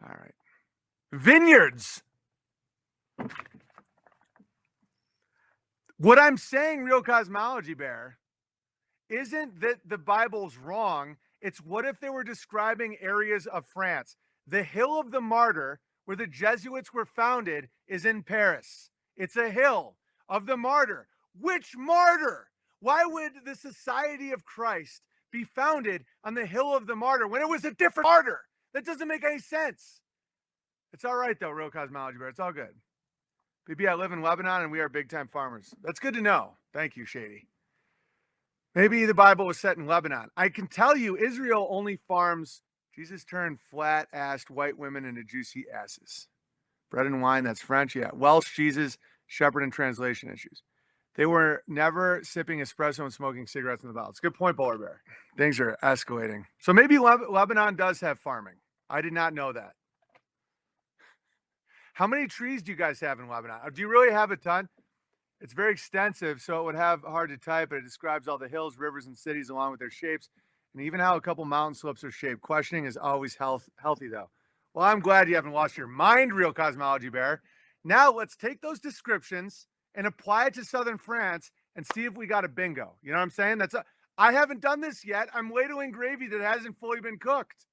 All right. Vineyards. What I'm saying, Real Cosmology Bear, isn't that the Bible's wrong. It's what if they were describing areas of France? The Hill of the Martyr, where the Jesuits were founded, is in Paris. It's a hill of the martyr. Which martyr? Why would the Society of Christ be founded on the Hill of the Martyr when it was a different martyr? That doesn't make any sense. It's all right, though, Real Cosmology Bear. It's all good. BB, I live in Lebanon, and we are big-time farmers. That's good to know. Thank you, Shady. Maybe the Bible was set in Lebanon. I can tell you, Israel only farms... Jesus turned flat-assed white women into juicy asses. Bread and wine, that's French. Yeah. Welsh cheeses, shepherd and translation issues. They were never sipping espresso and smoking cigarettes in the bottle. It's a good point, Polar Bear. Things are escalating. So maybe Lebanon does have farming. I did not know that. How many trees do you guys have in Lebanon? Do you really have a ton? It's very extensive, so it would have hard to type, but it describes all the hills, rivers, and cities along with their shapes, and even how a couple mountain slopes are shaped. Questioning is always healthy, though. Well, I'm glad you haven't lost your mind, Real Cosmology Bear. Now let's take those descriptions and apply it to southern France and see if we got a bingo. You know what I'm saying? I haven't done this yet. I'm ladling gravy that hasn't fully been cooked.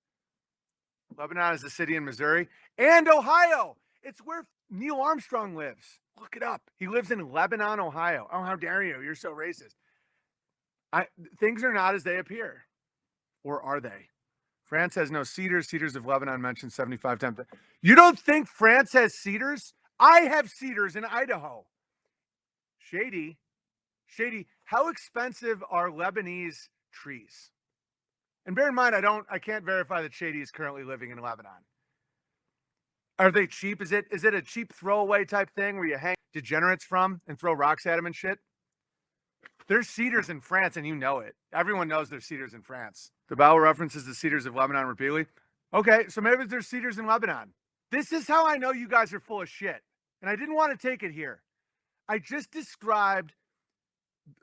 Lebanon is a city in Missouri and Ohio. It's where Neil Armstrong lives. Look it up. He lives in Lebanon, Ohio. Oh, how dare you? You're so racist. Things are not as they appear. Or are they? France has no cedars. Cedars of Lebanon mentioned 75 times. You don't think France has cedars? I have cedars in Idaho. Shady. How expensive are Lebanese trees? And bear in mind, I can't verify that Shady is currently living in Lebanon. Are they cheap? Is it a cheap throwaway type thing where you hang degenerates from and throw rocks at them and shit? There's cedars in France, and you know it. Everyone knows there's cedars in France. The Bible references the cedars of Lebanon repeatedly. Okay, so maybe there's cedars in Lebanon. This is how I know you guys are full of shit. And I didn't want to take it here. I just described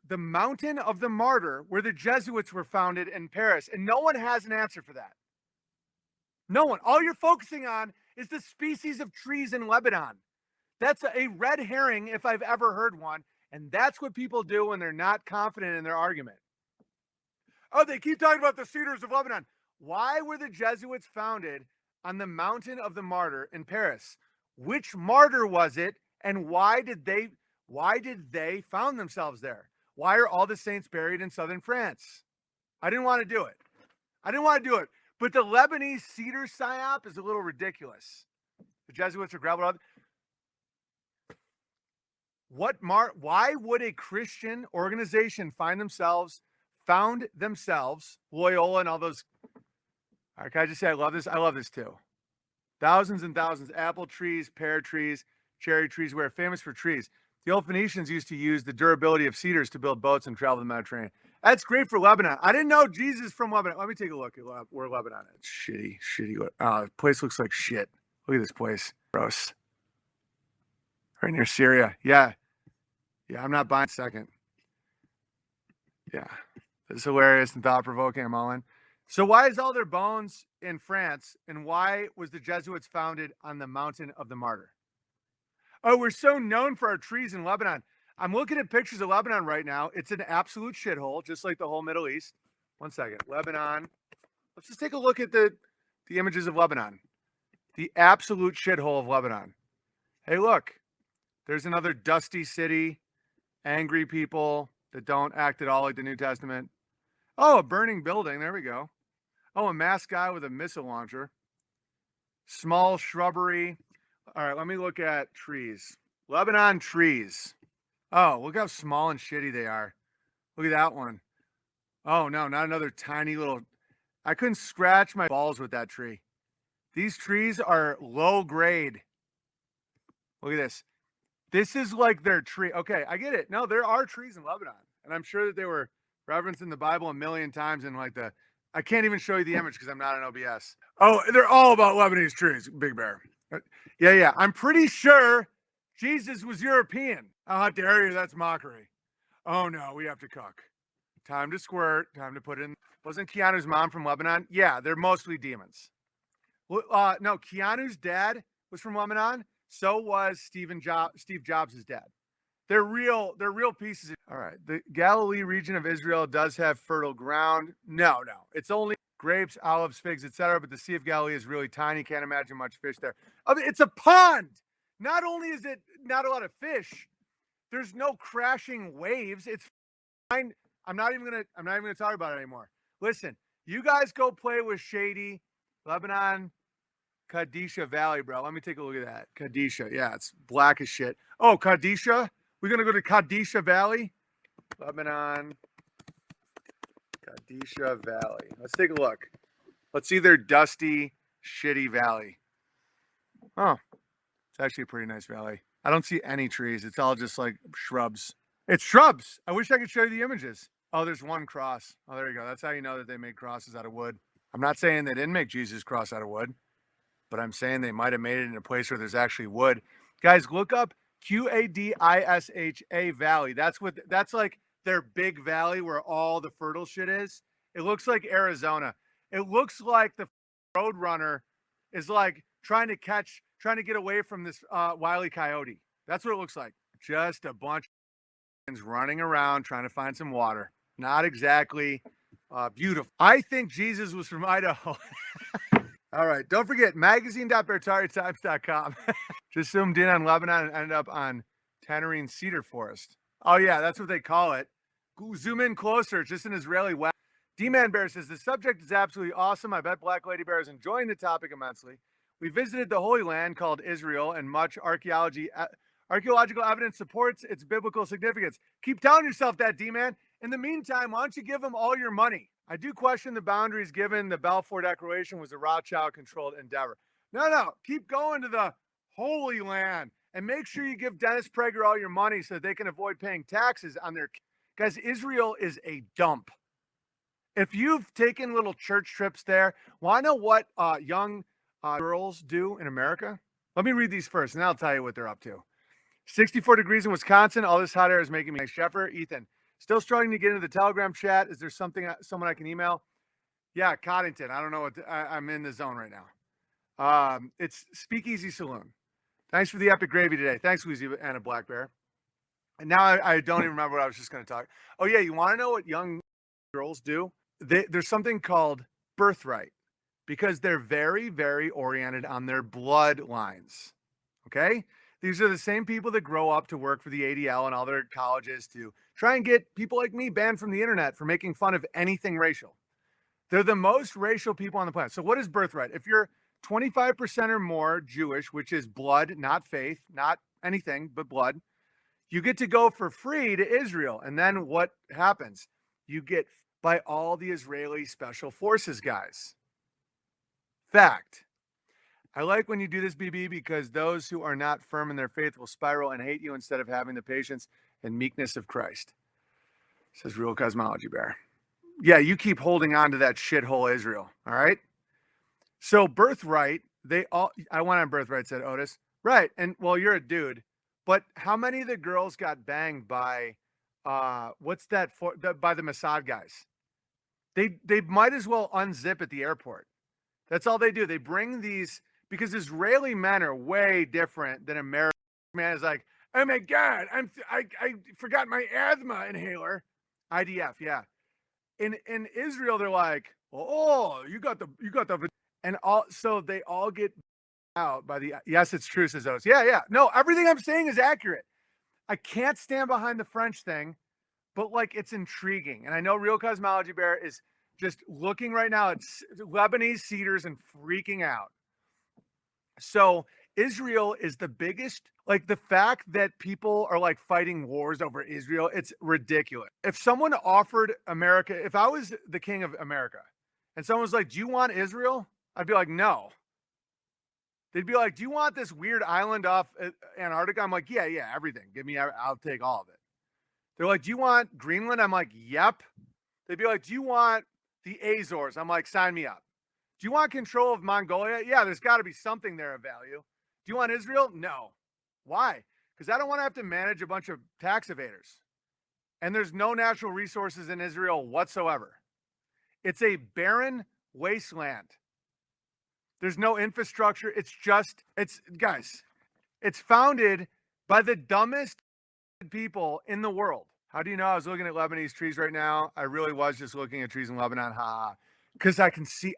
the Mountain of the Martyr where the Jesuits were founded in Paris, and no one has an answer for that. No one. All you're focusing on is the species of trees in Lebanon. That's a red herring if I've ever heard one. And that's what people do when they're not confident in their argument. Oh, they keep talking about the cedars of Lebanon. Why were the Jesuits founded on the Mountain of the Martyr in Paris? Which martyr was it? And why did they found themselves there? Why are all the saints buried in southern France? I didn't want to do it. But the Lebanese cedar psyop is a little ridiculous. The Jesuits are grabbing up. Why would a Christian organization found themselves, Loyola and all those? All right, can I just say I love this? I love this too. Thousands and thousands, apple trees, pear trees, cherry trees, we're famous for trees. The old Phoenicians used to use the durability of cedars to build boats and travel the Mediterranean. That's great for Lebanon. I didn't know Jesus from Lebanon. Let me take a look at where Lebanon is. Shitty. The place looks like shit. Look at this place. Gross. Right near Syria. Yeah, I'm not buying a second. Yeah, this is hilarious and thought-provoking. I'm all in. So why is all their bones in France, and why was the Jesuits founded on the Mountain of the Martyr? Oh, we're so known for our trees in Lebanon. I'm looking at pictures of Lebanon right now. It's an absolute shithole, just like the whole Middle East. One second. Lebanon. Let's just take a look at the images of Lebanon. The absolute shithole of Lebanon. Hey, look. There's another dusty city, angry people that don't act at all like the New Testament. Oh, a burning building. There we go. Oh, a masked guy with a missile launcher. Small shrubbery. All right, let me look at trees. Lebanon trees. Oh, look how small and shitty they are. Look at that one. Oh, no, not another tiny little. I couldn't scratch my balls with that tree. These trees are low grade. Look at this. This is like their tree. Okay, I get it. No, there are trees in Lebanon. And I'm sure that they were referenced in the Bible a million times in like I can't even show you the image because I'm not an OBS. Oh, they're all about Lebanese trees, Big Bear. Yeah. I'm pretty sure Jesus was European. Oh, how dare you? That's mockery. Oh, no, we have to cook. Time to squirt. Time to put in. Wasn't Keanu's mom from Lebanon? Yeah, they're mostly demons. No, Keanu's dad was from Lebanon. So was Steve Jobs' dad. They're real pieces. All right. The Galilee region of Israel does have fertile ground. No. It's only grapes, olives, figs, etc. But the Sea of Galilee is really tiny. Can't imagine much fish there. I mean, it's a pond. Not only is it not a lot of fish, there's no crashing waves. It's fine. I'm not even gonna talk about it anymore. Listen, you guys go play with Shady, Lebanon, Kadisha Valley, bro. Let me take a look at that. Kadisha. Yeah, it's black as shit. Oh, Kadisha. We're going to go to Kadisha Valley. Lebanon. Kadisha Valley. Let's take a look. Let's see their dusty, shitty valley. Oh, it's actually a pretty nice valley. I don't see any trees. It's all just like shrubs. It's shrubs. I wish I could show you the images. Oh, there's one cross. Oh, there you go. That's how you know that they made crosses out of wood. I'm not saying they didn't make Jesus' cross out of wood, but I'm saying they might have made it in a place where there's actually wood. Guys, look up Qadisha Valley. That's like their big valley where all the fertile shit is. It looks like Arizona. It looks like the Roadrunner is like trying to get away from this Wile E. Coyote. That's what it looks like. Just a bunch of running around trying to find some water. Not exactly beautiful. I think Jesus was from Idaho. All right. Don't forget magazine.bertariatimes.com. Just zoomed in on Lebanon and ended up on Tannerine Cedar Forest. Oh, yeah, that's what they call it. Zoom in closer. It's just an Israeli web. D-Man Bear says, the subject is absolutely awesome. I bet Black Lady Bear is enjoying the topic immensely. We visited the Holy Land called Israel, and much archaeological evidence supports its biblical significance. Keep telling yourself that, D-Man. In the meantime, why don't you give them all your money? I do question the boundaries given the Balfour Declaration was a Rothschild-controlled endeavor. No, keep going to the Holy Land, and make sure you give Dennis Prager all your money so that they can avoid paying taxes on their... Guys, Israel is a dump. If you've taken little church trips there, want to know what young girls do in America? Let me read these first, and I'll tell you what they're up to. 64 degrees in Wisconsin. All this hot air is making me Sheffer. Ethan, still struggling to get into the Telegram chat. Is there someone I can email? Yeah, Coddington. I don't know what I'm in the zone right now. It's Speakeasy Saloon. Thanks for the epic gravy today. Thanks, Wheezy and a Black Bear. And now I don't even remember what I was just going to talk. Oh yeah, you want to know what young girls do? There's something called birthright, because they're very, very oriented on their bloodlines. Okay? These are the same people that grow up to work for the ADL and other colleges to try and get people like me banned from the internet for making fun of anything racial. They're the most racial people on the planet. So what is birthright? If you're 25% or more Jewish, which is blood, not faith, not anything but blood, you get to go for free to Israel. And then what happens? You get by all the Israeli special forces guys. Fact. I like when you do this, BB, because those who are not firm in their faith will spiral and hate you instead of having the patience and meekness of Christ. Says Real Cosmology Bear. Yeah, you keep holding on to that shithole Israel. All right. So birthright, I went on birthright, said Otis. Right. And well, you're a dude, but how many of the girls got banged by what's that for by the Mossad guys? They might as well unzip at the airport. That's all they do. They bring these, because Israeli men are way different than American. Man is like, oh my God, I forgot my asthma inhaler. IDF, yeah. In Israel, they're like, oh, you got the and all, so they all get out by the, yes, it's true, says Otis. Yeah. No, everything I'm saying is accurate. I can't stand behind the French thing, but like it's intriguing. And I know Real Cosmology Bear is just looking right now at Lebanese cedars and freaking out. So Israel is the biggest, like the fact that people are like fighting wars over Israel, it's ridiculous. If someone offered America, if I was the king of America and someone was like, do you want Israel? I'd be like, no. They'd be like, do you want this weird island off Antarctica? I'm like, yeah, everything. Give me, I'll take all of it. They're like, do you want Greenland? I'm like, yep. They'd be like, do you want the Azores? I'm like, sign me up. Do you want control of Mongolia? Yeah, there's got to be something there of value. Do you want Israel? No. Why? Because I don't want to have to manage a bunch of tax evaders. And there's no natural resources in Israel whatsoever. It's a barren wasteland. There's no infrastructure. Guys, it's founded by the dumbest people in the world. How do you know I was looking at Lebanese trees right now? I really was just looking at trees in Lebanon. Because I can see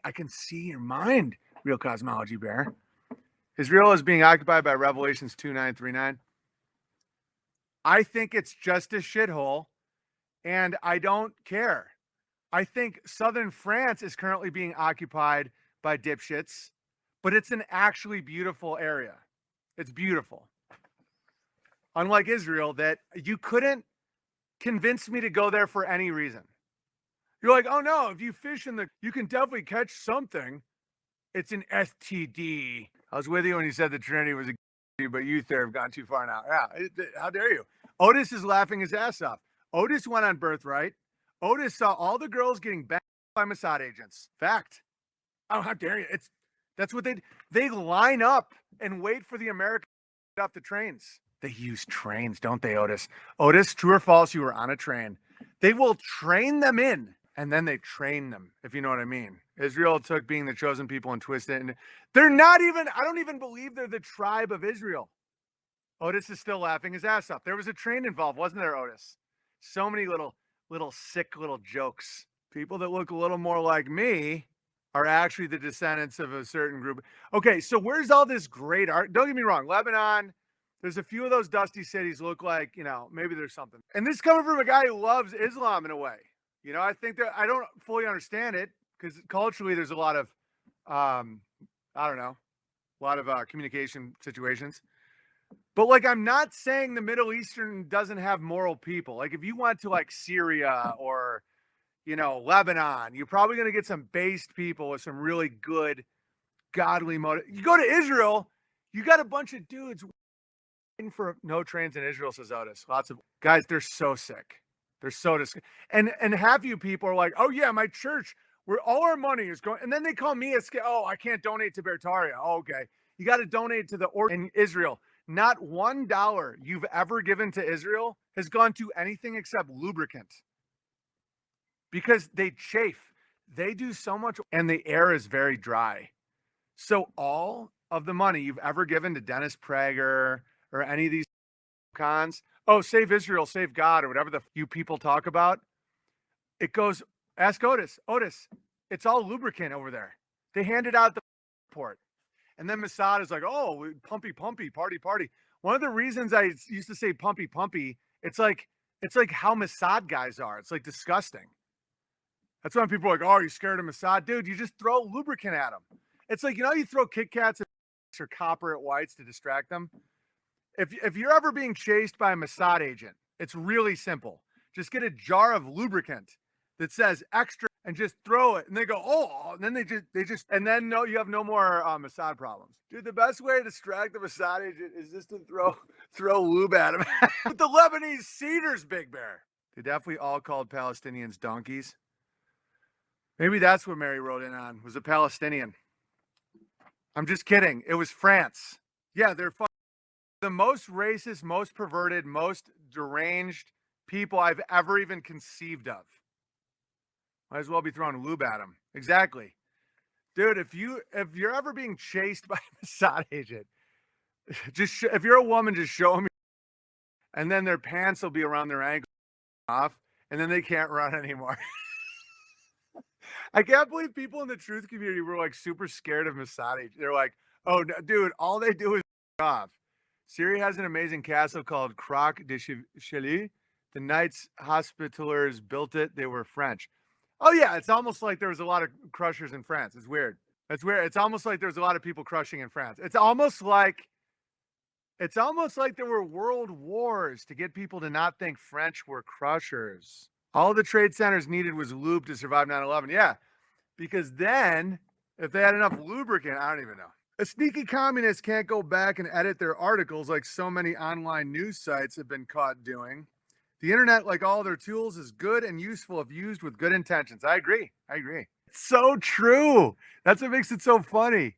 your mind, Real Cosmology Bear. Israel is being occupied by Revelations 2939. I think it's just a shithole, and I don't care. I think southern France is currently being occupied by dipshits, but it's an actually beautiful area. It's beautiful. Unlike Israel, that you couldn't convince me to go there for any reason. You're like, oh no, if you fish you can definitely catch something. It's an STD. I was with you when you said the Trinity was a, but you there have gone too far now. Yeah, how dare you? Otis is laughing his ass off. Otis went on Birthright. Otis saw all the girls getting banged by Mossad agents. Fact. Oh, how dare you? That's what they line up and wait for the Americans to get off the trains. They use trains, don't they, Otis? Otis, true or false, you were on a train. They will train them in, and then they train them, if you know what I mean. Israel took being the chosen people and twisted it. And they're not even, I don't even believe they're the tribe of Israel. Otis is still laughing his ass off. There was a train involved, wasn't there, Otis? So many little sick little jokes. People that look a little more like me are actually the descendants of a certain group. Okay, so where's all this great art? Don't get me wrong, Lebanon, there's a few of those dusty cities look like, maybe there's something. And this coming from a guy who loves Islam in a way. I think that I don't fully understand it because culturally there's a lot of, I don't know, a lot of communication situations. But like, I'm not saying the Middle Eastern doesn't have moral people. Like, if you went to like Syria or, Lebanon, you're probably going to get some based people with some really good, godly motive. You go to Israel, you got a bunch of dudes waiting for no trains in Israel, says Otis. Lots of guys, they're so sick. They're so and half you people are like, oh yeah, my church, where all our money is going, and then they call me oh, I can't donate to Bertaria. Oh, okay, you got to donate to the in Israel. Not $1 you've ever given to Israel has gone to anything except lubricant. Because they chafe. They do so much, and the air is very dry. So all of the money you've ever given to Dennis Prager or any of these cons, oh, save Israel, save God, or whatever you people talk about, it goes, ask Otis. Otis, it's all lubricant over there. They handed out the port. And then Mossad is like, oh, pumpy, pumpy, party, party. One of the reasons I used to say pumpy, pumpy, it's like how Mossad guys are. It's like disgusting. That's when people are like, oh, are you scared of Mossad? Dude, you just throw lubricant at them. It's like, you throw Kit Kats or copper at whites to distract them. If you're ever being chased by a Mossad agent, it's really simple. Just get a jar of lubricant that says extra and just throw it. And they go, oh, and then and then you have no more Mossad problems. Dude, the best way to distract the Mossad agent is just to throw lube at him. With the Lebanese cedars, Big Bear. They definitely all called Palestinians donkeys. Maybe that's what Mary wrote in on, was a Palestinian. I'm just kidding. It was France. Yeah, they're the most racist, most perverted, most deranged people I've ever even conceived of. Might as well be throwing lube at them. Exactly. Dude, if you're ever being chased by a Mossad agent, if you're a woman, just show them, and then their pants will be around their ankles off, and then they can't run anymore. I can't believe people in the truth community were like super scared of Mossad agents. They're like, oh, no, dude, all they do is off. Syria has an amazing castle called Croc de Chilly. The Knights Hospitallers built it. They were French. Oh, yeah. It's almost like there was a lot of crushers in France. It's weird. It's weird. It's almost like there's a lot of people crushing in France. It's almost like there were world wars to get people to not think French were crushers. All the trade centers needed was lube to survive 9/11. Yeah, because then if they had enough lubricant, I don't even know. A sneaky communist can't go back and edit their articles like so many online news sites have been caught doing. The internet, like all their tools, is good and useful if used with good intentions. I agree. It's so true. That's what makes it so funny.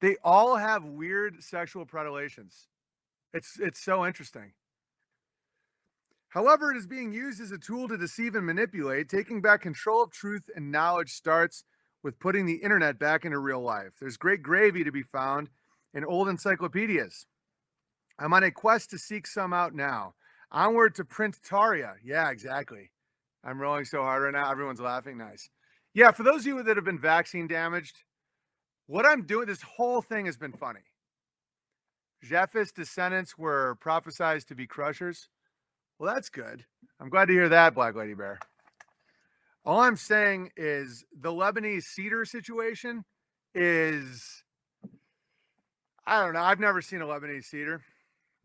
They all have weird sexual predilections. It's so interesting. However, it is being used as a tool to deceive and manipulate. Taking back control of truth and knowledge starts with putting the internet back into real life. There's great gravy to be found in old encyclopedias. I'm on a quest to seek some out now. Onward to print Taria. Yeah, exactly. I'm rolling so hard right now. Everyone's laughing. Nice. Yeah, for those of you that have been vaccine damaged, what I'm doing, this whole thing has been funny. Japheth's descendants were prophesied to be crushers. Well, that's good. I'm glad to hear that, Black Lady Bear. All I'm saying is the Lebanese cedar situation is, I don't know. I've never seen a Lebanese cedar.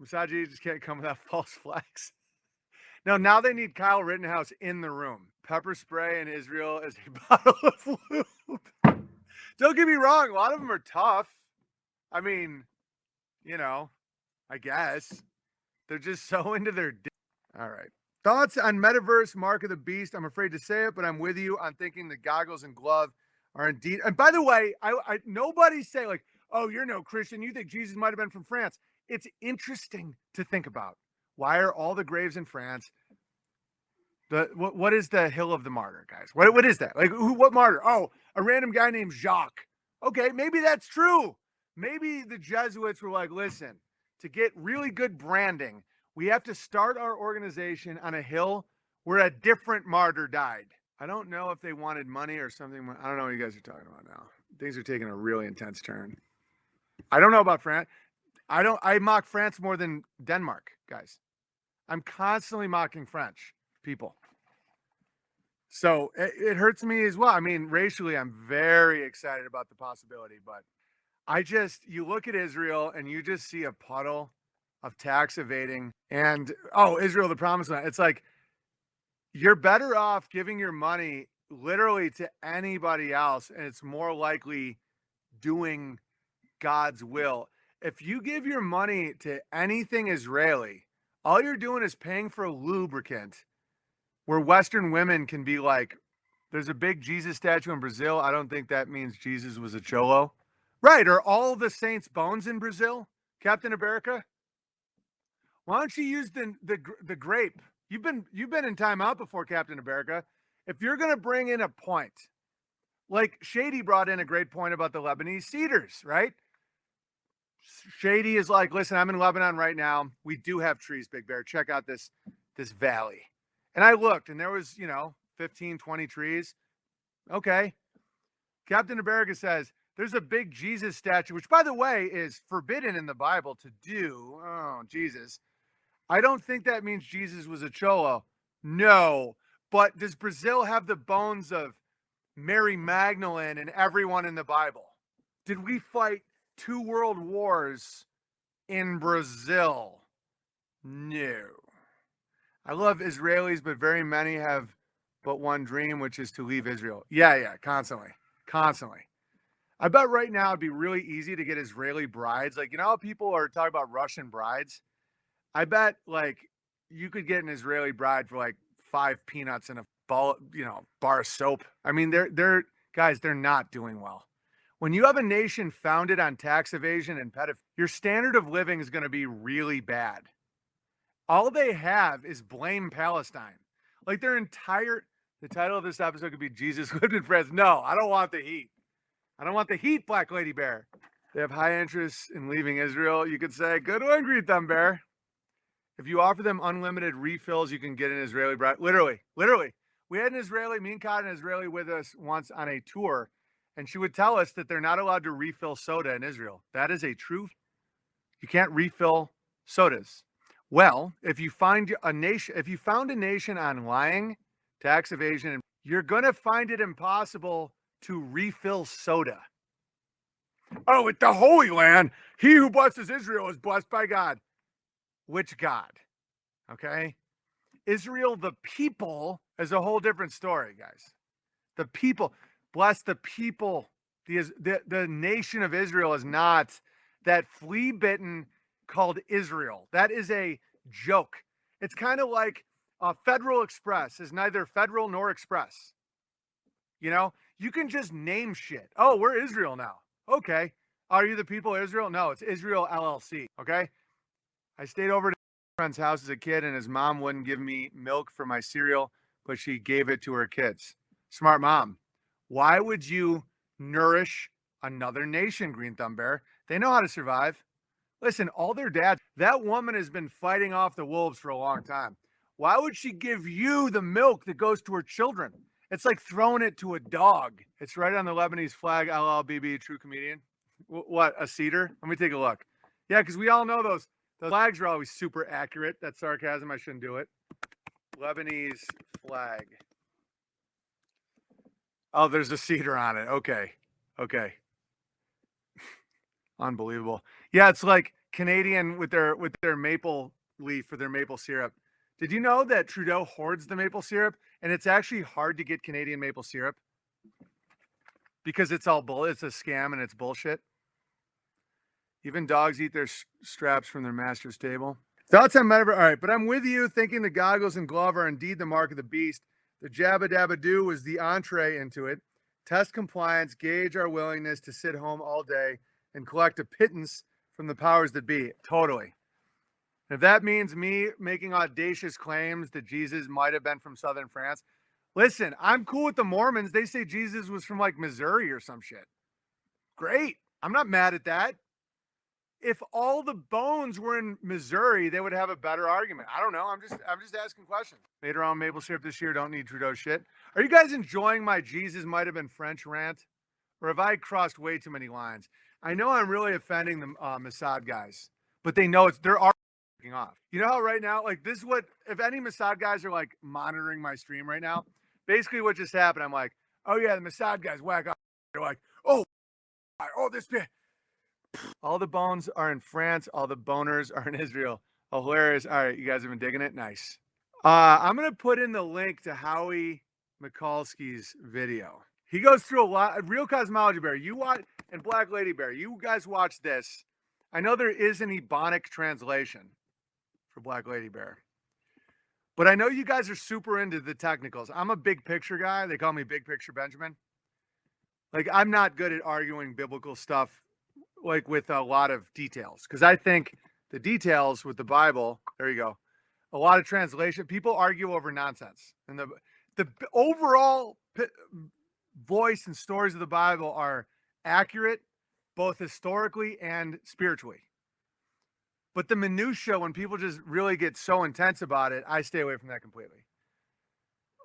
Misogyny just can't come without false flags. No, now they need Kyle Rittenhouse in the room. Pepper spray in Israel is a bottle of lube. Don't get me wrong. A lot of them are tough. I mean, I guess. They're just so into their all right. Thoughts on Metaverse Mark of the Beast? I'm afraid to say it, but I'm with you on thinking the goggles and glove are indeed. And by the way, I nobody say like, oh, you're no Christian. You think Jesus might have been from France. It's interesting to think about. Why are all the graves in France? What is the Hill of the Martyr, guys? What is that? Like what martyr? Oh, a random guy named Jacques. Okay, maybe that's true. Maybe the Jesuits were like, listen, to get really good branding, we have to start our organization on a hill where a different martyr died. I don't know if they wanted money or something. I don't know what you guys are talking about now. Things are taking a really intense turn. I don't know about France. I mock France more than Denmark, guys. I'm constantly mocking French people. So it hurts me as well. I mean, racially, I'm very excited about the possibility, but you look at Israel and you just see a puddle of tax evading and, oh, Israel, the promised land. It's like, you're better off giving your money literally to anybody else, and it's more likely doing God's will. If you give your money to anything Israeli, all you're doing is paying for a lubricant where Western women can be like, there's a big Jesus statue in Brazil. I don't think that means Jesus was a cholo. Right. Are all the saints' bones in Brazil, Captain America? Why don't you use the grape? You've been in timeout before, Captain America. If you're going to bring in a point, like Shady brought in a great point about the Lebanese cedars, right? Shady is like, listen, I'm in Lebanon right now. We do have trees, Big Bear. Check out this valley. And I looked, and there was, 15, 20 trees. Okay. Captain America says, there's a big Jesus statue, which, by the way, is forbidden in the Bible to do. Oh, Jesus. I don't think that means Jesus was a cholo. No. But does Brazil have the bones of Mary Magdalene and everyone in the Bible? Did we fight 2 world wars in Brazil? No. I love Israelis, but very many have but one dream, which is to leave Israel. Yeah, constantly. I bet right now it'd be really easy to get Israeli brides. Like, how people are talking about Russian brides? I bet, like, you could get an Israeli bride for like 5 peanuts and a bar of soap. I mean, they're guys, they're not doing well. When you have a nation founded on tax evasion and pedophilia, your standard of living is going to be really bad. All they have is blame Palestine. Like the title of this episode could be Jesus lived in France. No, I don't want the heat. I don't want the heat, Black Lady Bear. They have high interest in leaving Israel. You could say, good one, Green Thumb Bear. If you offer them unlimited refills, you can get an Israeli bride. Literally. We had me and Kat, an Israeli with us once on a tour, and she would tell us that they're not allowed to refill soda in Israel. That is a truth. You can't refill sodas. Well, if you found a nation on lying, tax evasion, you're going to find it impossible to refill soda. Oh, at the Holy Land, he who blesses Israel is blessed by God. Which God? Okay? Israel, the people, is a whole different story, guys. The people, bless the people. The nation of Israel is not that flea-bitten called Israel. That is a joke. It's kind of like Federal Express is neither federal nor express. You can just name shit. Oh, we're Israel now. Okay. Are you the people of Israel? No, it's Israel LLC. Okay. I stayed over to a friend's house as a kid, and his mom wouldn't give me milk for my cereal, but she gave it to her kids. Smart mom. Why would you nourish another nation, Green Thumb Bear? They know how to survive. Listen, all their dads, that woman has been fighting off the wolves for a long time. Why would she give you the milk that goes to her children? It's like throwing it to a dog. It's right on the Lebanese flag, LLBB, true comedian. What, a cedar? Let me take a look. Yeah, because we all know those flags are always super accurate. That's sarcasm. I shouldn't do it. Lebanese flag. Oh, there's a cedar on it. Okay. Unbelievable. Yeah, it's like Canadian with their maple leaf for their maple syrup. Did you know that Trudeau hoards the maple syrup, and it's actually hard to get Canadian maple syrup because it's all it's a scam and it's bullshit. Even dogs eat their straps from their master's table. Thoughts on metaverse? All right, but I'm with you thinking the goggles and glove are indeed the mark of the beast. The Jabba Dabba Doo was the entree into it. Test compliance, gauge our willingness to sit home all day and collect a pittance from the powers that be. Totally. If that means me making audacious claims that Jesus might have been from southern France, listen, I'm cool with the Mormons. They say Jesus was from like Missouri or some shit. Great. I'm not mad at that. if all the bones were in Missouri, they would have a better argument. I don't know. I'm just asking questions. Made around maple syrup this year. Don't need Trudeau shit. Are you guys enjoying my Jesus might have been French rant? Or have I crossed way too many lines? I know I'm really offending the Mossad guys, but they know they're already off. You know how right now, like this is what, if any Mossad guys are like monitoring my stream right now, basically what just happened, I'm like, oh yeah, the Mossad guys whack off. They're like, oh, this bit. All the bones are in France. All the boners are in Israel. Oh, hilarious. All right, you guys have been digging it? Nice. I'm going to put in the link to Howie Mikulski's video. He goes through a lot. Real Cosmology Bear, you watch, and Black Lady Bear, you guys watch this. I know there is an Ebonic translation for Black Lady Bear, but I know you guys are super into the technicals. I'm a big picture guy. They call me Big Picture Benjamin. Like, I'm not good at arguing biblical stuff like with a lot of details, because I think the details with the Bible, there you go, a lot of translation, people argue over nonsense, and the overall voice and stories of the Bible are accurate both historically and spiritually, but the minutia, when people just really get so intense about it, I stay away from that completely.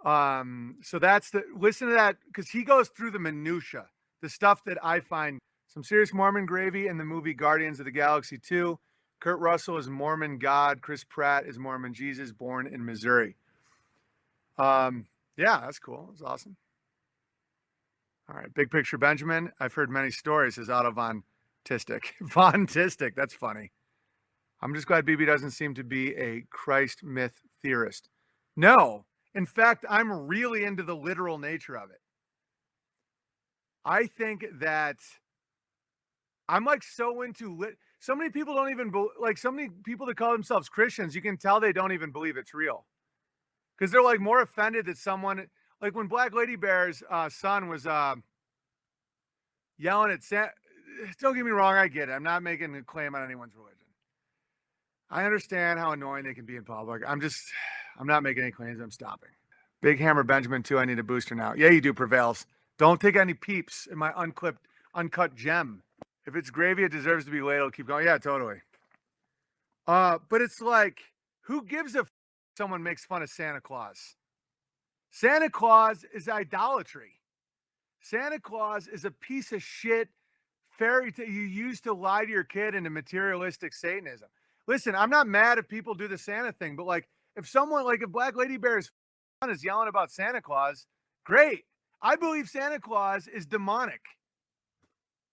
So that's listen to that, because he goes through the minutia, the stuff that I find. Some serious Mormon gravy in the movie Guardians of the Galaxy 2. Kurt Russell is Mormon God. Chris Pratt is Mormon Jesus, born in Missouri. Yeah, that's cool. That's awesome. All right, Big Picture Benjamin. I've heard many stories, says Otto Von Tistic. Von Tistic, that's funny. I'm just glad BB doesn't seem to be a Christ myth theorist. No, in fact, I'm really into the literal nature of it. I think that I'm like so into so many people don't even like, so many people that call themselves Christians, you can tell they don't even believe it's real, because they're like more offended that someone, like when Black Lady Bear's son was yelling at don't get me wrong, I get it. I'm not making a claim on anyone's religion. I understand how annoying they can be in public. I'm not making any claims. I'm stopping. Big Hammer Benjamin too. I need a booster now. Yeah, you do, Prevails. Don't take any peeps in my uncut gem. If it's gravy, it deserves to be ladled. Keep going. Yeah, totally. But it's like, who gives a someone makes fun of Santa Claus? Santa Claus is idolatry. Santa Claus is a piece of shit fairy tale you use to lie to your kid into materialistic Satanism. Listen, I'm not mad if people do the Santa thing, but like, if Black Lady Bear's son is yelling about Santa Claus, great. I believe Santa Claus is demonic.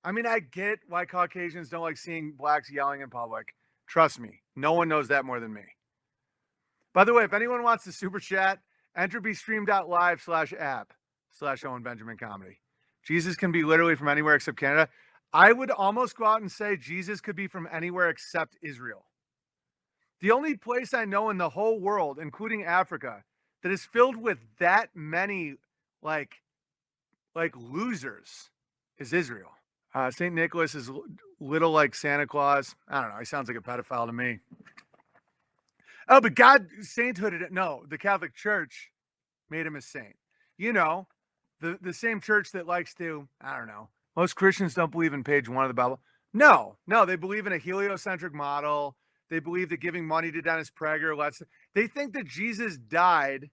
I mean, I get why Caucasians don't like seeing blacks yelling in public. Trust me, no one knows that more than me. By the way, if anyone wants to super chat, entropystream.live/app/Owen Benjamin Comedy. Jesus can be literally from anywhere except Canada. I would almost go out and say Jesus could be from anywhere except Israel. The only place I know in the whole world, including Africa, that is filled with that many like losers is Israel. St. Nicholas is little like Santa Claus. I don't know. He sounds like a pedophile to me. Oh, but God, sainthood, no, the Catholic Church made him a saint. You know, the same church that likes to, I don't know, most Christians don't believe in page 1 of the Bible. No, they believe in a heliocentric model. They believe that giving money to Dennis Prager they think that Jesus died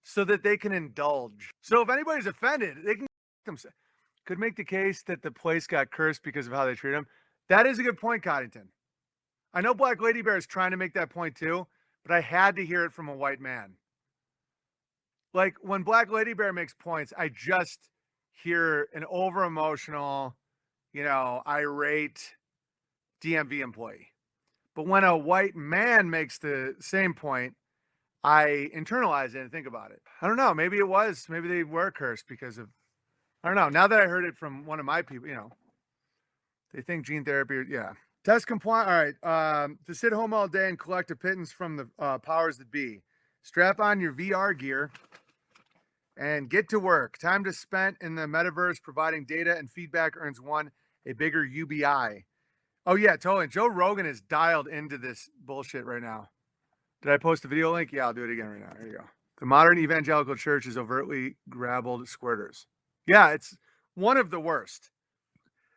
so that they can indulge. So if anybody's offended, they can could make the case that the place got cursed because of how they treat him. That is a good point, Coddington. I know Black Lady Bear is trying to make that point too, but I had to hear it from a white man. Like, when Black Lady Bear makes points, I just hear an over-emotional, irate DMV employee. But when a white man makes the same point, I internalize it and think about it. I don't know. Maybe they were cursed because of, I don't know. Now that I heard it from one of my people, they think gene therapy, yeah. Test compliant. All right. To sit home all day and collect a pittance from the powers that be. Strap on your VR gear and get to work. Time to spend in the metaverse providing data and feedback earns one a bigger UBI. Oh, yeah, totally. Joe Rogan is dialed into this bullshit right now. Did I post a video link? Yeah, I'll do it again right now. There you go. The modern evangelical church is overtly grabbled squirters. Yeah, it's one of the worst.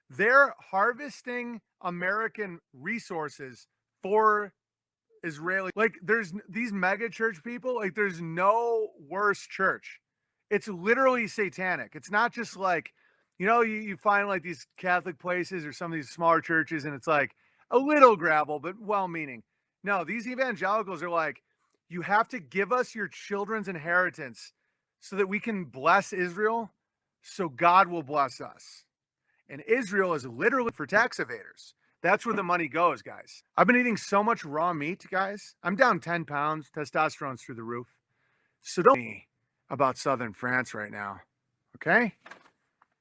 They're harvesting American resources for Israeli. Like, there's these mega church people, like, there's no worse church. It's literally satanic. It's not just like, you find like these Catholic places or some of these smaller churches, and it's like a little gravel, but well meaning. No, these evangelicals are like, you have to give us your children's inheritance so that we can bless Israel, so God will bless us. And Israel is literally for tax evaders. That's where the money goes, guys. I've been eating so much raw meat, guys. I'm down 10 pounds. Testosterone's through the roof. So don't me about Southern France right now, okay?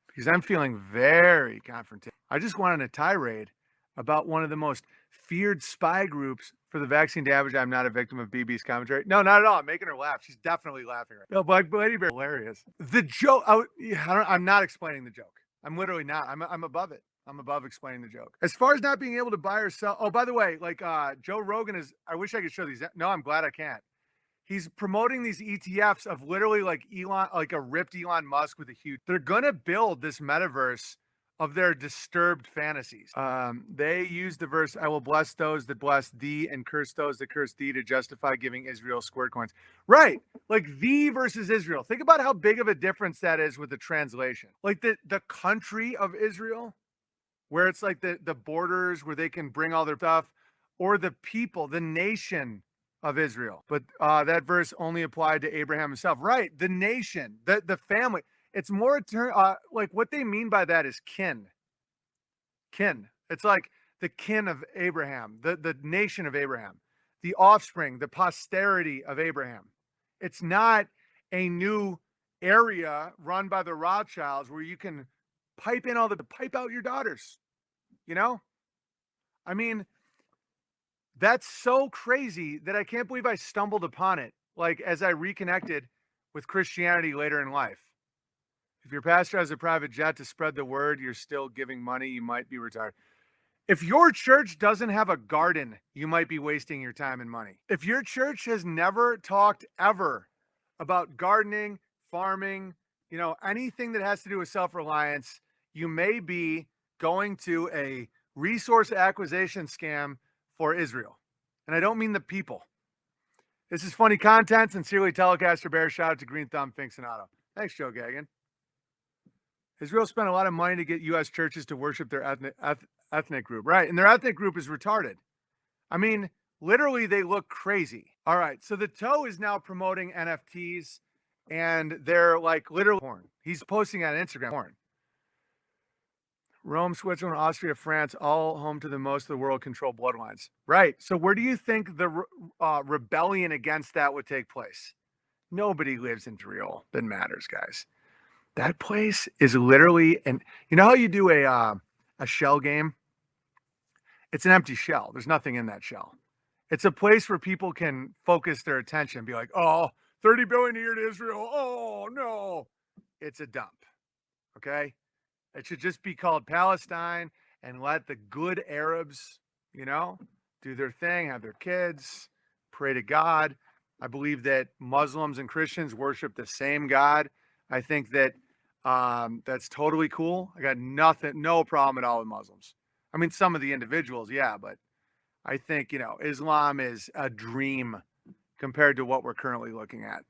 Because I'm feeling very confrontational. I just went on a tirade about one of the most feared spy groups for the vaccine damage. I'm not a victim of BB's commentary. No, not at all. I'm making her laugh. She's definitely laughing right now. No, Black Lady Bear, hilarious. The joke, I'm not explaining the joke. I'm literally not. I'm above it. I'm above explaining the joke. As far as not being able to buy or sell. Oh, by the way, like Joe Rogan is, I wish I could show these. No, I'm glad I can't. He's promoting these ETFs of literally like Elon, like a ripped Elon Musk with a huge, they're going to build this metaverse of their disturbed fantasies. They use the verse, I will bless those that bless thee and curse those that curse thee to justify giving Israel squirt coins. Right. Like thee versus Israel. Think about how big of a difference that is with the translation. Like the country of Israel, where it's like the borders where they can bring all their stuff, or the people, the nation of Israel. But that verse only applied to Abraham himself. Right. The nation, the family. It's more like what they mean by that is kin. Kin. It's like the kin of Abraham, the nation of Abraham, the offspring, the posterity of Abraham. It's not a new area run by the Rothschilds where you can pipe out your daughters. I mean, that's so crazy that I can't believe I stumbled upon it, like as I reconnected with Christianity later in life. If your pastor has a private jet to spread the word, you're still giving money, you might be retired. If your church doesn't have a garden, you might be wasting your time and money. If your church has never talked ever about gardening, farming, anything that has to do with self-reliance, you may be going to a resource acquisition scam for Israel. And I don't mean the people. This is funny content. Sincerely, Telecaster Bear. Shout out to Green Thumb, Finks, and Otto. Thanks, Joe Gagnon. Israel spent a lot of money to get U.S. churches to worship their ethnic group. Right. And their ethnic group is retarded. I mean, literally, they look crazy. All right. So the Toe is now promoting NFTs, and they're like literally porn. He's posting on Instagram porn. Rome, Switzerland, Austria, France, all home to the most of the world controlled bloodlines. Right. So where do you think the rebellion against that would take place? Nobody lives in Israel that matters, guys. That place is literally, and you know how you do a shell game? It's an empty shell. There's nothing in that shell. It's a place where people can focus their attention and be like, oh, 30 billion a year to Israel. Oh, no. It's a dump. Okay. It should just be called Palestine and let the good Arabs, do their thing, have their kids, pray to God. I believe that Muslims and Christians worship the same God. I think that that's totally cool. I got no problem at all with Muslims. I mean, some of the individuals, yeah, but I think, Islam is a dream compared to what we're currently looking at.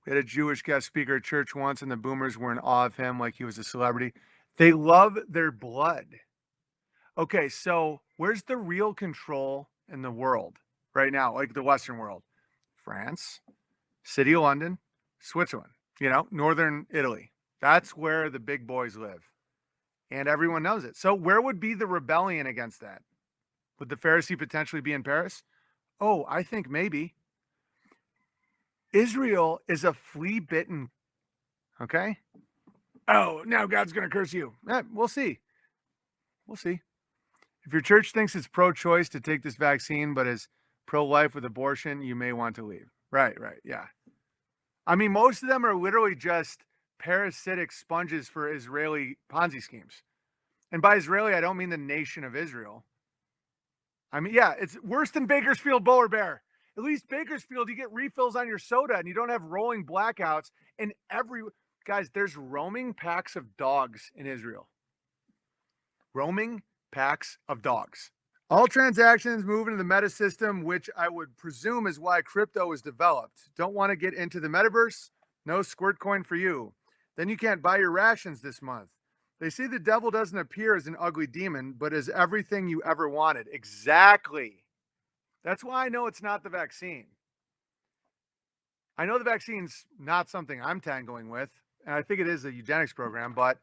We had a Jewish guest speaker at church once, and the boomers were in awe of him like he was a celebrity. They love their blood. Okay, so where's the real control in the world right now, like the Western world? France, City of London, Switzerland, Northern Italy. That's where the big boys live. And everyone knows it. So where would be the rebellion against that? Would the Pharisee potentially be in Paris? Oh, I think maybe. Israel is a flea-bitten, okay? Oh, now God's going to curse you. We'll see. We'll see. If your church thinks it's pro-choice to take this vaccine, but is pro-life with abortion, you may want to leave. Right, yeah. I mean, most of them are literally just parasitic sponges for Israeli Ponzi schemes. And by Israeli, I don't mean the nation of Israel. I mean, yeah, it's worse than Bakersfield Bowler Bear. At least Bakersfield, you get refills on your soda and you don't have rolling blackouts. And Guys, there's roaming packs of dogs in Israel. Roaming packs of dogs. All transactions move into the meta system, which I would presume is why crypto was developed. Don't want to get into the metaverse? No squirt coin for you. Then you can't buy your rations this month. They say the devil doesn't appear as an ugly demon, but as everything you ever wanted. Exactly. That's why I know it's not the vaccine. I know the vaccine's not something I'm tangling with, and I think it is a eugenics program, but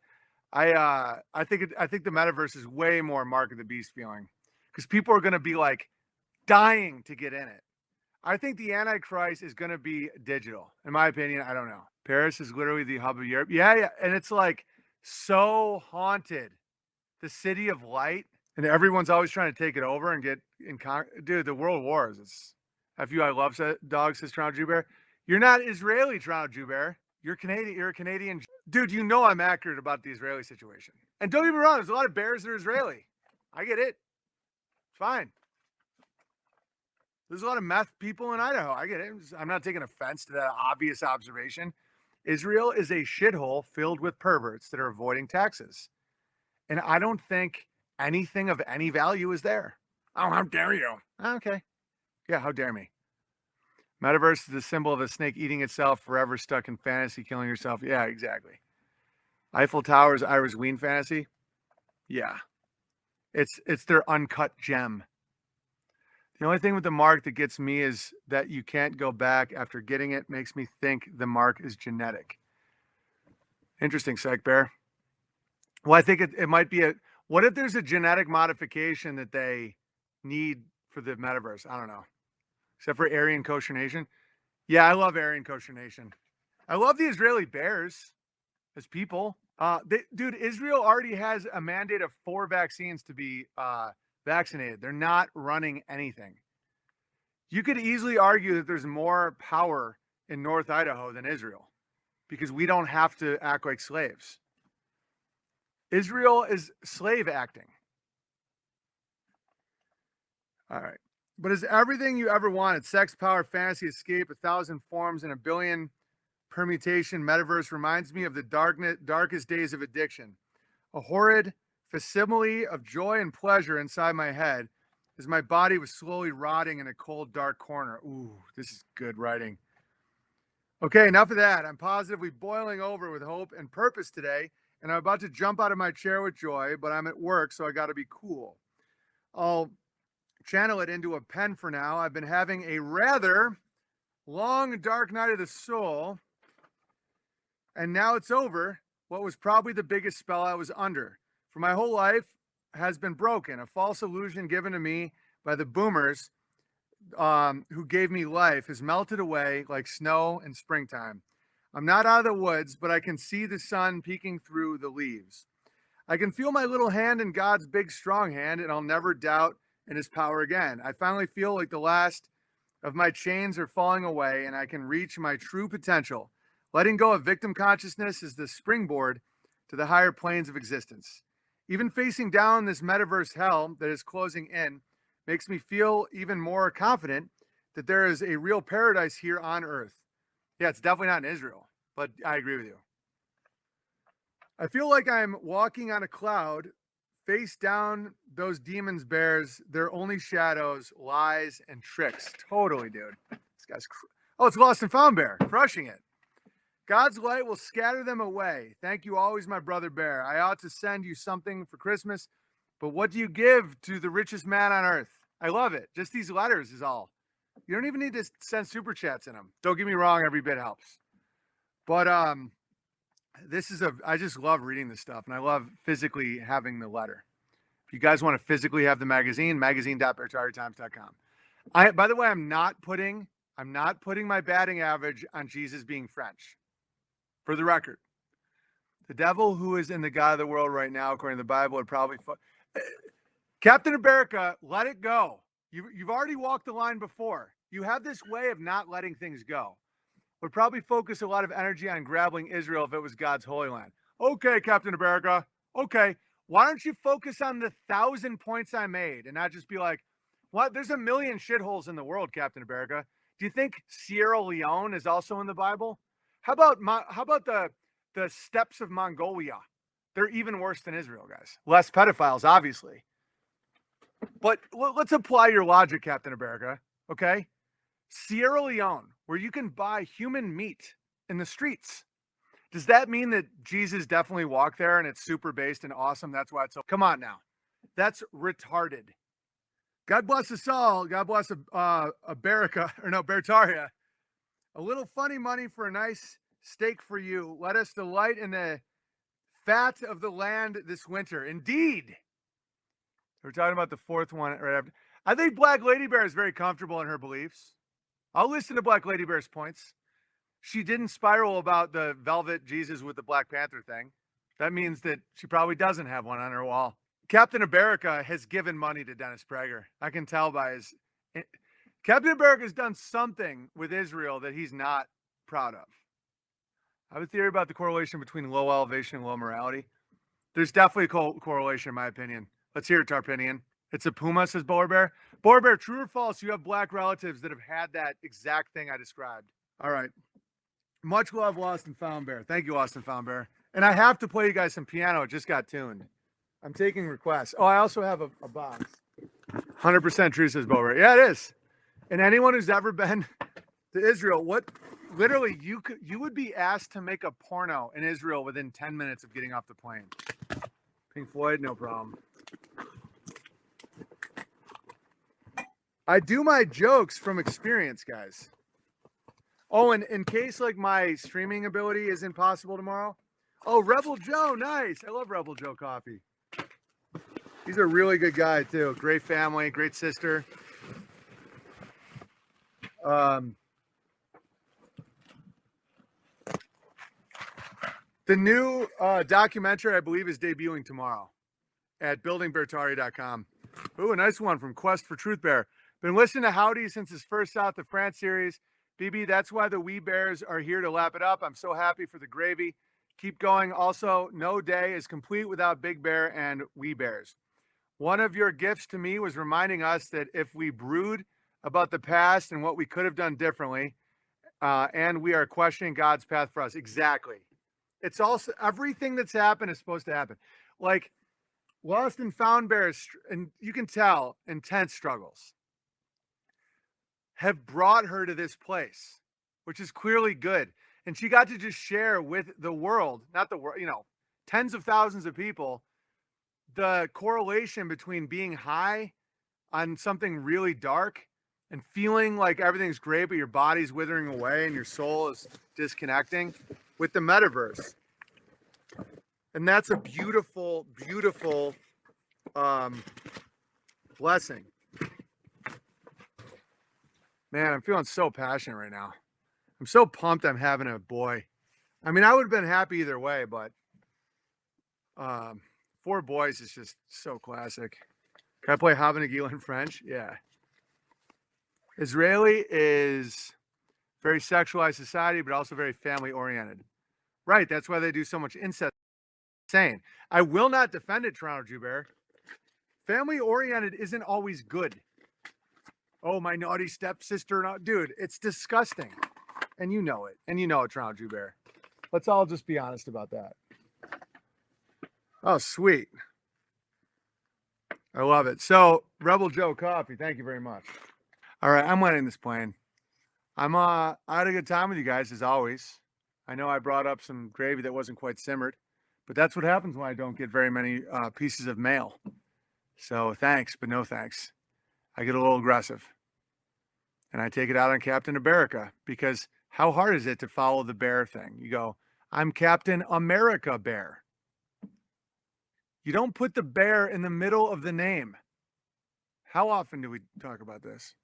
I think the metaverse is way more Mark of the Beast feeling, because people are going to be like dying to get in it. I think the Antichrist is going to be digital. In my opinion, I don't know. Paris is literally the hub of Europe. Yeah, and it's like so haunted. The city of light, and everyone's always trying to take it over and get in. Dude, the world wars. It's I love dogs, says Toronto Jew Bear. You're not Israeli, Toronto Jew Bear. You're Canadian. You're a Canadian. Dude, you know I'm accurate about the Israeli situation. And don't get me wrong, there's a lot of bears that are Israeli. I get it. It's fine. There's a lot of meth people in Idaho. I get it. I'm not taking offense to that obvious observation. Israel is a shithole filled with perverts that are avoiding taxes. And I don't think anything of any value is there. Oh, how dare you? Okay. Yeah, how dare me? Metaverse is the symbol of a snake eating itself, forever stuck in fantasy, killing yourself. Yeah, exactly. Eiffel Tower's Iris Ween fantasy. Yeah. It's their uncut gem. The only thing with the mark that gets me is that you can't go back after getting it. Makes me think the mark is genetic. Interesting, Psych Bear. Well, I think it might be what if there's a genetic modification that they need for the metaverse? I don't know. Except for Aryan Kosher Nation. Yeah, I love Aryan Kosher Nation. I love the Israeli Bears as people. Dude, Israel already has a mandate of 4 vaccines to be vaccinated. They're not running anything. You could easily argue that there's more power in North Idaho than Israel because we don't have to act like slaves. Israel is slave acting. All right. But is everything you ever wanted, sex, power, fantasy, escape, 1,000 forms, and a billion permutation metaverse reminds me of the darkest days of addiction. A horrid facsimile of joy and pleasure inside my head as my body was slowly rotting in a cold, dark corner. Ooh, this is good writing. Okay, enough of that. I'm positively boiling over with hope and purpose today, and I'm about to jump out of my chair with joy, but I'm at work, so I got to be cool. I'll channel it into a pen for now. I've been having a rather long, dark night of the soul, and now it's over. What was probably the biggest spell I was under for my whole life has been broken. A false illusion given to me by the boomers who gave me life has melted away like snow in springtime. I'm not out of the woods, but I can see the sun peeking through the leaves. I can feel my little hand in God's big, strong hand, and I'll never doubt in his power again. I finally feel like the last of my chains are falling away, and I can reach my true potential. Letting go of victim consciousness is the springboard to the higher planes of existence. Even facing down this metaverse hell that is closing in makes me feel even more confident that there is a real paradise here on earth. Yeah, it's definitely not in Israel, but I agree with you. I feel like I'm walking on a cloud, face down those demons, bears, they're only shadows, lies, and tricks. Totally, dude. This guy's oh, it's Lost and Found Bear, crushing it. God's light will scatter them away. Thank you always, my brother bear. I ought to send you something for Christmas, but what do you give to the richest man on earth? I love it. Just these letters is all. You don't even need to send super chats in them. Don't get me wrong, every bit helps. But I just love reading this stuff, and I love physically having the letter. If you guys want to physically have the magazine, magazine.bertariatimes.com. By the way, I'm not putting my batting average on Jesus being French. For the record, the devil who is in the God of the world right now, according to the Bible, would probably Captain America, let it go. You've already walked the line before. You have this way of not letting things go. Would probably focus a lot of energy on grabbing Israel if it was God's holy land. Okay, Captain America. Okay. Why don't you focus on the 1,000 points I made and not just be like, what? There's a million shitholes in the world, Captain America. Do you think Sierra Leone is also in the Bible? How about the the steppes of Mongolia. They're even worse than Israel, guys. Less pedophiles, obviously. But let's apply your logic, Captain America, okay? Sierra Leone, where you can buy human meat in the streets. Does that mean that Jesus definitely walked there and it's super based and awesome? That's why it's so. Come on now. That's retarded. God bless us all. God bless Bertaria. A little funny money for a nice steak for you. Let us delight in the fat of the land this winter. Indeed. We're talking about the fourth one right after. I think Black Lady Bear is very comfortable in her beliefs. I'll listen to Black Lady Bear's points. She didn't spiral about the velvet Jesus with the Black Panther thing. That means that she probably doesn't have one on her wall. Captain America has given money to Dennis Prager. I can tell by his... Captain America has done something with Israel that he's not proud of. I have a theory about the correlation between low elevation and low morality. There's definitely a correlation, in my opinion. Let's hear it, Tarpinian. It's a puma, says Boar Bear. Boar Bear, true or false, you have black relatives that have had that exact thing I described. All right. Much love, Lost and Found Bear. Thank you, Lost and Found Bear. And I have to play you guys some piano. It just got tuned. I'm taking requests. Oh, I also have a box. 100% true, says Boar Bear. Yeah, it is. And anyone who's ever been to Israel, literally, you would be asked to make a porno in Israel within 10 minutes of getting off the plane. Pink Floyd, no problem. I do my jokes from experience, guys. Oh, and in case like my streaming ability isn't possible tomorrow. Oh, Rebel Joe, nice. I love Rebel Joe coffee. He's a really good guy too. Great family, great sister. The new documentary, I believe, is debuting tomorrow at buildingbertari.com. Ooh, a nice one from Quest for Truth Bear. Been listening to Howdy since his first South of France series. BB, that's why the Wee Bears are here to lap it up. I'm so happy for the gravy. Keep going. Also, no day is complete without Big Bear and Wee Bears. One of your gifts to me was reminding us that if we brood about the past and what we could have done differently, and we are questioning God's path for us. Exactly. It's also, everything that's happened is supposed to happen. Like Lost and Found Bears, and you can tell, intense struggles have brought her to this place, which is clearly good. And she got to just share with the world, not the world, tens of thousands of people, the correlation between being high on something really dark and feeling like everything's great, but your body's withering away and your soul is disconnecting with the metaverse. And that's a beautiful, beautiful blessing. Man, I'm feeling so passionate right now. I'm so pumped I'm having a boy. I mean, I would have been happy either way, but 4 boys is just so classic. Can I play Havana Gila in French? Yeah. Israeli is very sexualized society, but also very family oriented. Right. That's why they do so much incest. Insane. I will not defend it, Toronto Jew Bear. Family oriented isn't always good. Oh, my naughty stepsister. Dude, it's disgusting. And you know it. And you know it, Toronto Jew Bear. Let's all just be honest about that. Oh, sweet. I love it. So, Rebel Joe Coffee, thank you very much. All right, I'm landing this plane. I had a good time with you guys, as always. I know I brought up some gravy that wasn't quite simmered, but that's what happens when I don't get very many pieces of mail. So, thanks, but no thanks. I get a little aggressive. And I take it out on Captain America, because how hard is it to follow the bear thing? You go, I'm Captain America Bear. You don't put the bear in the middle of the name. How often do we talk about this?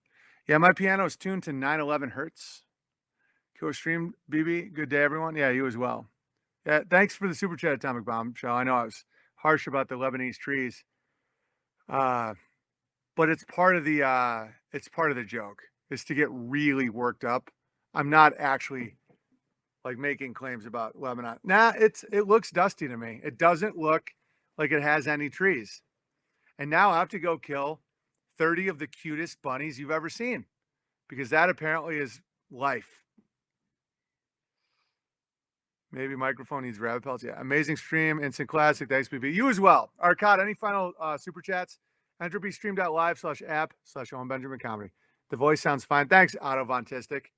Yeah, my piano is tuned to 911 hertz. Killer stream, BB. Good day, everyone. Yeah, you as well. Yeah, thanks for the super chat, Atomic Bomb Show. I know I was harsh about the Lebanese trees, but it's part of the joke is to get really worked up. I'm not actually like making claims about Lebanon. Nah, it looks dusty to me. It doesn't look like it has any trees. And now I have to go kill 30 of the cutest bunnies you've ever seen, because that apparently is life. Maybe microphone needs rabbit pelts. Yeah, amazing stream, instant classic. Thanks, BB. You as well. Arcad, any final super chats? Entropystream.live/app/Owen Benjamin Comedy. The voice sounds fine. Thanks, Otto Von Tistic.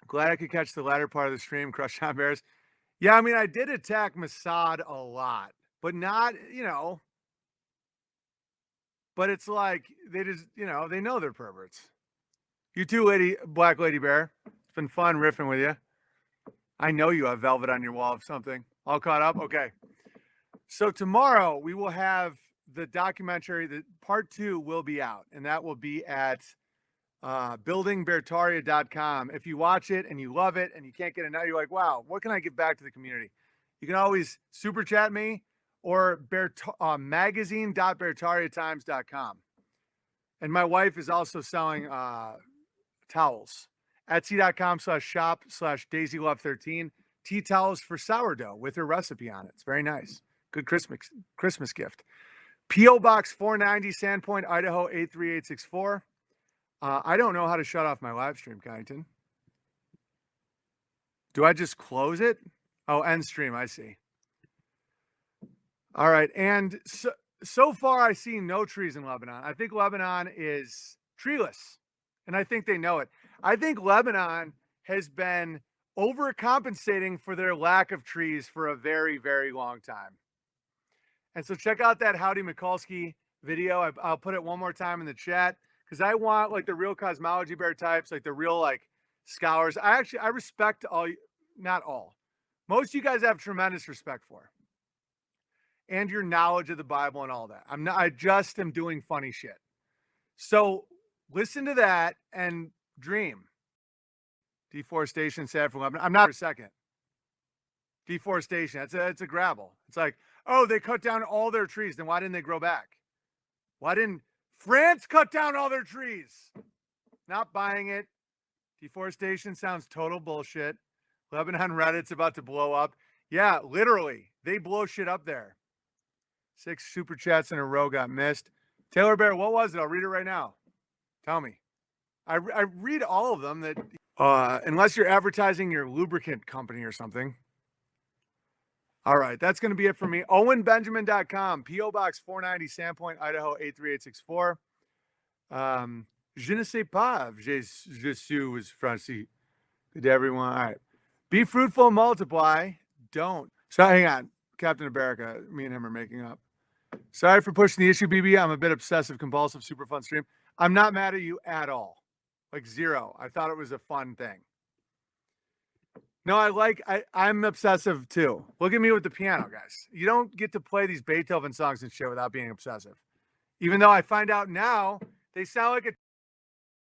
Glad I could catch the latter part of the stream. Crush on Bears. Yeah, I mean, I did attack Mossad a lot, but not, but it's like they just, they know they're perverts. You too, Black Lady Bear. It's been fun riffing with you. I know you have velvet on your wall of something. All caught up? Okay. So tomorrow we will have the documentary. The part 2 will be out, and that will be at buildingbertaria.com. If you watch it and you love it and you can't get enough, you're like, wow, what can I give back to the community? You can always super chat me or magazine.bertariatimes.com. And my wife is also selling towels. Etsy.com/shop/DaisyLove13. Tea towels for sourdough with her recipe on it. It's very nice. Good Christmas gift. P.O. Box 490, Sandpoint, Idaho 83864. I don't know how to shut off my live stream, Kyneton. Do I just close it? Oh, end stream. I see. All right. And so far, I see no trees in Lebanon. I think Lebanon is treeless, and I think they know it. I think Lebanon has been overcompensating for their lack of trees for a very, very long time. And so check out that Howdy Mikulski video. I'll put it one more time in the chat because I want like the real cosmology bear types, like the real like scholars. I respect all, not all. Most of you guys have tremendous respect for. And your knowledge of the Bible and all that. I just am doing funny shit. So listen to that and dream. Deforestation sad for Lebanon. I'm not for a second. Deforestation. It's a gravel. It's like, oh, they cut down all their trees. Then why didn't they grow back? Why didn't France cut down all their trees? Not buying it. Deforestation sounds total bullshit. Lebanon Reddit's about to blow up. Yeah, literally. They blow shit up there. 6 super chats in a row got missed. Taylor Bear, what was it? I'll read it right now. Tell me. I read all of them that unless you're advertising your lubricant company or something. All right, that's going to be it for me. OwenBenjamin.com, P.O. Box 490, Sandpoint, Idaho 83864. Je ne sais pas. Je suis Francis. Good day, everyone. All right. Be fruitful and multiply. Don't. So hang on. Captain America, me and him are making up. Sorry for pushing the issue, BB. I'm a bit obsessive, compulsive, super fun stream. I'm not mad at you at all. Like zero. I thought it was a fun thing. No, I'm obsessive too. Look at me with the piano, guys. You don't get to play these Beethoven songs and shit without being obsessive. Even though I find out now they sound like a